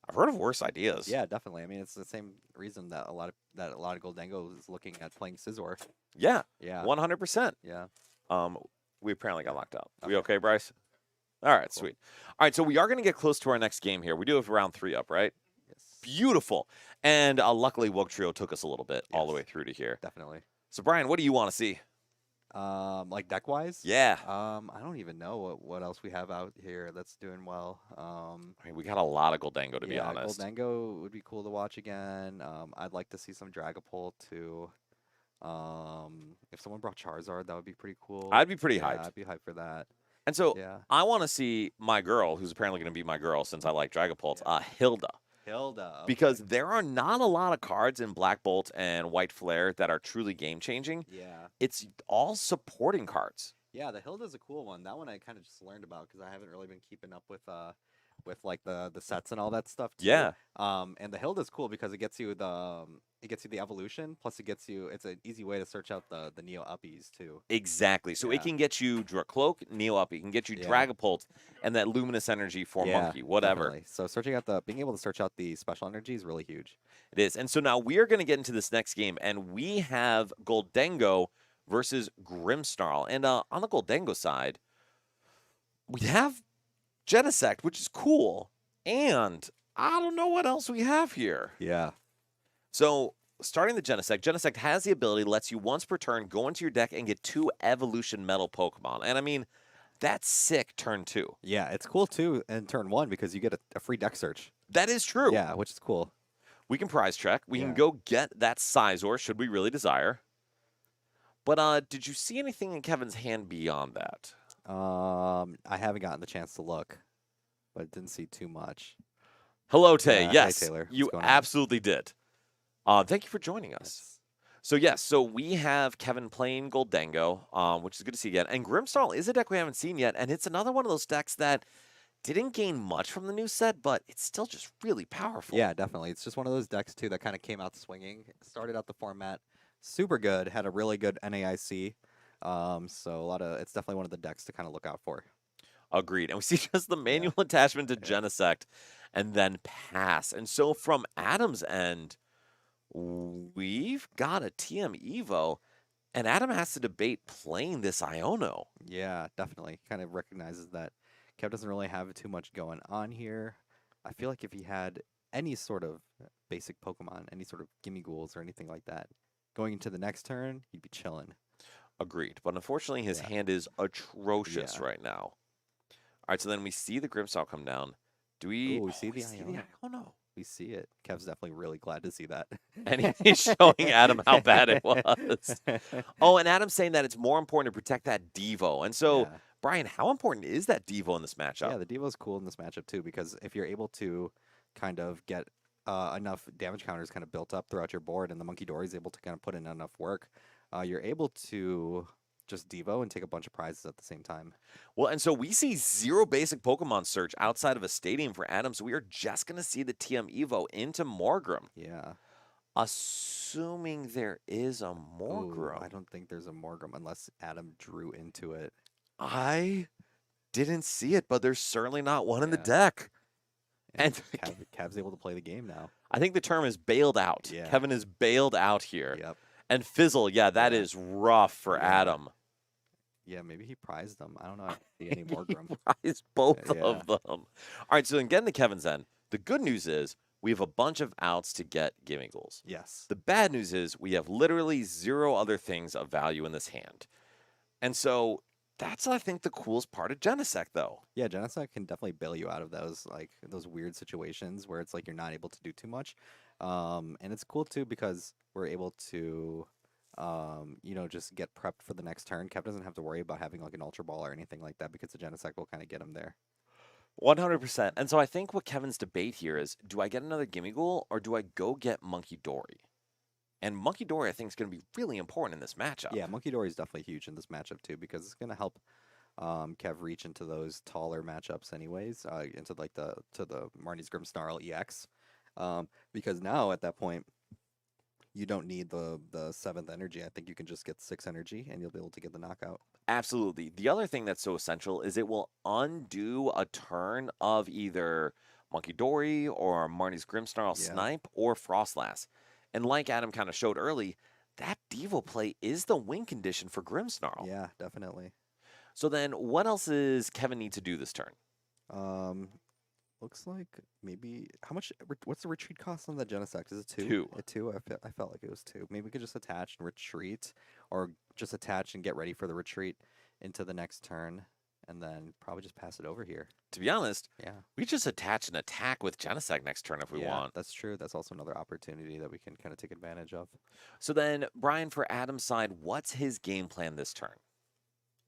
I've heard of worse ideas. Yeah, definitely. I mean, it's the same reason that a lot of Gholdengo is looking at playing Scizor. Yeah. Yeah. 100%. Yeah. We apparently got locked out. We okay, Bryce? All right, sweet. All right, so we are going to get close to our next game here. We do have round 3 up, right? Yes. Beautiful. And luckily, Wugtrio took us a little bit all the way through to here. Definitely. So, Brian, what do you want to see? Like deck-wise? Yeah. I don't even know what else we have out here that's doing well. I mean, we got a lot of Gholdengo, to be honest. Gholdengo would be cool to watch again. I'd like to see some Dragapult, too. If someone brought Charizard, that would be pretty cool. I'd be pretty hyped. I'd be hyped for that. And so I want to see my girl, who's apparently going to be my girl since I like Dragapult, Hilda. Hilda. Okay. Because there are not a lot of cards in Black Bolt and White Flare that are truly game-changing. Yeah. It's all supporting cards. Yeah, the Hilda's a cool one. That one I kind of just learned about because I haven't really been keeping up with with like the sets and all that stuff too. Yeah. And the Hild is cool because it gets you the evolution, plus it's an easy way to search out the Neo Uppies too. Exactly. So it can get you Cloak, Neo Up. It can get you Dragapult, and that Luminous Energy for Monkey, whatever. Definitely. So being able to search out the special energy is really huge. It is. And so now we are going to get into this next game, and we have Gholdengo versus Grimmsnarl. And on the Gholdengo side, we have Genesect, which is cool. And I don't know what else we have here. Yeah. So starting the Genesect has the ability, lets you once per turn go into your deck and get 2 Evolution Metal Pokemon. And I mean, that's sick turn 2. Yeah, it's cool too in turn 1 because you get a free deck search. That is true. Yeah, which is cool. We can prize check. We can go get that Sizor should we really desire. But did you see anything in Kevin's hand beyond that? I haven't gotten the chance to look, but didn't see too much. Hello, Tay. Yeah, yes, hey, Taylor. you What's going on? absolutely did. Thank you for joining us. So we have Kevin playing Gholdengo, which is good to see again. And Grimmsnarl is a deck we haven't seen yet, and it's another one of those decks that didn't gain much from the new set, but it's still just really powerful. Yeah, definitely. It's just one of those decks too that kind of came out swinging. Started out the format super good, had a really good NAIC. So it's definitely one of the decks to kind of look out for. Agreed. And we see just the manual attachment to Genesect and then pass. And so from Adam's end, we've got a TM Evo, and Adam has to debate playing this Iono. Yeah, definitely. Kind of recognizes that Kev doesn't really have too much going on here. I feel like if he had any sort of basic Pokemon, any sort of Gimme Ghouls or anything like that, going into the next turn, he'd be chilling. Agreed. But unfortunately, his hand is atrocious right now. All right, so then we see the Grimmsnarl come down. Do we? We see the Iono. We see it. Kev's definitely really glad to see that. And he's showing Adam how bad it was. Oh, and Adam's saying that it's more important to protect that Devo. And so, Brian, how important is that Devo in this matchup? Yeah, the Devo's cool in this matchup too, because if you're able to kind of get enough damage counters kind of built up throughout your board, and the Monkey Dory is able to kind of put in enough work, you're able to just Devo and take a bunch of prizes at the same time. Well, and so we see 0 basic Pokemon search outside of a stadium for Adam, so we are just going to see the TM Evo into Morgrem. Yeah. Assuming there is a Morgrem. I don't think there's a Morgrem unless Adam drew into it. I didn't see it, but there's certainly not one in the deck. And Cav's able to play the game now. I think the term is bailed out. Yeah. Kevin is bailed out here. Yep. And Fizzle, that is rough for Adam. Yeah, maybe he prized them. I don't know. I don't see any Morgrem. Prized both of them. All right, so then getting to Kevin's end, the good news is we have a bunch of outs to get Gimme Ghouls. Yes. The bad news is we have literally 0 other things of value in this hand. And so that's, I think, the coolest part of Genesect, though. Yeah, Genesect can definitely bail you out of those weird situations where it's like you're not able to do too much. And it's cool too because we're able to just get prepped for the next turn. Kev doesn't have to worry about having like an Ultra Ball or anything like that because the Genesect will kind of get him there. 100%. And so I think what Kevin's debate here is, do I get another Gimme Ghoul or do I go get Monkey Dory? And Monkey Dory, I think, is going to be really important in this matchup. Yeah, Monkey Dory is definitely huge in this matchup too because it's going to help Kev reach into those taller matchups anyways, into like the Marnie's Grimmsnarl EX. Because now at that point, you don't need the 7th energy. I think you can just get 6 energy and you'll be able to get the knockout. Absolutely. The other thing that's so essential is it will undo a turn of either Monkey Dory or Marnie's Grimmsnarl Snipe or Frostlass. And like Adam kind of showed early, that Devo play is the win condition for Grimmsnarl. Yeah, definitely. So then what else does Kevin need to do this turn? Looks like maybe what's the retreat cost on the Genesect? Is it 2? 2. 2? I felt like it was 2. Maybe we could just attach and retreat, or just attach and get ready for the retreat into the next turn, and then probably just pass it over here. To be honest, yeah, we just attach and attack with Genesect next turn if we want. That's true. That's also another opportunity that we can kind of take advantage of. So then, Brian, for Adam's side, what's his game plan this turn?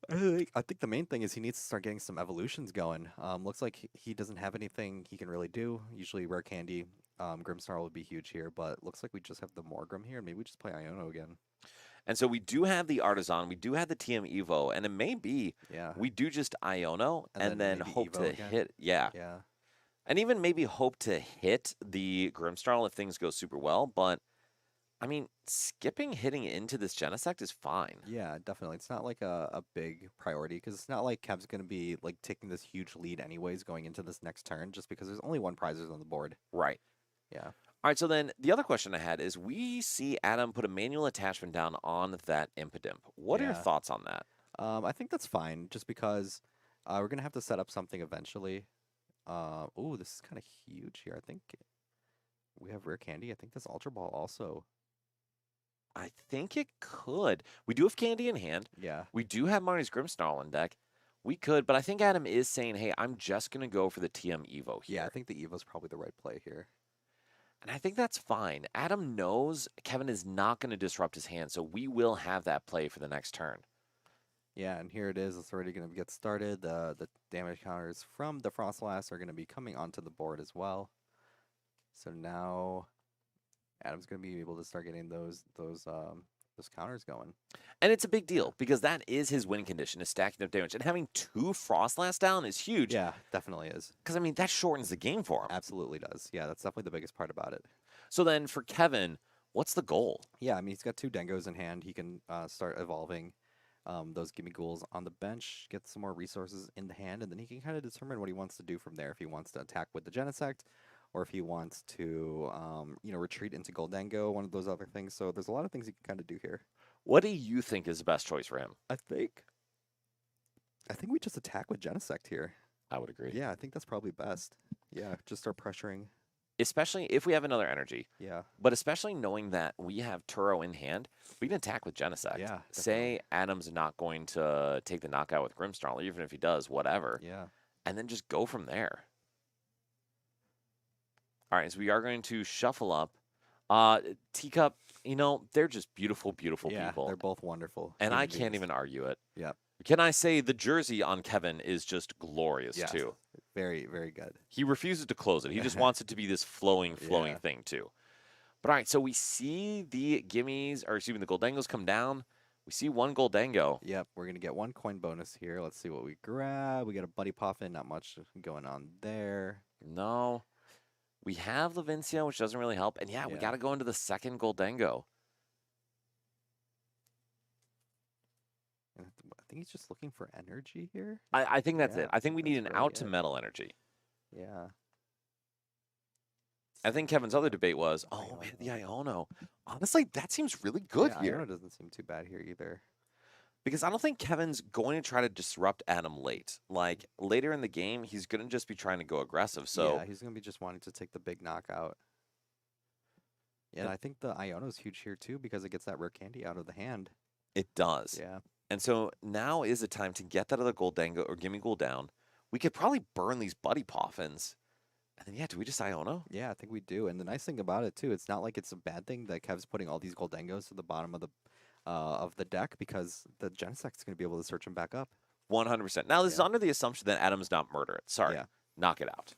I think the main thing is he needs to start getting some evolutions going. Looks like he doesn't have anything he can really do. Usually Rare Candy, Grimmsnarl would be huge here, but looks like we just have the Morgrem here, and maybe we just play Iono again. And so we do have the Artisan, we do have the TM Evo, and it may be we do just Iono and then hope to hit. Yeah. And even maybe hope to hit the Grimmsnarl if things go super well, but I mean, skipping hitting into this Genesect is fine. Yeah, definitely. It's not like a big priority because it's not like Kev's going to be like taking this huge lead anyways going into this next turn just because there's only one prizes on the board. Right. Yeah. All right, so then the other question I had is we see Adam put a manual attachment down on that Impidimp. What are your Yeah. thoughts on that? I think that's fine just because we're going to have to set up something eventually. Oh, this is kind of huge here. I think we have Rare Candy. I think this Ultra Ball also. I think it could. We do have Candy in hand. Yeah. We do have Marnie's Grimmsnarl in deck. We could, but I think Adam is saying, hey, I'm just going to go for the TM Evo here. Yeah, I think the Evo's probably the right play here. And I think that's fine. Adam knows Kevin is not going to disrupt his hand, so we will have that play for the next turn. Yeah, and here it is. It's already going to get started. The damage counters from the Frostlass are going to be coming onto the board as well. So now Adam's going to be able to start getting those counters going. And it's a big deal because that is his win condition, is stacking up damage. And having 2 Frostlass down is huge. Yeah, definitely is. Because, I mean, that shortens the game for him. Absolutely does. Yeah, that's definitely the biggest part about it. So then for Kevin, what's the goal? Yeah, I mean, he's got 2 Dengos in hand. He can start evolving those Gimme Ghouls on the bench, get some more resources in the hand, and then he can kind of determine what he wants to do from there. If he wants to attack with the Genesect, or if he wants to, retreat into Gholdengo, one of those other things. So there's a lot of things he can kind of do here. What do you think is the best choice for him? I think we just attack with Genesect here. I would agree. Yeah, I think that's probably best. Yeah, just start pressuring. Especially if we have another energy. Yeah. But especially knowing that we have Turo in hand, we can attack with Genesect. Yeah, Say Adam's not going to take the knockout with Grimmsnarl, even if he does, whatever. Yeah. And then just go from there. All right, so we are going to shuffle up. Teacup, they're just beautiful, beautiful Yeah, people. they're both wonderful. And human I can't beings. even argue it. Yeah. Can I say the jersey on Kevin is just glorious, Yes. too? Very, very good. He refuses to close it. He just wants it to be this flowing Yeah. thing, too. But all right, so we see the gimmies, or excuse me, the Gholdengos come down. We see one Gholdengo. Yep, we're going to get 1 coin bonus here. Let's see what we grab. We got a Buddy Poffin, not much going on there. No. We have Levincia, which doesn't really help. And yeah, we got to go into the second Gholdengo. I think he's just looking for energy here. I think that's Yeah, it. I think we need an that's really out to it. metal energy. Yeah. I think Kevin's other debate was, oh, man, the Iono. Honestly, that seems really good Yeah, here. Iono doesn't seem too bad here either. Because I don't think Kevin's going to try to disrupt Adam late. Like, later in the game, he's going to just be trying to go aggressive. So yeah, he's going to be just wanting to take the big knockout. Yeah, and I think the Iono's huge here too because it gets that rare candy out of the hand. it does. Yeah. And so now is the time to get that other Gholdengo or Gimme Ghoul down. We could probably burn these Buddy Poffins. And then, yeah, do we just Iono? Yeah, I think we do. And the nice thing about it too, it's not like it's a bad thing that Kev's putting all these Gholdengos to the bottom of the deck because the Genesect's going to be able to search them back up. 100%. Now, this is Yeah. under the assumption that Adam's not murder it. Sorry. Yeah. Knock it out.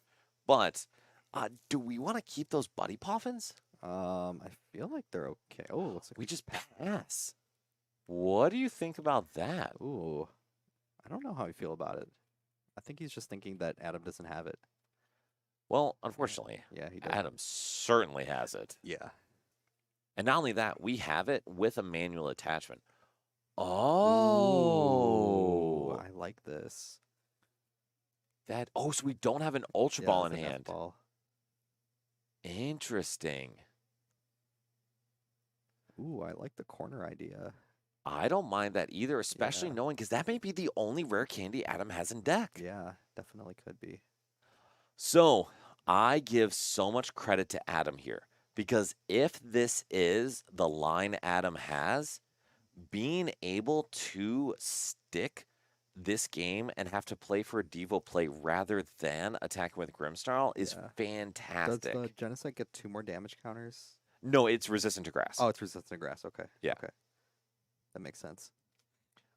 But do we want to keep those Buddy Poffins? I feel like they're okay. Oh, looks like We just pass. What do you think about that? Ooh, I don't know how I feel about it. I think he's just thinking that Adam doesn't have it. Well, unfortunately, Yeah, he does. Adam certainly has it. Yeah. And not only that, we have it with a manual attachment. Oh. Ooh, I like this. So we don't have an Ultra Yeah, Ball in that's an F hand. ball. Interesting. Ooh, I like the corner idea. I don't mind that either, especially Yeah. knowing because that may be the only rare candy Adam has in deck. Yeah, definitely could be. So I give so much credit to Adam here because if this is the line Adam has, being able to stick this game and have to play for a Devo play rather than attacking with Grimmsnarl is Yeah. Does fantastic. the Genesect get 2 more damage counters? No, it's resistant to grass. Oh, it's resistant to grass. Okay. Yeah. Okay. That makes sense.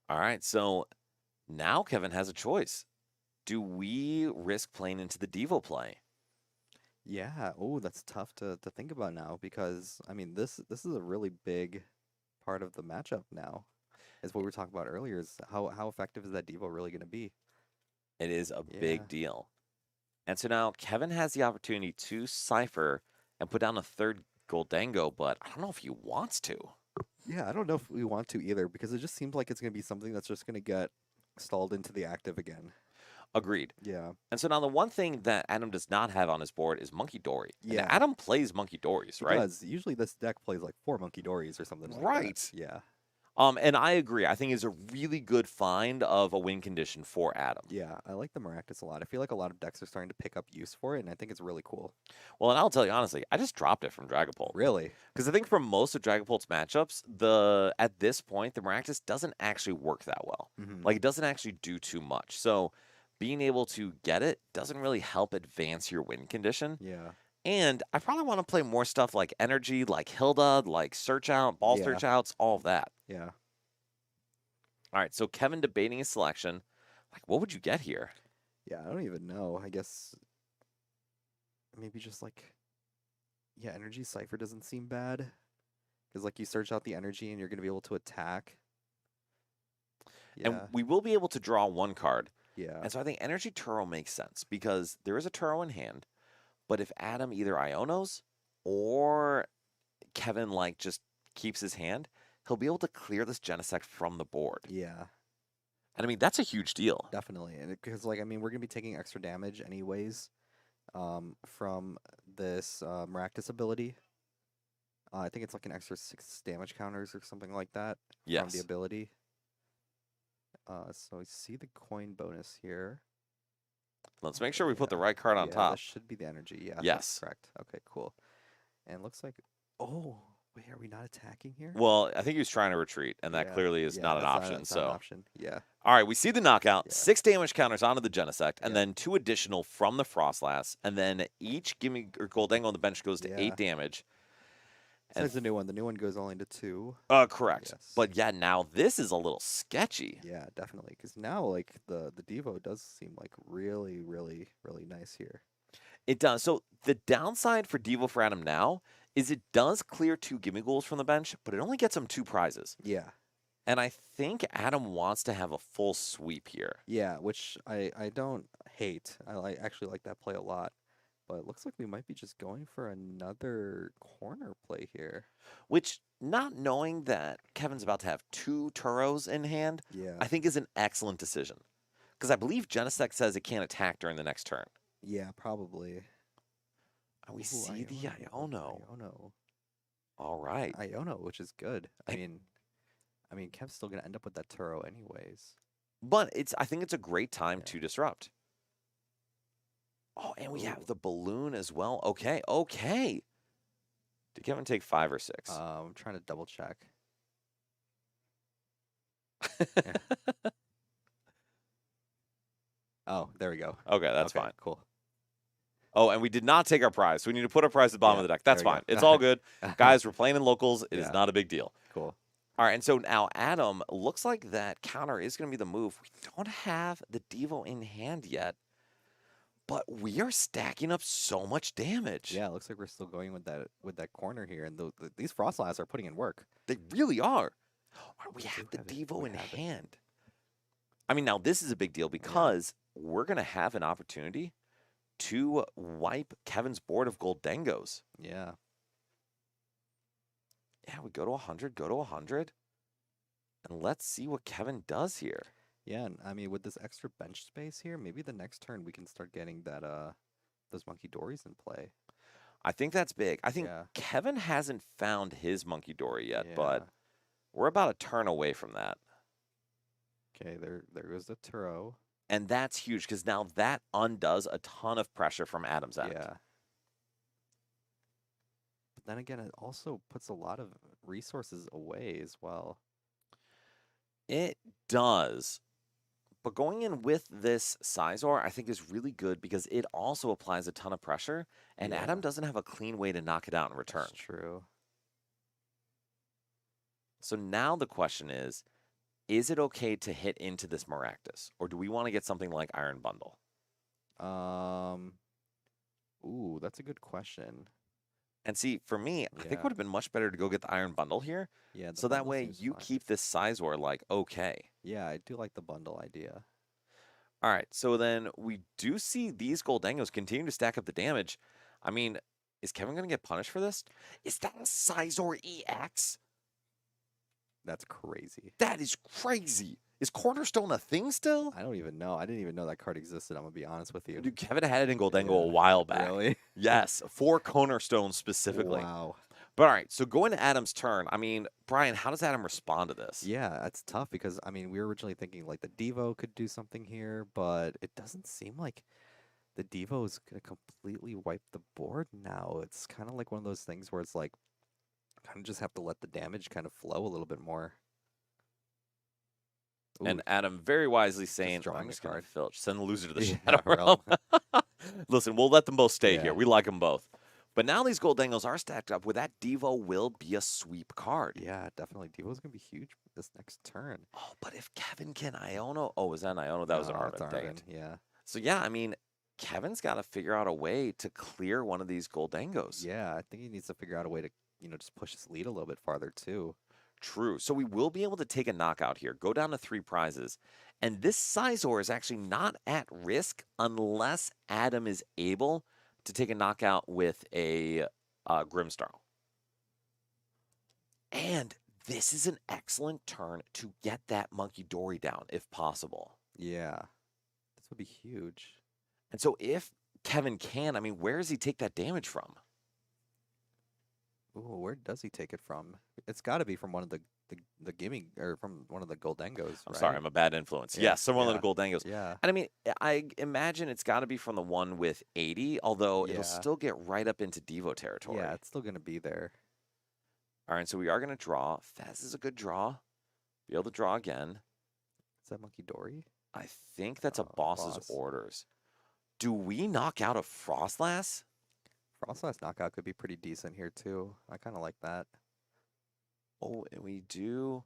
All right, so now Kevin has a choice. Do we risk playing into the Devo play? Yeah. Oh, that's tough to think about now because I mean this is a really big part of the matchup now. Is what we were talking about earlier is how effective is that Devo really going to be? It is a Yeah. big deal. And so now Kevin has the opportunity to Cypher and put down a third Gholdengo, but I don't know if he wants to. Yeah, I don't know if we want to either because it just seems like it's going to be something that's just going to get stalled into the active again. Agreed. Yeah. And so now the one thing that Adam does not have on his board is Monkey Dory. Yeah. And Adam plays Monkey Dories, He right? does. Usually this deck plays like 4 Monkey Dories or something like Right. that. Yeah. And I agree. I think it's a really good find of a win condition for Adam. Yeah, I like the Maractus a lot. I feel like a lot of decks are starting to pick up use for it, and I think it's really cool. Well, and I'll tell you honestly, I just dropped it from Dragapult. Really? Because I think for most of Dragapult's matchups, at this point, the Maractus doesn't actually work that well. Mm-hmm. Like, it doesn't actually do too much. So being able to get it doesn't really help advance your win condition. Yeah. And I probably want to play more stuff like Energy, like Hilda, like Search Out, Ball Yeah. Search Outs, all of that. Yeah. All right, so Kevin debating his selection. Like, what would you get here? Yeah, I don't even know. I guess maybe just like, yeah, Energy Cipher doesn't seem bad. Because, like, you search out the energy and you're going to be able to attack. Yeah. And we will be able to draw one card. Yeah. And so I think Energy Turo makes sense because there is a Turo in hand. But if Adam either Ionos or Kevin, like, just keeps his hand, he'll be able to clear this Genesect from the board. Yeah. And I mean, that's a huge deal. Definitely. And because, like, I mean, we're going to be taking extra damage anyways from this Maractus ability. I think it's like an extra 6 damage counters or something like that from the Yes. ability. So we see the coin bonus here. Let's make sure we put the Yeah. right card on Yeah, top. that should be the energy. Yeah, Yes. that's correct. Okay, cool. And it looks like, oh, wait, are we not attacking here? Well, I think he was trying to retreat, and that Yeah, clearly is yeah, not an that's option. that's not So, an option. Yeah. all right, we see the knockout, Yeah. 6 damage counters onto the Genesect, and Yeah. then 2 additional from the Frostlass, and then each Gimme or Gholdengo on the bench goes to Yeah. 8 damage. And There's the new one. The new one goes only to 2. correct. Yes. But yeah, now this is a little sketchy. Yeah, definitely. Because now, like, the Devo does seem like really, really, really nice here. It does. So the downside for Devo for Adam now is it does clear 2 Gimme Ghouls from the bench, but it only gets him 2 prizes. Yeah. And I think Adam wants to have a full sweep here. Yeah, which I don't hate. Actually like that play a lot. But it looks like we might be just going for another corner play here. Which, not knowing that Kevin's about to have 2 Turos in hand, Yeah. I think is an excellent decision. Because I believe Genesect says it can't attack during the next turn. Yeah, probably. And we Ooh, see the Iono. Iono. All right. Iono, which is good. I I- mean, Kev's still gonna end up with that Turo anyways. But I think it's a great time Yeah. to disrupt. Oh, and we Ooh. have the balloon as well. Okay, okay. Did Kevin take 5 or 6? I'm trying to double check. Oh, there we go. Okay, that's Okay, fine. Cool. Oh, and we did not take our prize. So we need to put our prize at the bottom Yeah, of the deck. That's there we fine. go. It's all good. Guys, we're playing in locals. It is Yeah. not a big deal. Cool. All right, and so now Adam, looks like that counter is going to be the move. We don't have the Devo in hand yet, but we are stacking up so much damage. Yeah, it looks like we're still going with that corner here, and these Frostlass are putting in work. They really are. We We have do the have it. Devo We in have it. hand. I mean, now this is a big deal because we're going to have an opportunity to wipe Kevin's board of Gholdengos. Yeah. Yeah, we go to 100, go to 100. And let's see what Kevin does here. Yeah, and I mean, with this extra bench space here, maybe the next turn we can start getting that those Monkey Dories in play. I think that's big. I think Yeah. Kevin hasn't found his Monkey Dory yet, Yeah. but we're about a turn away from that. Okay, there goes the Turo. And that's huge because now that undoes a ton of pressure from Adam's end. Yeah. But then again, it also puts a lot of resources away as well. It does. But going in with this Sizor, I think is really good because it also applies a ton of pressure, and Yeah. Adam doesn't have a clean way to knock it out in return. That's true. So now the question is it okay to hit into this Maractus, or do we want to get something like Iron Bundle? Ooh, that's a good question. And see, for me, I think it Yeah. would have been much better to go get the Iron Bundle here, Yeah. the so that bundle way seems you fine. keep this Sizor like okay. Yeah, I do like the bundle idea. All right, so then we do see these Gholdengos continue to stack up the damage. I mean, is Kevin going to get punished for this? Is that a Sizor EX? That's crazy. That is crazy. Is Cornerstone a thing still? I don't even know. I didn't even know that card existed. I'm gonna be honest with you. Dude, Kevin had it in Gholdengo a Yeah. while back. Really? Yes, for Cornerstone specifically. Wow. But all right, so going to Adam's turn. I mean, Brian, how does Adam respond to this? Yeah, that's tough because I mean we were originally thinking like the Devo could do something here, but it doesn't seem like the Devo is gonna completely wipe the board now. It's kind of like one of those things where it's like kind of just have to let the damage kind of flow a little bit more. Ooh, And Adam very wisely saying, drawing I'm a just going to card. filch. Send the loser to the Yeah, Shadow Realm. realm. Listen, we'll let them both stay Yeah. here. We like them both. But now these Gholdengos are stacked up. With that, Devo will be a sweep card. Yeah, definitely. Devo's gonna be huge this next turn. Oh, but if Kevin can Iono. Oh, was that an Iono? That was an No, it's Arvin. Dang Arvin, it. yeah. So, yeah, I mean, Kevin's got to figure out a way to clear one of these Gholdengos. Yeah, I think he needs to figure out a way to, just push his lead a little bit farther too. True. So we will be able to take a knockout here, go down to 3 prizes. And this Sizor is actually not at risk unless Adam is able to take a knockout with a Grimstarl. And this is an excellent turn to get that Monkey Dory down, if possible. Yeah, this would be huge. And so if Kevin can, I mean, where does he take that damage from? Ooh, where does he take it from? It's got to be from one of the gaming or from one of the Gholdengos. I'm sorry, I'm a bad influence. Yeah, Yes, someone of the Gholdengos. Yeah. And I mean, I imagine it's got to be from the one with 80, although it'll Yeah. still get right up into Devo territory. Yeah, it's still gonna be there. All right, so we are going to draw. Faz is a good draw. Be able to draw again. Is that Monkey Dory? I think that's a Oh, boss's boss. orders. Do we knock out a Frostlass? Frostlass knockout could be pretty decent here too. I kind of like that. Oh, and we do.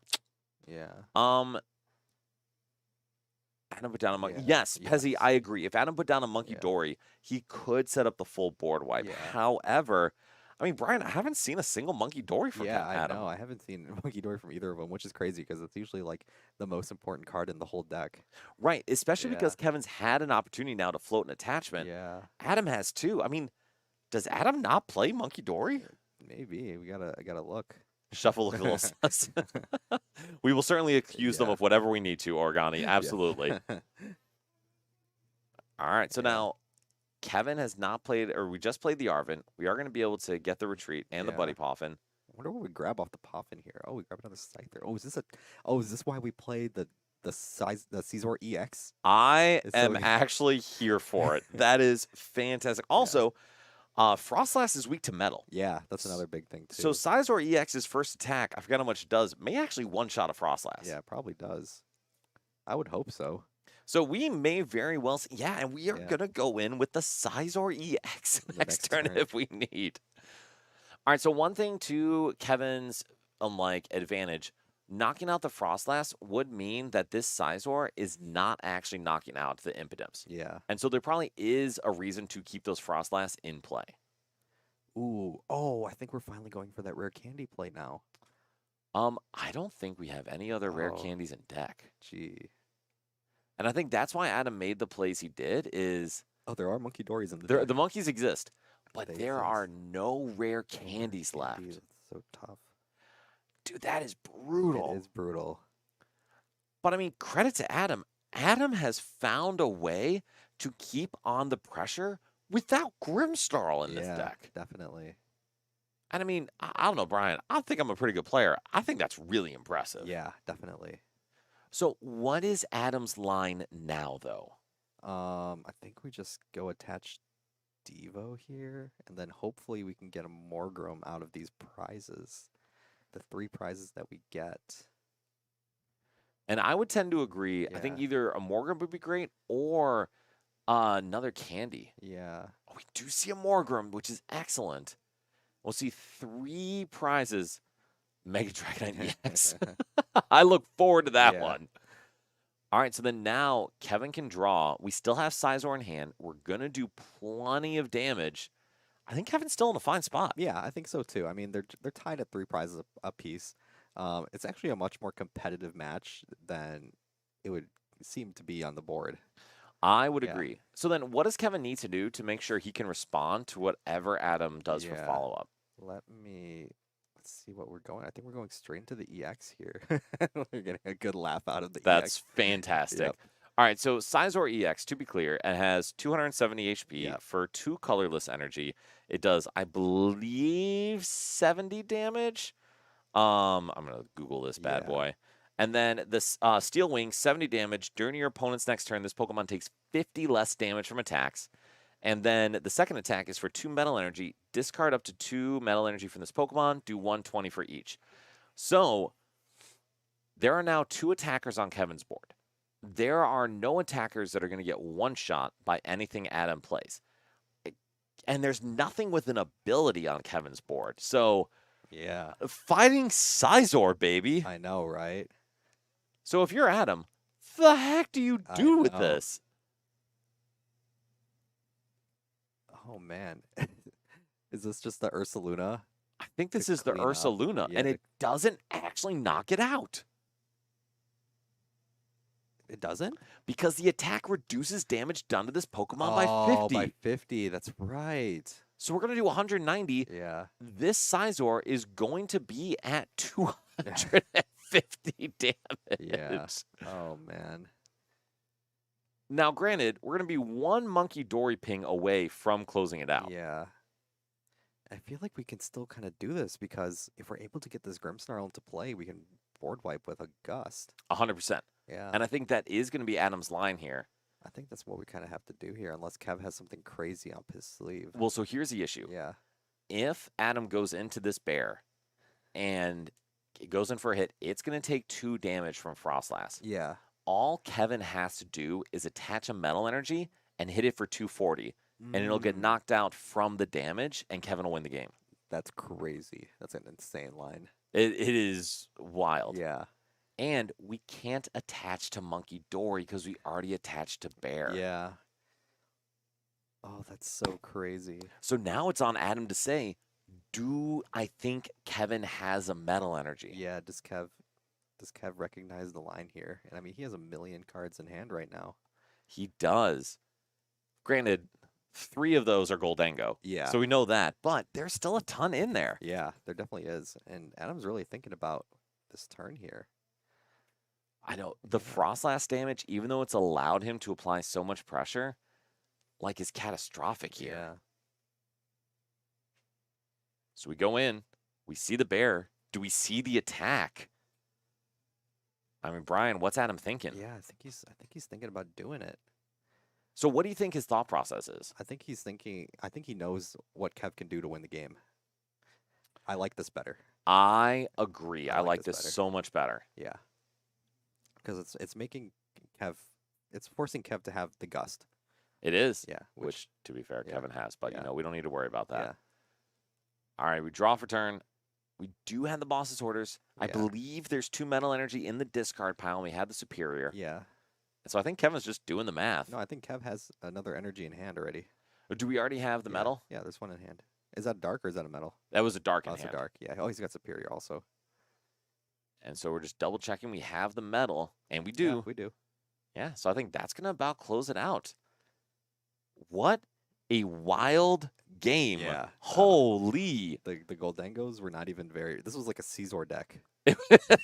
Yeah. Adam put down a monkey. Yeah, Yes, Pezzy, yes. I agree. If Adam put down a Monkey Yeah. Dory, he could set up the full board wipe. Yeah. However, I mean, Brian, I haven't seen a single Monkey Dory from Yeah, I Adam. know. I haven't seen Monkey Dory from either of them, which is crazy because it's usually like the most important card in the whole deck. Right, especially Yeah. because Kevin's had an opportunity now to float an attachment. Yeah, Adam has too. I mean, does Adam not play Monkey Dory? maybe I gotta look. Shuffle a little sus. We will certainly accuse them Yeah. of whatever we need to, Organi. Yeah. Absolutely. All right, so Yeah. now Kevin has not played, or we just played the Arvin. We are going to be able to get the retreat and the Yeah. Buddy Poffin. I wonder what we grab off the Poffin here. Oh, we grab another Scyther. Oh, is this why we played the Caesar EX? I It's so am good. actually here for it. That is fantastic. Also, Frostlass is weak to metal. Yeah, that's another big thing too. So Sizor EX's first attack, I forgot how much it does, may actually one-shot a Frostlass. yeah, it probably does. I would hope so. So we may very well see, yeah, and we are Yeah. going to go in with the Sizor EX The next next turn turn. if we need. All right, so one thing to Kevin's advantage, knocking out the Frostlass would mean that this Sizor is not actually knocking out the Impidimps. Yeah. And so there probably is a reason to keep those Frostlass in play. Ooh. Oh, I think we're finally going for that rare candy play now. I don't think we have any other rare Oh. candies in deck. Gee. And I think that's why Adam made the plays he did is Oh, there are Monkey Dories in the the deck. monkeys exist, but They there exist. are no rare candies left. Candies, it's so tough. Dude, that is brutal. It is brutal. But I mean, credit to Adam. Adam has found a way to keep on the pressure without Grimstarl in this Yeah, deck. definitely. And I mean, I don't know, Brian. I think I'm a pretty good player. I think that's really impressive. Yeah, definitely. So what is Adam's line now, though? I think we just go attach Devo here, and then hopefully we can get a Morgrim out of these prizes. The 3 prizes that we get. And I would tend to agree. I think Yeah. either a Morgrim would be great or another candy. Yeah. Oh, we do see a Morgrim, which is excellent. We'll see 3 prizes. Mega Dragonite EX. I look forward to that Yeah. one. All right, so then now Kevin can draw. We still have Sizor in hand. We're going to do plenty of damage. I think Kevin's still in a fine spot. Yeah, I think so too. I mean, they're tied at 3 prizes apiece. It's actually a much more competitive match than it would seem to be on the board. I would Yeah. agree. So then what does Kevin need to do to make sure he can respond to whatever Adam does for Yeah. follow-up? Let's see what we're going. I think we're going straight into the EX here. We're getting a good laugh out of the That's EX. fantastic. Yep. All right, so Sizor EX, to be clear, it has 270 HP Yep. for 2 colorless energy. It does, I believe, 70 damage. I'm gonna Google this bad Yeah. boy. And then this Steel Wing, 70 damage. During your opponent's next turn, this Pokemon takes 50 less damage from attacks. And then the second attack is for 2 metal energy. Discard up to 2 metal energy from this Pokemon. Do 120 for each. So there are now 2 attackers on Kevin's board. There are no attackers that are going to get one shot by anything Adam plays. And there's nothing with an ability on Kevin's board. So Yeah. fighting Sizor, baby. I know, right? So if you're Adam, the heck do you I do with know. this? Oh man. Is this just the Ursaluna? I think this To is the clean up. Ursa Luna, Yeah, and to- it doesn't actually knock it out It doesn't? because the attack reduces damage done to this Pokemon by Oh, 50. by 50. That's right. So we're going to do 190. Yeah. This Sizor is going to be at 250 damage. Yeah. Oh man. Now, granted, we're going to be 1 Monkey Dory ping away from closing it out. Yeah. I feel like we can still kind of do this because if we're able to get this Grimmsnarl into play, we can board wipe with a Gust. 100%. Yeah. And I think that is going to be Adam's line here. I think that's what we kind of have to do here, unless Kev has something crazy up his sleeve. Well, so here's the issue. Yeah. If Adam goes into this bear and it goes in for a hit, it's going to take 2 damage from Frostlass. Yeah. All Kevin has to do is attach a metal energy and hit it for 240, and it'll get Mm, knocked out from the damage, and Kevin will win the game. That's crazy. That's an insane line. It is wild. Yeah. And we can't attach to Monkey Dory because we already attached to Bear. Yeah. Oh, that's so crazy. So now it's on Adam to say, do I think Kevin has a metal energy? Yeah, does Kev recognize the line here? And I mean, he has 1,000,000 cards in hand right now. He does. Granted, 3 of those are Gholdengo. Yeah. So we know that, but there's still a ton in there. Yeah, there definitely is. And Adam's really thinking about this turn here. I know the Yeah. Frostlass damage, even though it's allowed him to apply so much pressure, like is catastrophic here. Yeah. So we go in, we see the bear. Do we see the attack? I mean, Brian, what's Adam thinking? Yeah, I think he's thinking about doing it. So what do you think his thought process is? I think he knows what Kev can do to win the game. I like this better. I agree. I I like like this this better. so much better. Yeah. Because it's making Kev, it's forcing Kev to have the Gust. It is. Yeah. Which, to be fair, yeah, Kevin has, but yeah. we don't need to worry about that. Yeah. All right, we draw for turn. We do have the boss's orders. I Yeah. believe there's 2 metal energy in the discard pile, and we have the superior. Yeah. And so I think Kevin's just doing the math. No, I think Kev has another energy in hand already. Or do we already have the Yeah. metal? Yeah, there's one in hand. Is that dark or is that a metal? That was a dark in Oh, it's a hand. dark. Yeah. Oh, he's got superior also. And so we're just double checking we have the metal, and we Yeah, do. we do. Yeah, so I think that's going to about close it out. What a wild game. Yeah. Holy. The Gholdengos were not even very. This was like a Caesar deck. It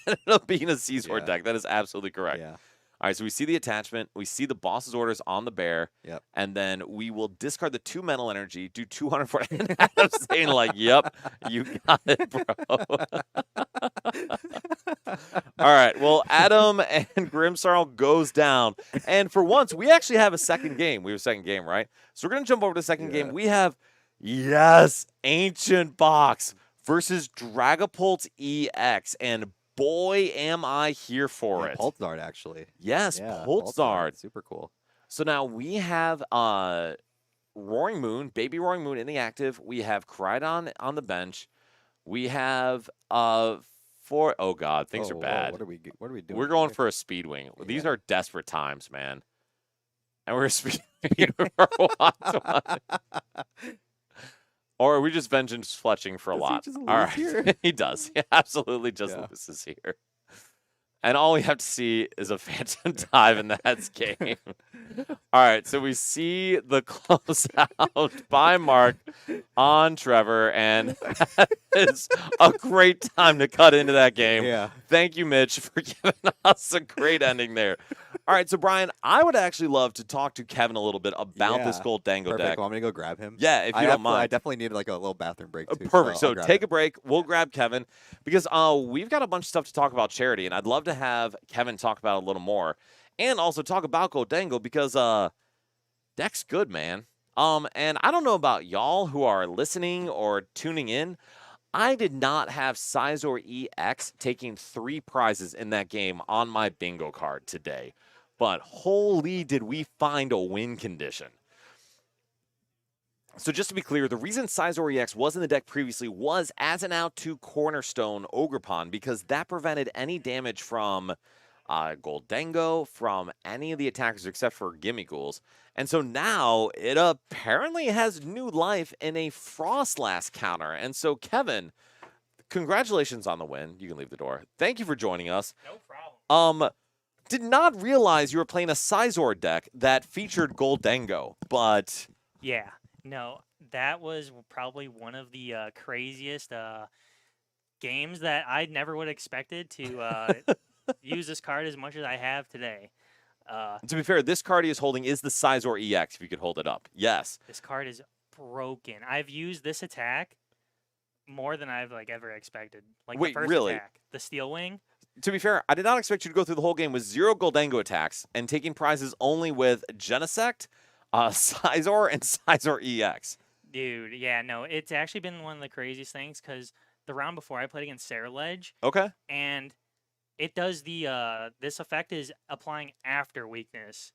ended up being a Caesar Yeah. deck. That is absolutely correct. Yeah. All right, so we see the attachment. We see the boss's orders on the bear. Yep. And then we will discard the 2 metal energy, do 240. And Adam's saying, like, yep, you got it, bro. All right, well, Adam and Grimmsnarl goes down. And for once, we actually have a second game. We have a second game, right? So we're going to jump over to the second game. Yeah. We have, yes, Ancient Box versus Dragapult EX. And boy, am I here for Yeah, it. Pulsar actually. Yes, Yeah, Pulsar. Super cool. So now we have Roaring Moon, Baby Roaring Moon in the active. We have Crydon on the bench. We have oh god, things are Whoa, bad. What are we doing? We're going here? for a Speedwing. These Yeah. are desperate times, man. And we're Speedwing for what? Or are we just vengeance fletching for a Does he lot? just All lose right. here? He does. He absolutely just Yeah. loses here. And all we have to see is a Phantom Dive, and that's game. All right, so we see the closeout by Mark on Trevor, and that is a great time to cut into that game. Yeah. Thank you, Mitch, for giving us a great ending there. All right, so Brian, I would actually love to talk to Kevin a little bit about this Yeah. Gholdengo Perfect. deck. Want me to go grab him? Yeah, if you don't mind. I definitely need like a little bathroom break too. Perfect. So So I'll grab take him. a break. We'll grab Kevin because we've got a bunch of stuff to talk about charity, and I'd love to have Kevin talk about it a little more, and also talk about Gholdengo because deck's good, man. And I don't know about y'all who are listening or tuning in. I did not have Sizor EX taking 3 prizes in that game on my bingo card today, but holy did we find a win condition. So just to be clear, the reason Sizor EX was in the deck previously was as an out to Cornerstone Ogrepon because that prevented any damage from Gholdengo, from any of the attackers except for Gimmighouls. And so now it apparently has new life in a Frostlass counter. And so Kevin, congratulations on the win. You can leave the door. Thank you for joining us. No problem. Did not realize you were playing a Sizor deck that featured Gholdengo, but Yeah. No, that was probably one of the craziest games that I never would have expected to use this card as much as I have today. to be fair, this card he is holding is the Sizor EX, if you could hold it up. Yes. This card is broken. I've used this attack more than I've ever expected. Like Wait, the first really? attack, the Steel Wing. To be fair, I did not expect you to go through the whole game with 0 Gholdengo attacks and taking prizes only with Genesect, Sizor, and Sizor EX. Dude, yeah, no, it's actually been one of the craziest things because the round before I played against Ceruledge, Okay. and it does the this effect is applying after weakness.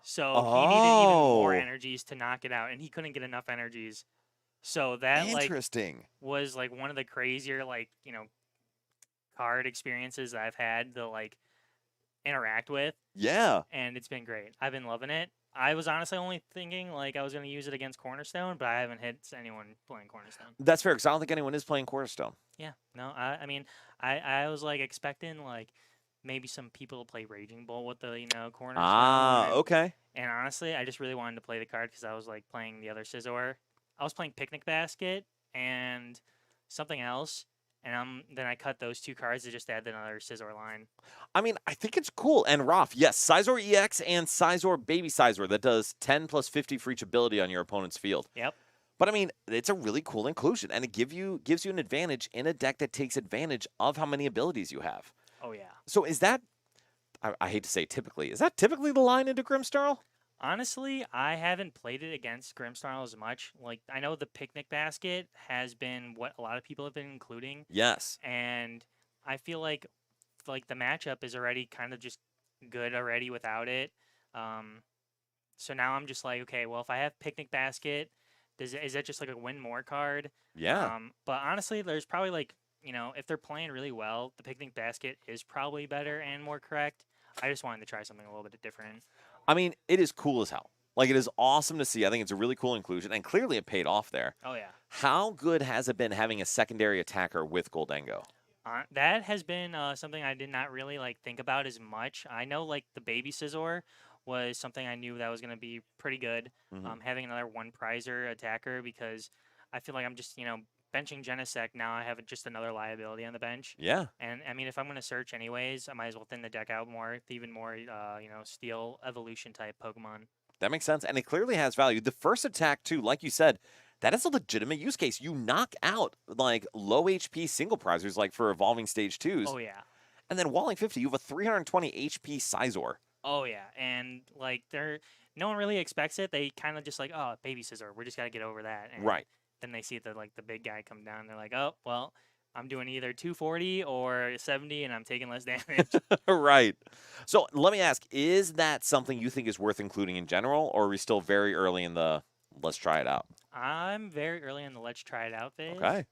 So he needed even more Oh. energies to knock it out, and he couldn't get enough energies. So that Interesting. was one of the crazier card experiences that I've had to interact with, Yeah. and it's been great. I've been loving it. I was honestly only thinking I was going to use it against Cornerstone, but I haven't hit anyone playing Cornerstone. That's fair, because I don't think anyone is playing Cornerstone. Yeah, no, I mean, I was expecting maybe some people to play Raging Bolt with the Cornerstone. Ah, and, okay. and honestly, I just really wanted to play the card because I was playing the other Scizor. I was playing Picnic Basket and something else, and then I cut those 2 cards to just add another Scizor line. I mean, I think it's cool. And Raph, yes, Sizor EX and Sizor Baby Sizor that does 10 plus 50 for each ability on your opponent's field. Yep. But I mean, it's a really cool inclusion, and it gives you an advantage in a deck that takes advantage of how many abilities you have. Oh yeah. So is that, I hate to say typically, is that typically the line into Grimsnarl? Honestly, I haven't played it against Grimsnarl as much. I know the Picnic Basket has been what a lot of people have been including, Yes. and I feel like the matchup is already kind of just good already without it. So now I'm just okay, well, if I have Picnic Basket, is that just a win more card? Yeah. But honestly, there's probably if they're playing really well, the Picnic Basket is probably better and more correct. I just wanted to try something a little bit different. I mean, it is cool as hell. It is awesome to see. I think it's a really cool inclusion, and clearly it paid off there. Oh yeah. How good has it been having a secondary attacker with Gholdengo? That has been something I did not really think about as much. I know the Baby Scizor was something I knew that was going to be pretty good. Mhm. Having another 1 prizer attacker because I feel like I'm just benching Genesect now. I have just another liability on the bench. Yeah. And I mean, if I'm going to search anyways, I might as well thin the deck out more, even more Steel Evolution type Pokemon. That makes sense, and it clearly has value. The first attack, too, like you said, that is a legitimate use case. You knock out, low HP single prizers, for Evolving Stage 2s. Oh, yeah. And then Walling 50, you have a 320 HP Sizor. Oh, yeah. And, no one really expects it. They kind of just oh, Baby Scizor. We just got to get over that. And Right. then they see the big guy come down. They're oh, well, I'm doing either 240 or 70, and I'm taking less damage. Right. So let me ask, is that something you think is worth including in general, or are we still very early in the let's try it out? I'm very early in the let's try it out phase. Okay.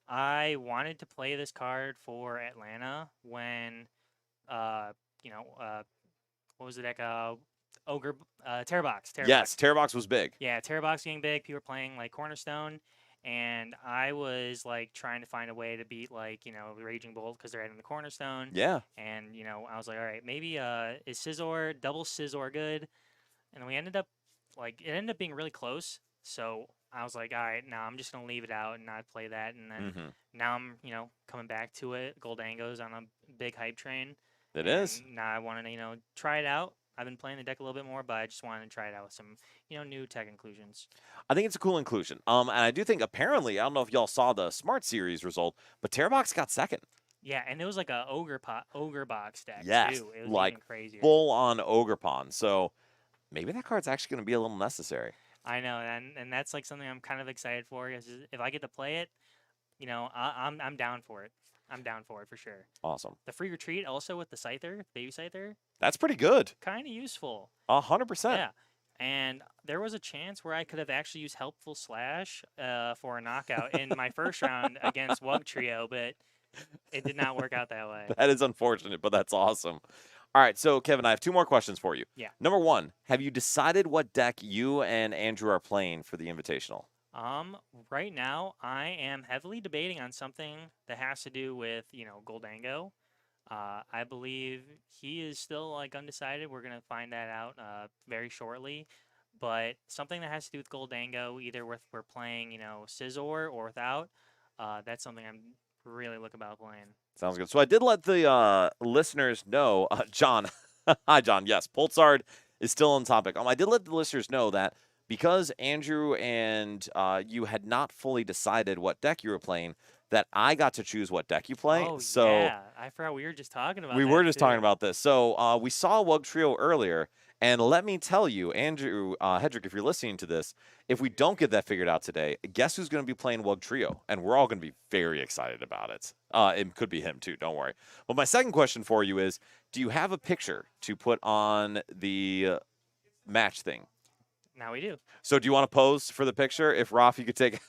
I wanted to play this card for Atlanta when, what was the deck? Terrorbox. Yes, Terrorbox was big. Yeah, Terrorbox getting big. People were playing Cornerstone, and I was like trying to find a way to beat like Raging Bolt because they're adding the Cornerstone. Yeah. And I was like, all right, maybe is Scizor double Scizor good? And then we ended up it ended up being really close. So I was like, all right, now I'm just gonna leave it out and not play that. And then now I'm coming back to it. Gholdengo's on a big hype train. It is. Now I want to try it out. I've been playing the deck a little bit more, but I just wanted to try it out with some new tech inclusions. I think it's a cool inclusion. And I do think apparently, I don't know if y'all saw the Smart Series result, but Terrabox got second. Yeah, and it was like a ogre box deck Yes, too. It was like even crazier. full on Ogre Pond. So maybe that card's actually going to be a little necessary. I know, and that's like something I'm kind of excited for. Is if I get to play it, I'm down for it. I'm down for it for sure. Awesome. The free retreat also with the Scyther, baby Scyther, That's pretty good. kind of useful. 100%. Yeah. And there was a chance where I could have actually used Helpful Slash for a knockout in my first round against Wugtrio, but it did not work out that way. That is unfortunate, but that's awesome. All right, so Kevin, I have 2 more questions for you. Yeah. Number 1, have you decided what deck you and Andrew are playing for the Invitational? Right now I am heavily debating on something that has to do with, Gholdengo. I believe he is still like undecided. We're gonna find that out very shortly. But something that has to do with Gholdengo, either we're playing, Scizor or without, that's something I'm really looking about playing. Sounds good. So I did let the listeners know, John. Hi, John. Yes, Pulsard is still on topic. I did let the listeners know that because Andrew and you had not fully decided what deck you were playing, that I got to choose what deck you play. Oh, so yeah. I forgot we were just talking about we that were just talking too. about this. So we saw Wugtrio earlier, and let me tell you, Andrew Hedrick, if you're listening to this, if we don't get that figured out today, guess who's going to be playing Wugtrio? And we're all going to be very excited about it. It could be him too, don't worry. But my second question for you is, do you have a picture to put on the match thing? Now we do. So do you want to pose for the picture? If Raf, you could take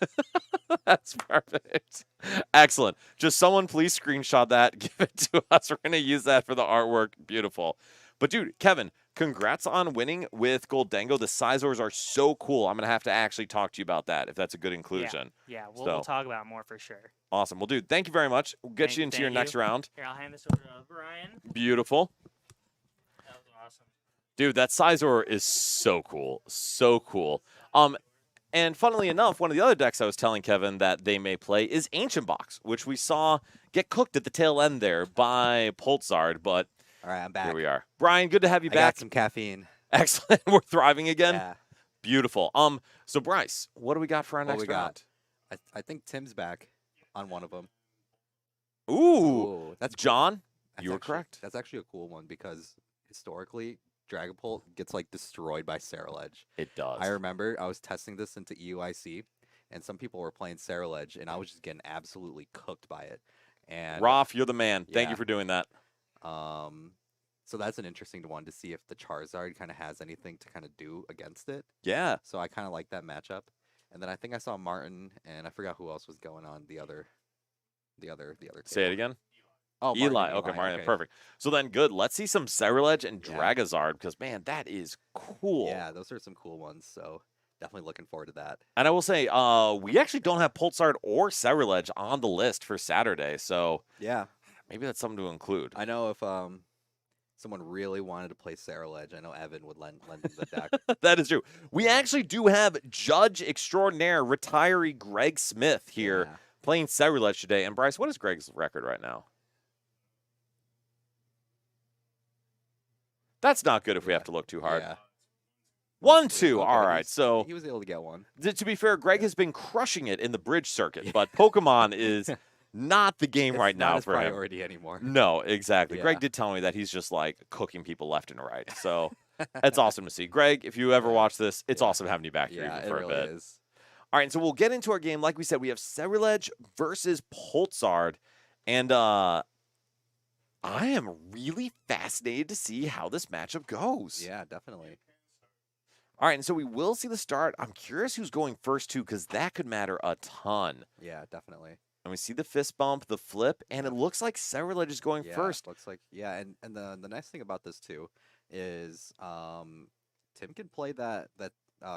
That's perfect. Excellent. Just someone please screenshot that, give it to us. We're going to use that for the artwork. Beautiful. But dude, Kevin, congrats on winning with Gholdengo. The Scizors are so cool. I'm going to have to actually talk to you about that if that's a good inclusion. Yeah, we'll talk about it more for sure. Awesome. Well, dude, thank you very much. We'll get you into your next round. Here, I'll hand this over to Brian. Beautiful. That was awesome. Dude, that Scizor is so cool. So cool. And funnily enough, one of the other decks I was telling Kevin that they may play is Ancient Box, which we saw get cooked at the tail end there by Pulsard. But all right, I'm back. Here we are. Brian, good to have you I back. got some caffeine. Excellent. We're thriving again. Yeah. Beautiful. So Bryce, what do we got for our next round? I think Tim's back on one of them. Ooh, that's cool. John. That's You were actually- correct. That's actually a cool one because historically, Dragapult gets like destroyed by Ceruledge. It does. I remember I was testing this into EUIC, and some people were playing Ceruledge, and I was just getting absolutely cooked by it. And Roth, you're the man. Thank Yeah. you for doing that. so that's an interesting one to see if the Charizard kind of has anything to kind of do against it. Yeah. So I kind of like that matchup. And then I think I saw Martin, and I forgot who else was going on the other. Say it table. again. Oh, Eli. Okay, Martin. Perfect. So then, good. Let's see some Ceruledge and Yeah. Dragazard because, man, that is cool. Yeah, those are some cool ones. So definitely looking forward to that. And I will say, we actually don't have Pulsard or Ceruledge on the list for Saturday, so Yeah, maybe that's something to include. I know if someone really wanted to play Ceruledge, I know Evan would lend him the deck. That is true. We actually do have Judge Extraordinaire retiree Greg Smith here Yeah. playing Ceruledge today. And Bryce, what is Greg's record right now? That's not good if we have to look too hard. Yeah. 1-2. Okay, All right. So he was able to get one. to be fair, Greg has been crushing it in the bridge circuit, but Pokemon is not the game It's right not now his for him. priority anymore. No, exactly. Greg Yeah. did tell me that he's just like cooking people left and right. So it's awesome to see. Greg, if you ever watch this, it's Yeah. awesome having you back here Yeah, even it for really a bit. is. All right, and so we'll get into our game. Like we said, we have Ceruledge versus Pulsard. And I am really fascinated to see how this matchup goes. Yeah, definitely. All right, and so we will see the start. I'm curious who's going first, too, because that could matter a ton. Yeah, definitely. And we see the fist bump, the flip, and it looks like Ceruledge is going Yeah, first. looks like and the nice thing about this too is Tim can play that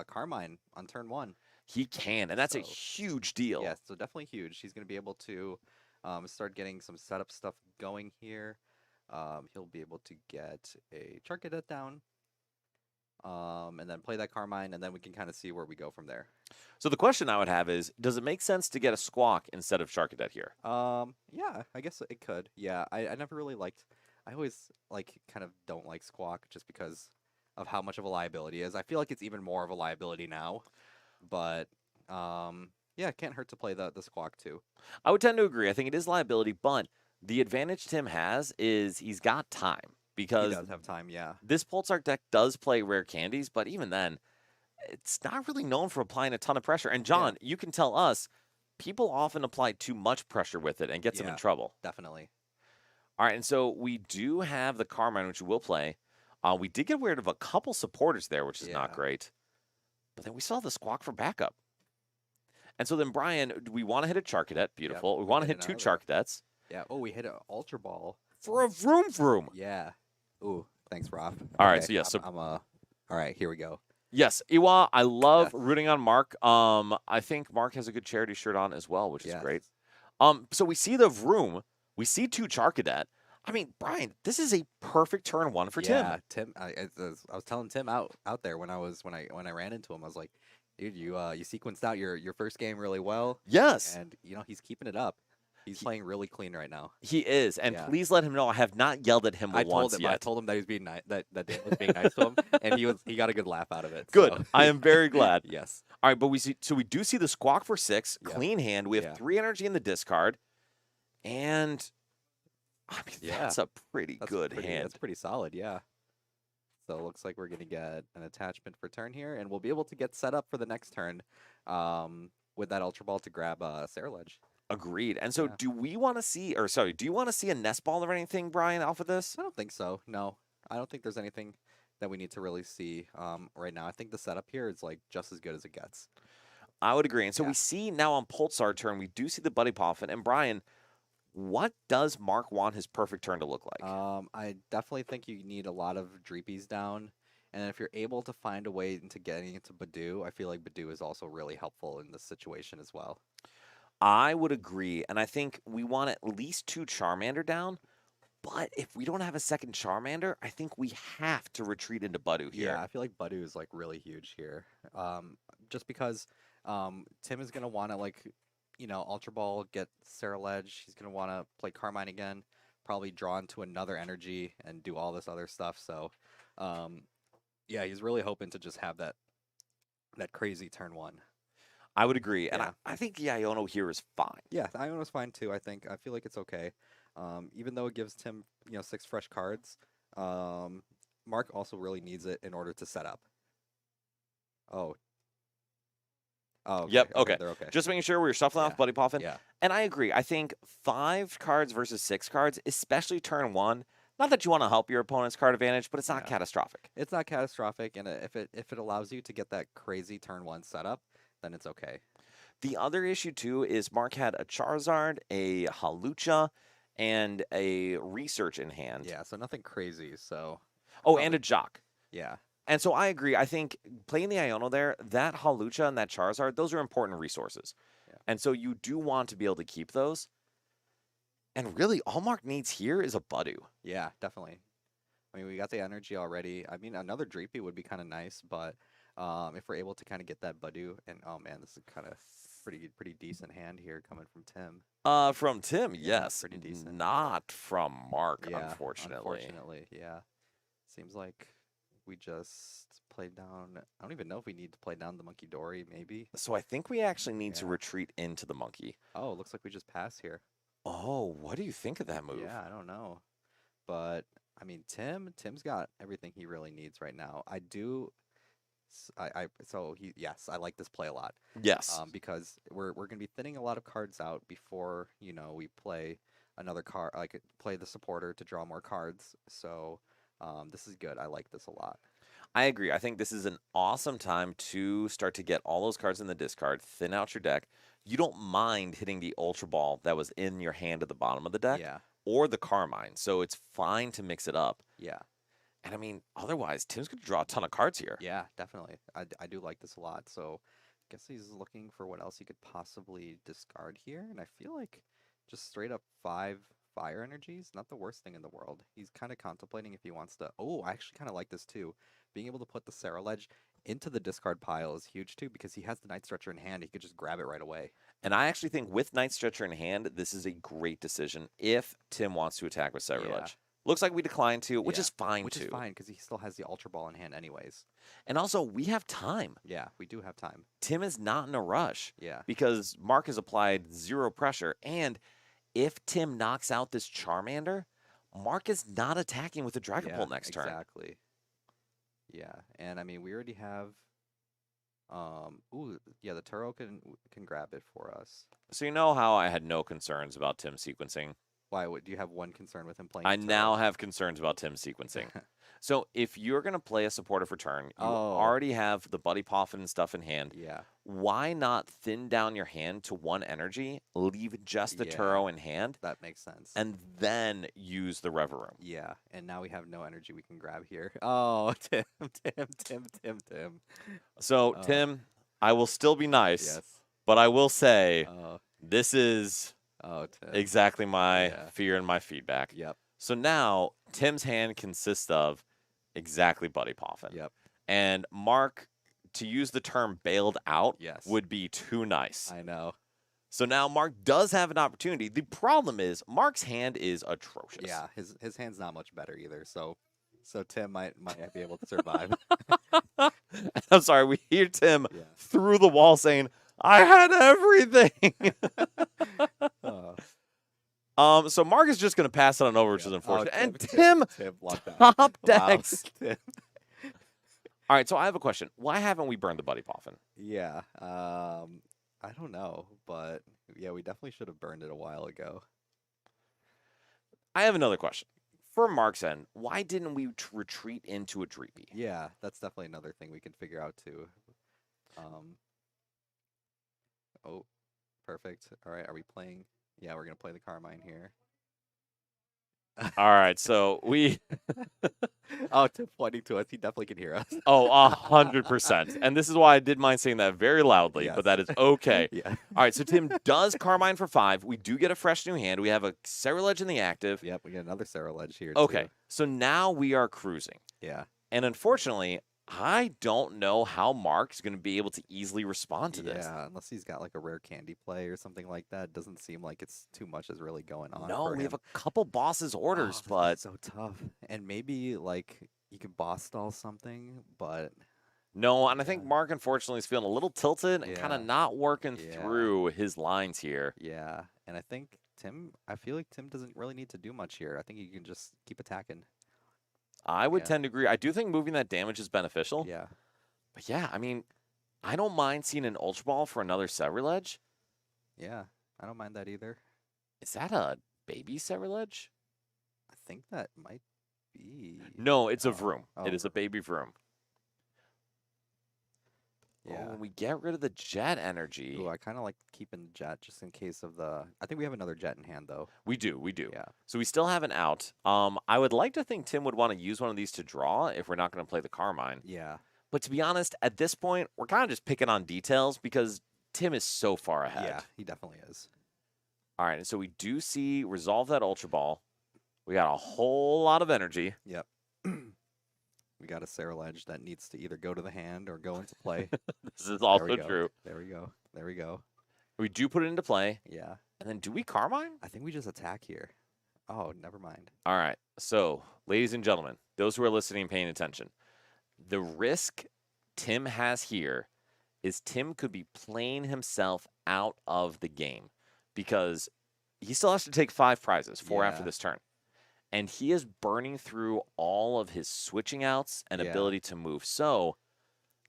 Carmine on turn 1. He can, and that's a So, huge deal. yeah, so definitely huge. He's going to be able to start getting some setup stuff going here. He'll be able to get a Charcadet down, and then play that Carmine, and then we can kind of see where we go from there. So the question I would have is, does it make sense to get a Squawk instead of Charcadet here? Yeah, I guess it could. Yeah, I never really liked. I always kind of don't like Squawk just because of how much of a liability it is. I feel like it's even more of a liability now, but yeah, it can't hurt to play the Squawk too. I would tend to agree. I think it is liability, but the advantage Tim has is he's got time He because does have time, yeah. this Pulsar deck does play rare candies, but even then, it's not really known for applying a ton of pressure. And John, you can tell us, people often apply too much pressure with it and gets them in trouble. Definitely. All right, and so we do have the Carmine, which we will play. We did get rid of a couple supporters there, which is not great. But then we saw the Squawk for backup. And so then, Brian, we want to hit a Charcadet. Beautiful. We want to hit two Charcadets. Yeah. Oh, we hit an Ultra Ball. For a vroom. Yeah. Ooh, thanks, Rob. All right, so yes. All right, here we go. Yes, Iwa, I love rooting on Mark. I think Mark has a good charity shirt on as well, which is great. So we see the vroom. We see two Charcadet. I mean, Brian, this is a perfect turn one for Tim. Yeah, Tim. I was telling Tim out there when I ran into him, I was like, dude, you sequenced out your first game really well. Yes. And he's keeping it up. He's playing really clean right now. He is, and please let him know I have not yelled at him once yet. I told him that he was being nice, that Dan was being nice to him, and he got a good laugh out of it. Good. So. I am very glad. Yes. All right, but we do see the Squawk for 6, clean hand. We have 3 energy in the discard, and I mean that's a pretty good hand. That's pretty solid, yeah. So it looks like we're gonna get an attachment for turn here, and we'll be able to get set up for the next turn with that Ultra Ball to grab Ceruledge. Agreed. And so do you want to see a nest ball or anything, Brian, off of this? I don't think so. No. I don't think there's anything that we need to really see right now. I think the setup here is just as good as it gets. I would agree. And so we see now on Pulsar turn, we do see the Buddy Poffin. And Brian, what does Mark want his perfect turn to look like? I definitely think you need a lot of Dreepies down. And if you're able to find a way into getting into Badoo, I feel like Badoo is also really helpful in this situation as well. I would agree, and I think we want at least 2 Charmander down, but if we don't have a second Charmander, I think we have to retreat into Badoo here. Yeah, I feel like Badoo is really huge here. Just because Tim is going to want to Ultra Ball, get Ceruledge, he's going to want to play Carmine again, probably draw into another energy and do all this other stuff. So, yeah, he's really hoping to just have that crazy turn 1. I would agree, and I think the Iono here is fine. Yeah, the Iono's fine too. I feel like it's okay. Even though it gives Tim 6 fresh cards, Mark also really needs it in order to set up. Oh. Oh. Okay. Yep. Okay. They're okay. Just making sure we're shuffling off Buddy Poffin. Yeah. And I agree. I think 5 cards versus 6 cards, especially turn 1. Not that you want to help your opponent's card advantage, but it's not catastrophic. It's not catastrophic, and if it allows you to get that crazy turn 1 setup, then it's okay. The other issue, too, is Mark had a Charizard, a Hawlucha, and a Research in hand. Yeah, so nothing crazy, so... Oh, and a Jock. Yeah. And so I agree. I think playing the Iono there, that Hawlucha and that Charizard, those are important resources. Yeah. And so you do want to be able to keep those. And really, all Mark needs here is a Badoo. Yeah, definitely. I mean, we got the energy already. I mean, another Dreepy would be kind of nice, but... if we're able to kind of get that Badoo, and oh man, this is kind of pretty decent hand here coming from Tim. From Tim, yes, pretty decent. Not from Mark, unfortunately. Unfortunately, yeah. Seems like we just played down. I don't even know if we need to play down the Monkey Dory, maybe. So I think we actually need to retreat into the Monkey. Oh, it looks like we just pass here. Oh, what do you think of that move? Yeah, I don't know, but I mean, Tim's got everything he really needs right now. I like this play a lot. Yes. Because we're gonna be thinning a lot of cards out before we play another card, play the supporter to draw more cards. So this is good. I like this a lot. I agree. I think this is an awesome time to start to get all those cards in the discard, thin out your deck. You don't mind hitting the Ultra Ball that was in your hand at the bottom of the deck, or the Carmine. So it's fine to mix it up. Yeah. And I mean, otherwise, Tim's going to draw a ton of cards here. Yeah, definitely. I do like this a lot. So guess he's looking for what else he could possibly discard here, and I feel like just straight up 5 fire energies, not the worst thing in the world. He's kind of contemplating if he wants to. Oh, I actually kind of like this too. Being able to put the Ceruledge into the discard pile is huge too, because he has the Night Stretcher in hand. He could just grab it right away. And I actually think with Night Stretcher in hand, this is a great decision if Tim wants to attack with Ceruledge. Yeah. Looks like we declined to, which Yeah, is fine Which too. is fine, because he still has the Ultra Ball in hand anyways. And also, we have time. Yeah, we do have time. Tim is not in a rush Yeah. because Mark has applied 0 pressure. And if Tim knocks out this Charmander, Mark is not attacking with the Dragapult next turn. Exactly. Yeah, and I mean, we already have. Ooh, yeah, the Turo can grab it for us. So you know how I had no concerns about Tim sequencing? Why? Do you have one concern with him playing? I Turo? now have concerns about Tim sequencing. So if you're going to play a supporter for turn, you Oh. already have the Buddy Poffin and stuff in hand. Yeah. Why not thin down your hand to 1 energy, leave just the Yeah. Turo in hand, That makes sense. and then use the Reverum? Yeah, and now we have no energy we can grab here. Oh, Tim. So, Oh. Tim, I will still be nice, Yes. but I will say Oh, this is Tim. exactly my Yeah. fear and my feedback. Yep. So now Tim's hand consists of exactly Buddy Poffin. Yep. And Mark, to use the term bailed out, Yes. would be too nice. I know. So now Mark does have an opportunity. The problem is Mark's hand is atrocious. Yeah, his hand's not much better either. So Tim might be able to survive. I'm sorry, we hear Tim Yeah. through the wall saying, I had everything. So Mark is just going to pass it on over, which is unfortunate. And Tim locked out. top Wow, decks. Tim. All right, so I have a question. Why haven't we burned the Buddy Poffin? Yeah. I don't know, but yeah, we definitely should have burned it a while ago. I have another question. For Mark's end, why didn't we retreat into a Dreepy? Yeah, that's definitely another thing we can figure out too. Oh, perfect. All right, are we playing? Yeah, we're gonna play the Carmine here. All right, so we... Oh, Tim pointing to us. He definitely can hear us. Oh, 100%. And this is why I did mind saying that very loudly, Yes. but that is okay. Yeah. All right, so Tim does Carmine for 5. We do get a fresh new hand. We have a Ceruledge in the active. Yep, we get another Ceruledge here Okay, too. so now we are cruising. Yeah. And unfortunately, I don't know how Mark's going to be able to easily respond to this. Yeah, unless he's got like a rare candy play or something like that. It doesn't seem like it's too much is really going on. No, for we have him. a couple bosses orders, but so tough. And maybe like you could boss stall something, but no, and I think Yeah. Mark unfortunately is feeling a little tilted and kind of Yeah. not working Yeah. through his lines here. yeah. And I think I feel like Tim doesn't really need to do much here. I think he can just keep attacking. I would Yeah. tend to agree. I do think moving that damage is beneficial. Yeah. But yeah, I mean, I don't mind seeing an Ultra Ball for another Ceruledge. Yeah. I don't mind that either. Is that a baby Ceruledge? I think that might be. No, it's a Oh. Vroom. Oh, It is a baby Vroom. Yeah. Oh, we get rid of the Jet energy. Ooh, I kind of like keeping Jet just in case of the. I think we have another Jet in hand though. We do. Yeah. So we still have an out. I would like to think Tim would want to use one of these to draw if we're not going to play the Carmine. Yeah. But to be honest, at this point, we're kind of just picking on details because Tim is so far ahead. Yeah. He definitely is. All right, and so we do see resolve that Ultra Ball. We got a whole lot of energy. Yep. We got a Ceruledge that needs to either go to the hand or go into play. This is There also we go. true. There we go. There we go. We do put it into play. Yeah. And then do we Carmine? I think we just attack here. Oh, never mind. All right. So, ladies and gentlemen, those who are listening and paying attention, the risk Tim has here is Tim could be playing himself out of the game because he still has to take 5 prizes, 4 after Yeah. this turn. And he is burning through all of his switching outs and Yeah. ability to move. So,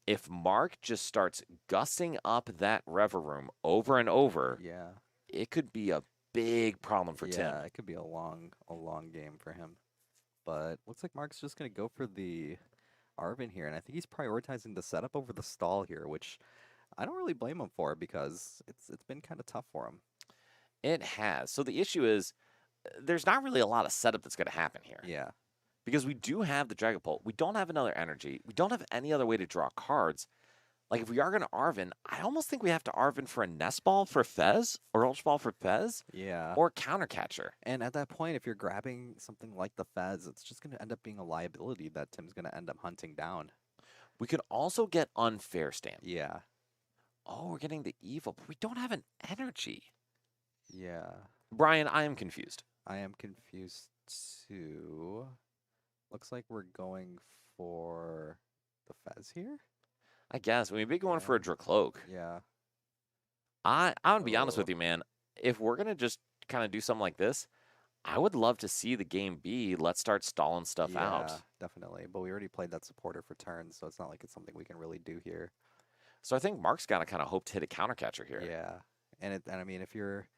if Mark just starts gussing up that Reverum over and over, Yeah. it could be a big problem for Tim. Yeah, it could be a long game for him. But looks like Mark's just gonna go for the Arvin here, and I think he's prioritizing the setup over the stall here, which I don't really blame him for because it's been kind of tough for him. It has. So the issue is there's not really a lot of setup that's going to happen here. Yeah. Because we do have the Dragapult. We don't have another energy. We don't have any other way to draw cards. Like, if we are going to Arven, I almost think we have to Arven for a Nest Ball for Fez, or Ultra Ball for Fez, Yeah. or Counter Catcher. And at that point, if you're grabbing something like the Fez, it's just going to end up being a liability that Tim's going to end up hunting down. We could also get Unfair Stamp. Yeah. Oh, we're getting the Evil, but we don't have an Energy. Yeah. Brian, I am confused. I am confused too. Looks like we're going for the Fez here. I guess. We'd be going for a Dracloak. Yeah. I'm going to be honest Oh. with you, man. If we're going to just kind of do something like this, I would love to see the game be, let's start stalling stuff out. Yeah, definitely. But we already played that supporter for turns, so it's not like it's something we can really do here. So I think Mark's got to kind of hope to hit a Counter Catcher here. Yeah. And I mean, if you're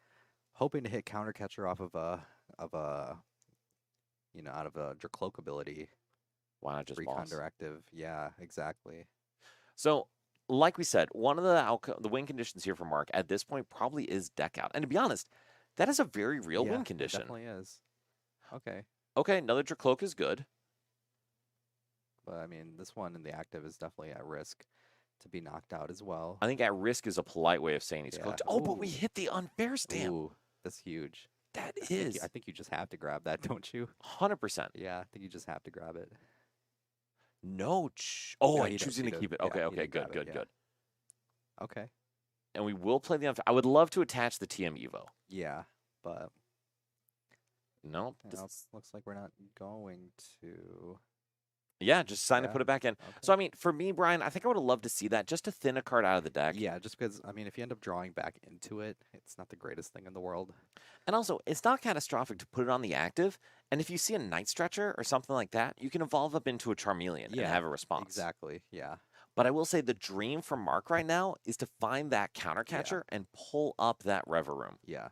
hoping to hit counter catcher off of a out of a Dracloak ability, Why not just recon boss? directive. Yeah, exactly. So, like we said, one of the win conditions here for Mark at this point probably is deck out. And to be honest, that is a very real Yeah, win it condition. definitely is. Okay. Okay, another Dracloak is good. But I mean, this one in the active is definitely at risk to be knocked out as well. I think at risk is a polite way of saying he's Yeah. cooked. Oh, but we Ooh. hit the Unfair Stamp. Ooh, that's huge. That I think is I think you just have to grab that, don't you? 100%. Yeah, I think you just have to grab it. No. Oh, No, I'm he does, choosing he to does. keep it. Yeah, Okay, he okay, did good, grab it, good, yeah. good. Okay. And we will play the Unfair. I would love to attach the TM Evo. Yeah, but No. you know, looks like we're not going to. Yeah, just sign to Yeah, put it back in. Okay. So, I mean, for me, Brian, I think I would have loved to see that just to thin a card out of the deck. Yeah, just because, I mean, if you end up drawing back into it, it's not the greatest thing in the world. And also, it's not catastrophic to put it on the active. And if you see a Night Stretcher or something like that, you can evolve up into a Charmeleon and Yeah, have a response. Exactly, yeah. But I will say the dream for Mark right now is to find that counter catcher and pull up that Reverum. Yeah.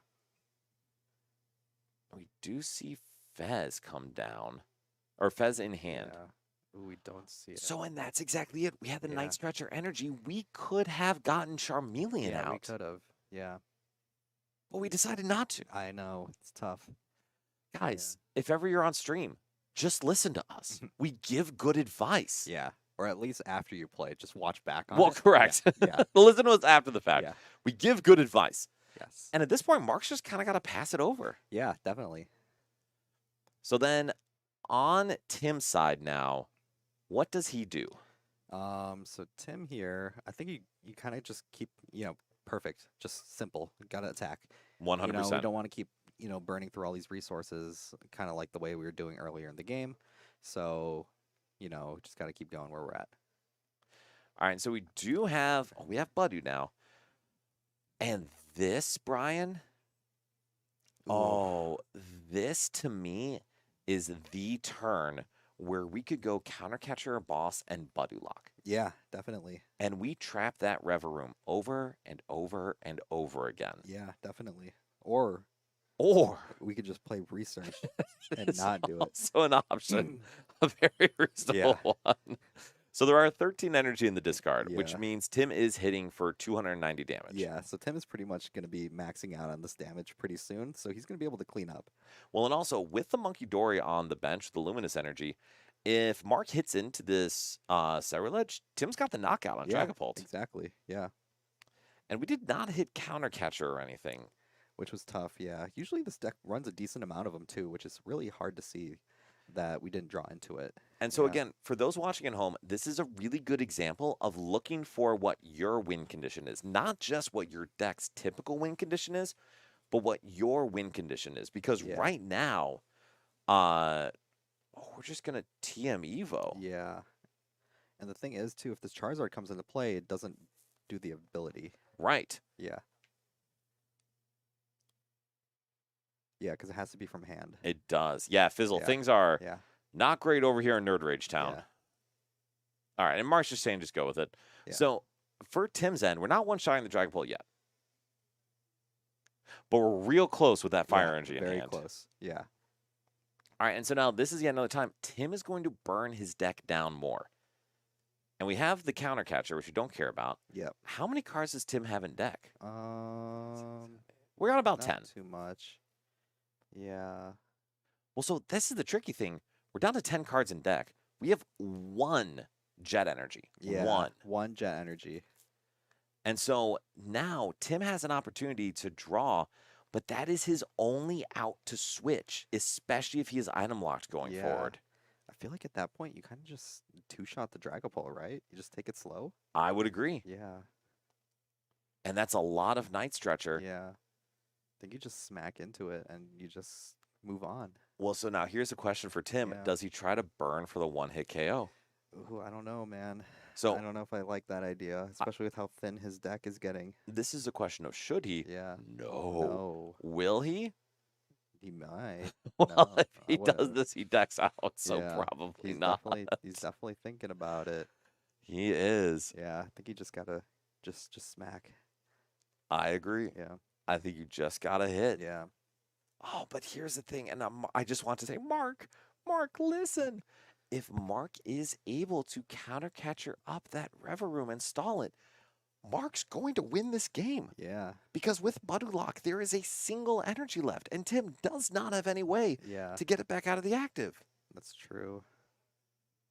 We do see Fez come down, or Fez in hand. Yeah. Ooh, we don't see it. So, and that's exactly it. We had the Yeah. Night Stretcher energy. We could have gotten Charmeleon yeah, out. we could have. Yeah. But we decided not to. I know, it's tough. Guys, if ever you're on stream, just listen to us. We give good advice. Yeah. Or at least after you play, just watch back on Well, it. correct. Yeah. Listen to us after the fact. Yeah. We give good advice. Yes. And at this point, Mark's just kind of got to pass it over. Yeah, definitely. So then on Tim's side now, what does he do? So Tim here, I think you kind of just keep, perfect, just simple. Gotta attack. 100%. We don't want to keep, burning through all these resources, kind of like the way we were doing earlier in the game. So, just gotta keep going where we're at. All right, so we have Badu now. And this, Brian, this to me is the turn where we could go counter catcher or boss and Badu lock. Yeah, definitely. And we trap that Reverum over and over and over again. Yeah, definitely. Or Or we could just play research and it's not do it. also an option, a very reasonable one. So there are 13 energy in the discard, which Yeah. means Tim is hitting for 290 damage. Yeah, so Tim is pretty much going to be maxing out on this damage pretty soon, so he's going to be able to clean up. Well, and also with the Monkey Dory on the bench, the Luminous energy, if Mark hits into this Ceruledge, Tim's got the knockout on Yeah, Dragapult. exactly. Yeah, And we did not hit counter catcher or anything. which was tough. Yeah, usually this deck runs a decent amount of them too, which is really hard to see that we didn't draw into it. And so Yeah. again, for those watching at home, this is a really good example of looking for what your win condition is. Not just what your deck's typical win condition is, but what your win condition is. Because Yeah. right now, we're just going to TM Evo. Yeah, and the thing is too, if this Charizard comes into play, it doesn't do the ability. Right. Yeah. Yeah, because it has to be from hand. It does. Yeah, Fizzle, Yeah. things are Yeah. not great over here in Nerd Rage Town. Yeah. All right, and Mark's just saying just go with it. Yeah. So for Tim's end, we're not one-shotting the Dragapult yet. But we're real close with that fire Yeah, energy in very hand. close. Yeah. All right, and so now this is yet another time. Tim is going to burn his deck down more. And we have the counter catcher, which we don't care about. Yep. How many cards does Tim have in deck? We're We're at about not 10. too much. Yeah. Well, so this is the tricky thing. We're down to 10 cards in deck. We have one jet energy. Yeah. One. One jet energy. And so now Tim has an opportunity to draw, but that is his only out to switch, especially if he is item locked going Yeah. forward. I feel like at that point you kind of just two-shot the Dragapult, right? You just take it slow. I would agree. Yeah. And that's a lot of Night Stretcher. Yeah. I think you just smack into it and you just move on. Well, so now here's a question for Tim. Yeah. Does he try to burn for the one-hit KO? Ooh, I don't know, man. So I don't know if I like that idea, especially with how thin his deck is getting. this is a question of should he? Yeah. No. No. Will he? He might. Well, No, if I he does wouldn't. this, he decks out, so Yeah, probably He's not. definitely thinking about it. He is. Yeah, I think he just gotta just smack. I agree. Yeah. I think you just got to hit. Yeah. Oh, but here's the thing, and I just want to say, Mark, listen. If Mark is able to counter catcher up that Rever Room and stall it, Mark's going to win this game. Yeah. Because with Budulok, there is a single energy left, and Tim does not have any way Yeah. to get it back out of the active. That's true.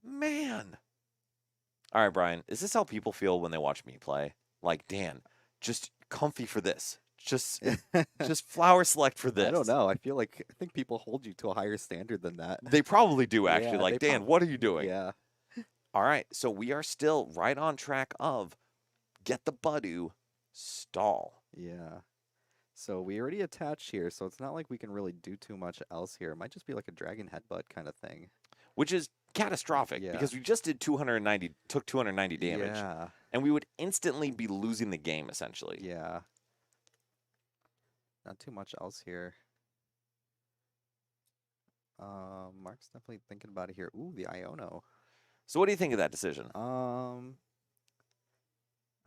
Man. All right, Brian, is this how people feel when they watch me play? Like, Dan, just comfy for this. Just flower select for this. I don't know. I think people hold you to a higher standard than that. They probably do, actually. Yeah, like, they Dan, what are you doing? Yeah. All right, so we are still right on track of get the Budu, stall. Yeah. So we already attached here, so it's not like we can really do too much else here. It might just be like a dragon headbutt kind of thing. Which is catastrophic Yeah. because we just took 290 damage. Yeah. And we would instantly be losing the game, essentially. Yeah. Not too much else here. Mark's definitely thinking about it here. Ooh, the Iono. So what do you think of that decision? I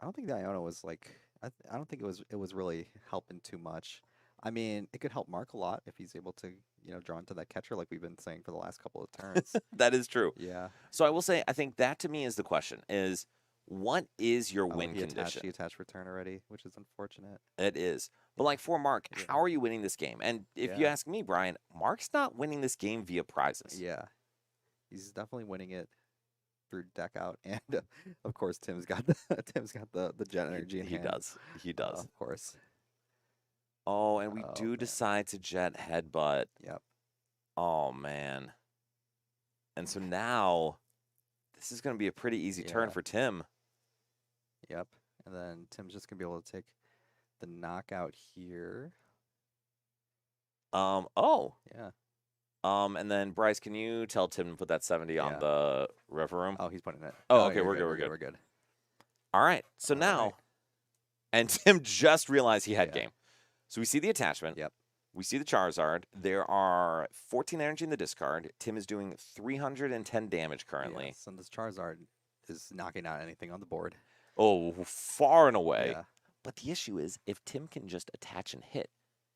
don't think the Iono was like I don't think it was really helping too much. I mean, it could help Mark a lot if he's able to, draw into that catcher like we've been saying for the last couple of turns. That is true. Yeah. So I will say, I think that to me is the question is, what is your Oh, win he condition? attached return already, which is unfortunate. It is. But like for Mark, Yeah. how are you winning this game? And if you Yeah. ask me, Brian, Mark's not winning this game via prizes. Yeah. He's definitely winning it through deck out, and of course Tim's got the jet energy in He hand. does. He does. Of course. Oh, and we Oh, do man. decide to jet headbutt. Yep. Oh, man. And so now, this is going to be a pretty easy turn Yeah. for Tim. Yep. And then Tim's just gonna be able to take the knockout here. Oh. Yeah. And then Bryce, can you tell Tim to put that 70 on Yeah. the river room? Oh, he's putting it. Oh, okay, you're we're good, we're We're good. All right. So All now, right. and Tim just realized he had Yeah. game. So we see the attachment. Yep. We see the Charizard. There are 14 energy in the discard. Tim is doing 310 damage currently. Yes, and this Charizard is knocking out anything on the board. Oh, far and away. Yeah. But the issue is, if Tim can just attach and hit,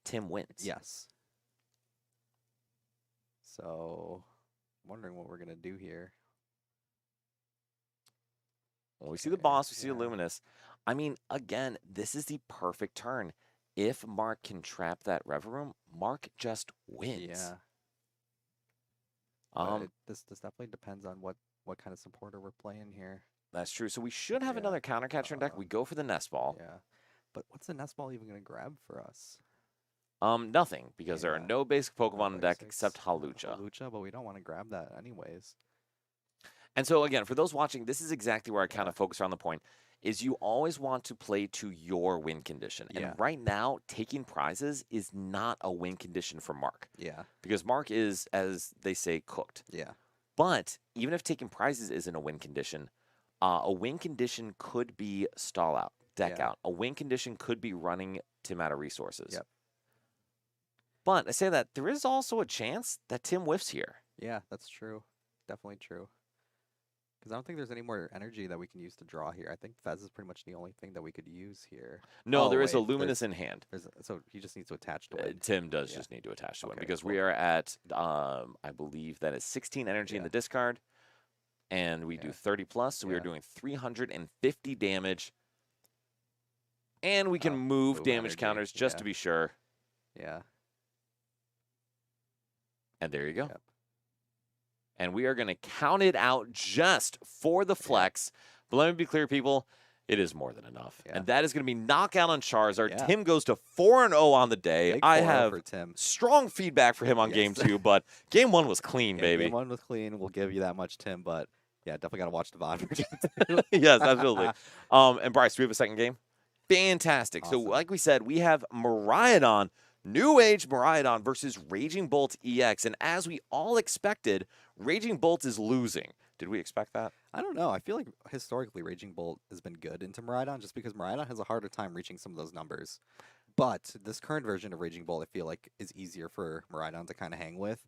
Tim wins. Yes. So, I'm wondering what we're gonna do here. Well, we see the Okay, boss. We see yeah. the Luminous. I mean, again, this is the perfect turn. If Mark can trap that Rever Room, Mark just wins. Yeah. But Um, this definitely depends on what kind of supporter we're playing here. that's true. So we should have Yeah. another counter catcher in deck. We go for the Nest Ball. Yeah. But what's the Nest Ball even gonna grab for us? Nothing, because there are Yeah. no basic Pokemon in deck Basics. except Halucha. Halucha, but we don't want to grab that anyways. And so again, for those watching, this is exactly where I kind Yeah. of focus on the point, is you always want to play to your win condition. Yeah. And right now, taking prizes is not a win condition for Mark. Yeah. Because Mark is, as they say, cooked. Yeah. But even if taking prizes isn't a win condition could be stall out, deck Yeah. out. A win condition could be running Tim out of resources. Yep. But I say that there is also a chance that Tim whiffs here. Yeah, that's true. Definitely true. Because I don't think there's any more energy that we can use to draw here. I think Fez is pretty much the only thing that we could use here. No, Oh, there is a wait, Luminous in hand. So he just needs to attach to it. Tim does Yeah. just need to attach to it Okay, because cool. we are at, I believe that is 16 energy in Yeah. the discard, and we do Yeah. 30 plus, so we are Yeah. doing 350 damage, and we can move move damage energy, counters just to yeah. be sure. Yeah. And there you go. Yep. And we are going to count it out just for the flex. But let me be clear, people. It is more than enough. Yeah. And that is going to be knockout on Charizard. Yeah. Tim goes to 4-0 on the day. Big I 4-0 have for Tim. strong feedback for him on game Yes. 2, but game 1 was clean, Yeah, baby. Game 1 was clean. We'll give you that much, Tim. But yeah, definitely got to watch the VOD version. Yes, absolutely. And Bryce, do we have a second game? Fantastic. So Awesome. like we said, we have Miraidon, New Age Miraidon versus Raging Bolt EX. And as we all expected, Raging Bolt is losing. Did we expect that? I don't know. I feel like historically Raging Bolt has been good into Miraidon just because Miraidon has a harder time reaching some of those numbers. But this current version of Raging Bolt, I feel like, is easier for Miraidon to kind of hang with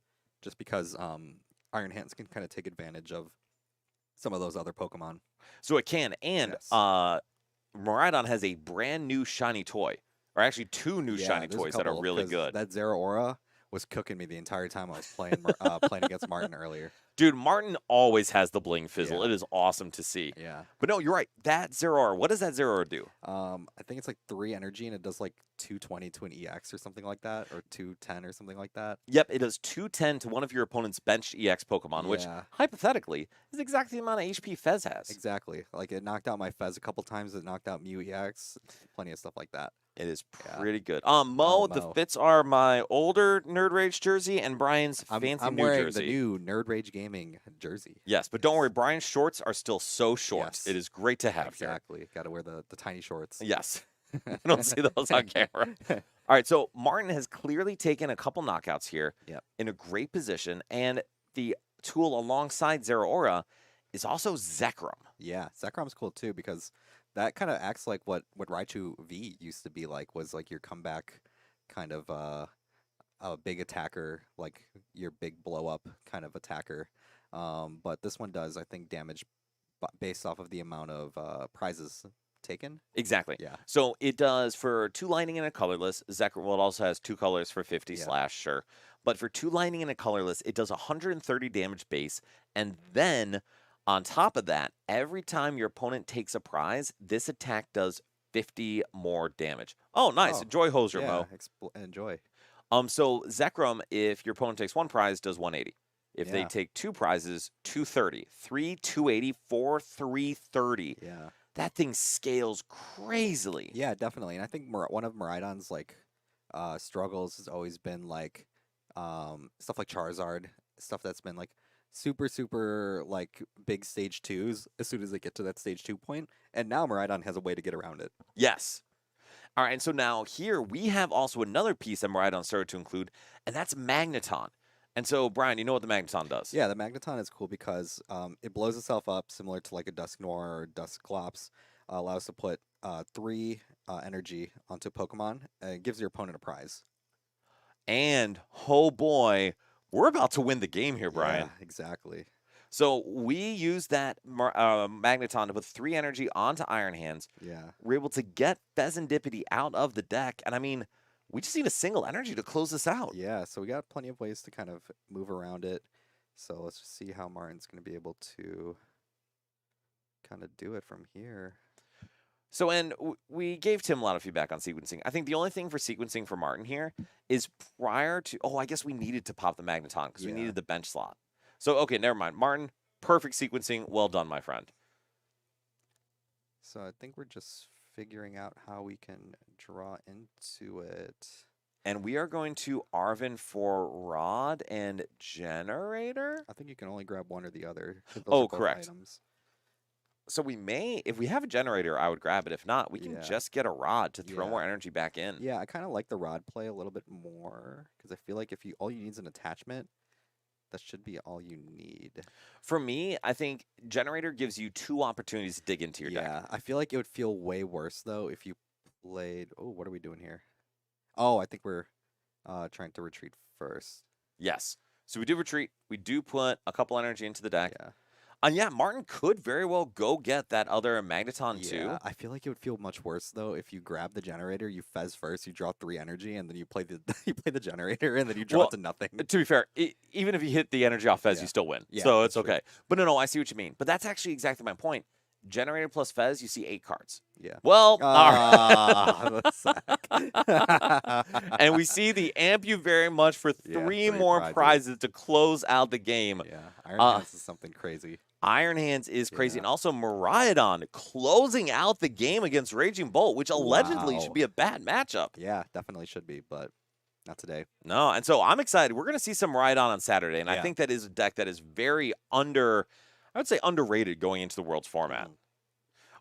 just because Iron Hands can kind of take advantage of some of those other Pokemon. So it can. And Yes. Miraidon has a brand new shiny toy. Or actually 2 new Yeah, shiny there's a toys that are couple, really 'cause good. That Zeraora was cooking me the entire time I was playing playing against Martin earlier. Dude, Martin always has the bling fizzle. Yeah. It is awesome to see. Yeah. But no, you're right. That Zeraora, what does that Zeraora do? I think it's like 3 energy and it does like 220 to an EX or something like that, or 210 or something like that. Yep, it does 210 to one of your opponent's benched EX Pokemon, which Yeah. hypothetically is exactly the amount of HP Fez has. Exactly. Like it knocked out my Fez a couple times. It knocked out Mew EX. Plenty of stuff like that. It is Yeah. pretty good. Mo, the Mo. fits are my older Nerd Rage jersey and Brian's fancy I'm new wearing jersey. the new Nerd Rage Gaming jersey. Yes, but don't worry, Brian's shorts are still so short. Yes. It is great to have here. Exactly. Got to wear the tiny shorts. Yes. I don't see those on camera. All right, so Martin has clearly taken a couple knockouts here Yep. in a great position, and the tool alongside Zeraora is also Zekrom. Yeah, Zekrom's cool too because that kind of acts like what Raichu V used to be like, was like your comeback kind of a big attacker, like your big blow up kind of attacker. But this one does, I think, damage based off of the amount of prizes taken. Exactly. Yeah. So it does for 2 lightning and a colorless. Zekrom, well, it also has 2 colors for 50 Yeah. slash, sure. But for 2 lightning and a colorless, it does 130 damage base. And then on top of that, every time your opponent takes a prize, this attack does 50 more damage. Oh, nice. Oh, Enjoy Hoser, Yeah, Mo. enjoy. So Zekrom, if your opponent takes 1 prize, does 180. If they Yeah. take 2 prizes, 230. 3, 280, 4, 330. Yeah. That thing scales crazily. Yeah, definitely. And I think one of Miraidon's like struggles has always been like stuff like Charizard, stuff that's been like super like big stage 2s as soon as they get to that stage 2 point. And now Miraidon has a way to get around it. Yes. All right, and so now here we have also another piece that Miraidon started to include, and that's Magneton. And so, Brian, you know what the Magneton does? Yeah, the Magneton is cool because it blows itself up similar to like a Dusknoir or Dusclops. Allows to put 3 energy onto Pokemon and it gives your opponent a prize. And, oh boy, we're about to win the game here, Brian. Yeah, exactly. So we use that Magneton to put 3 energy onto Iron Hands. Yeah. We're able to get Pheasantipity out of the deck. And I mean, we just need a single energy to close this out. Yeah, so we got plenty of ways to kind of move around it. So let's just see how Martin's going to be able to kind of do it from here. So, and we gave Tim a lot of feedback on sequencing. I think the only thing for sequencing for Martin here is prior to, I guess we needed to pop the Magneton because we Yeah. needed the bench slot. So, okay, never mind. Martin, perfect sequencing. Well done, my friend. So I think we're just figuring out how we can draw into it. And we are going to Arvin for Rod and Generator. I think you can only grab one or the other. 'cause those Oh, are both correct. items. So we may, if we have a Generator, I would grab it. If not, we can Yeah. just get a Rod to throw Yeah. more energy back in. Yeah, I kind of like the rod play a little bit more because I feel like if all you need is an attachment, that should be all you need. For me, I think Generator gives you 2 opportunities to dig into your deck. Yeah, I feel like it would feel way worse though if you played. Oh, what are we doing here? Oh, I think we're trying to retreat first. Yes. So we do retreat. We do put a couple energy into the deck. Yeah. And yeah, Martin could very well go get that other Magneton too. Yeah, I feel like it would feel much worse though if you grab the generator, you fez first, you draw 3 energy, and then you play the you play the generator, and then you draw Well, it to nothing. To be fair, even if you hit the energy off Fez, Yeah. you still win. Yeah, So it's that's true. okay. But no, I see what you mean. But that's actually exactly my point. Generator plus Fez, you see 8 cards. Yeah. Well, Ah, the sack. and we see the amp you very much for Yeah, 3 3 more prizes. prizes to close out the game. Yeah, Iron Uh, Hands is something crazy. Iron Hands is crazy. Yeah. And also Miraidon closing out the game against Raging Bolt, which allegedly should Wow. be a bad matchup. Yeah, definitely should be, but not today. No, and so I'm excited. We're going to see some Miraidon on Saturday, and I Yeah. think that is a deck that is very I would say underrated going into the Worlds format. Mhm.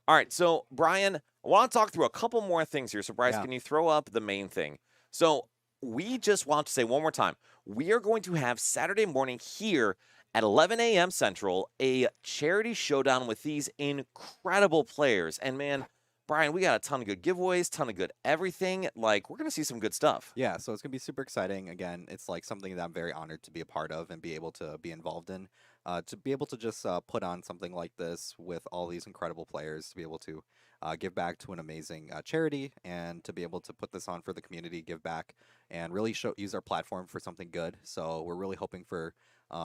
All right, so Brian, I want to talk through a couple more things here. So Bryce, Yeah. can you throw up the main thing? So we just want to say one more time, we are going to have Saturday morning here at 11 a.m. Central, a charity showdown with these incredible players. And man, Brian, we got a ton of good giveaways, ton of good everything. Like, we're going to see some good stuff. Yeah, so it's gonna be super exciting. Again, it's like something that I'm very honored to be a part of and be able to be involved in. To be able to just put on something like this with all these incredible players, to be able to give back to an amazing charity, and to be able to put this on for the community, give back, and really use our platform for something good. So we're really hoping for, a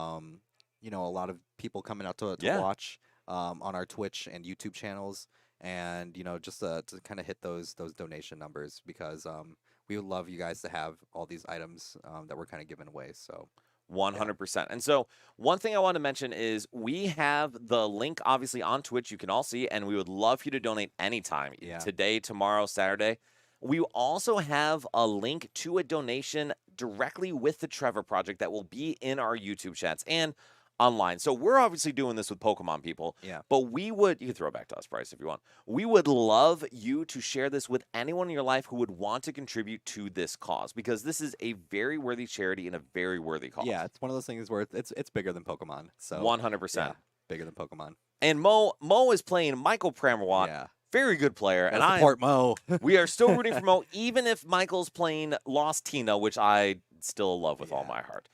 lot of people coming out to Yeah. watch on our Twitch and YouTube channels, and just to kind of hit those donation numbers, because we would love you guys to have all these items that we're kind of giving away. So 100%. And so one thing I want to mention is we have the link obviously on Twitch. You can all see, and we would love for you to donate anytime. Yeah. Today, tomorrow, Saturday. We also have a link to a donation directly with the Trevor Project that will be in our YouTube chats and online. So we're obviously doing this with Pokemon people. Yeah. But you can throw it back to us, Bryce, if you want. We would love you to share this with anyone in your life who would want to contribute to this cause, because this is a very worthy charity and a very worthy cause. yeah, it's one of those things where it's bigger than Pokemon. So 100%. yeah, bigger than Pokemon. And Mo is playing Michael Pramawat. Yeah, Very good player. gotta And support Mo. we are still rooting for Mo, even if Michael's playing Lost Tina, which I still love with all Yeah. my heart.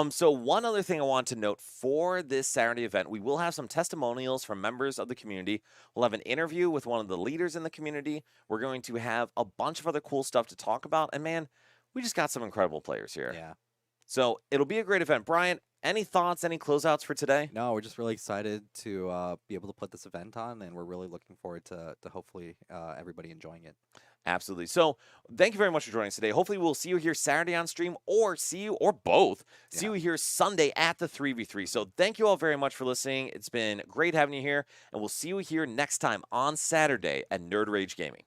So one other thing I want to note for this Saturday event, we will have some testimonials from members of the community. We'll have an interview with one of the leaders in the community. We're going to have a bunch of other cool stuff to talk about. And man, we just got some incredible players here. Yeah. So it'll be a great event. Brian, any thoughts, any closeouts for today? No, we're just really excited to be able to put this event on, and we're really looking forward to hopefully everybody enjoying it. Absolutely. So thank you very much for joining us today. Hopefully we'll see you here Saturday on stream, or both. See Yeah. you here Sunday at the 3v3. So thank you all very much for listening. It's been great having you here, and we'll see you here next time on Saturday at Nerd Rage Gaming.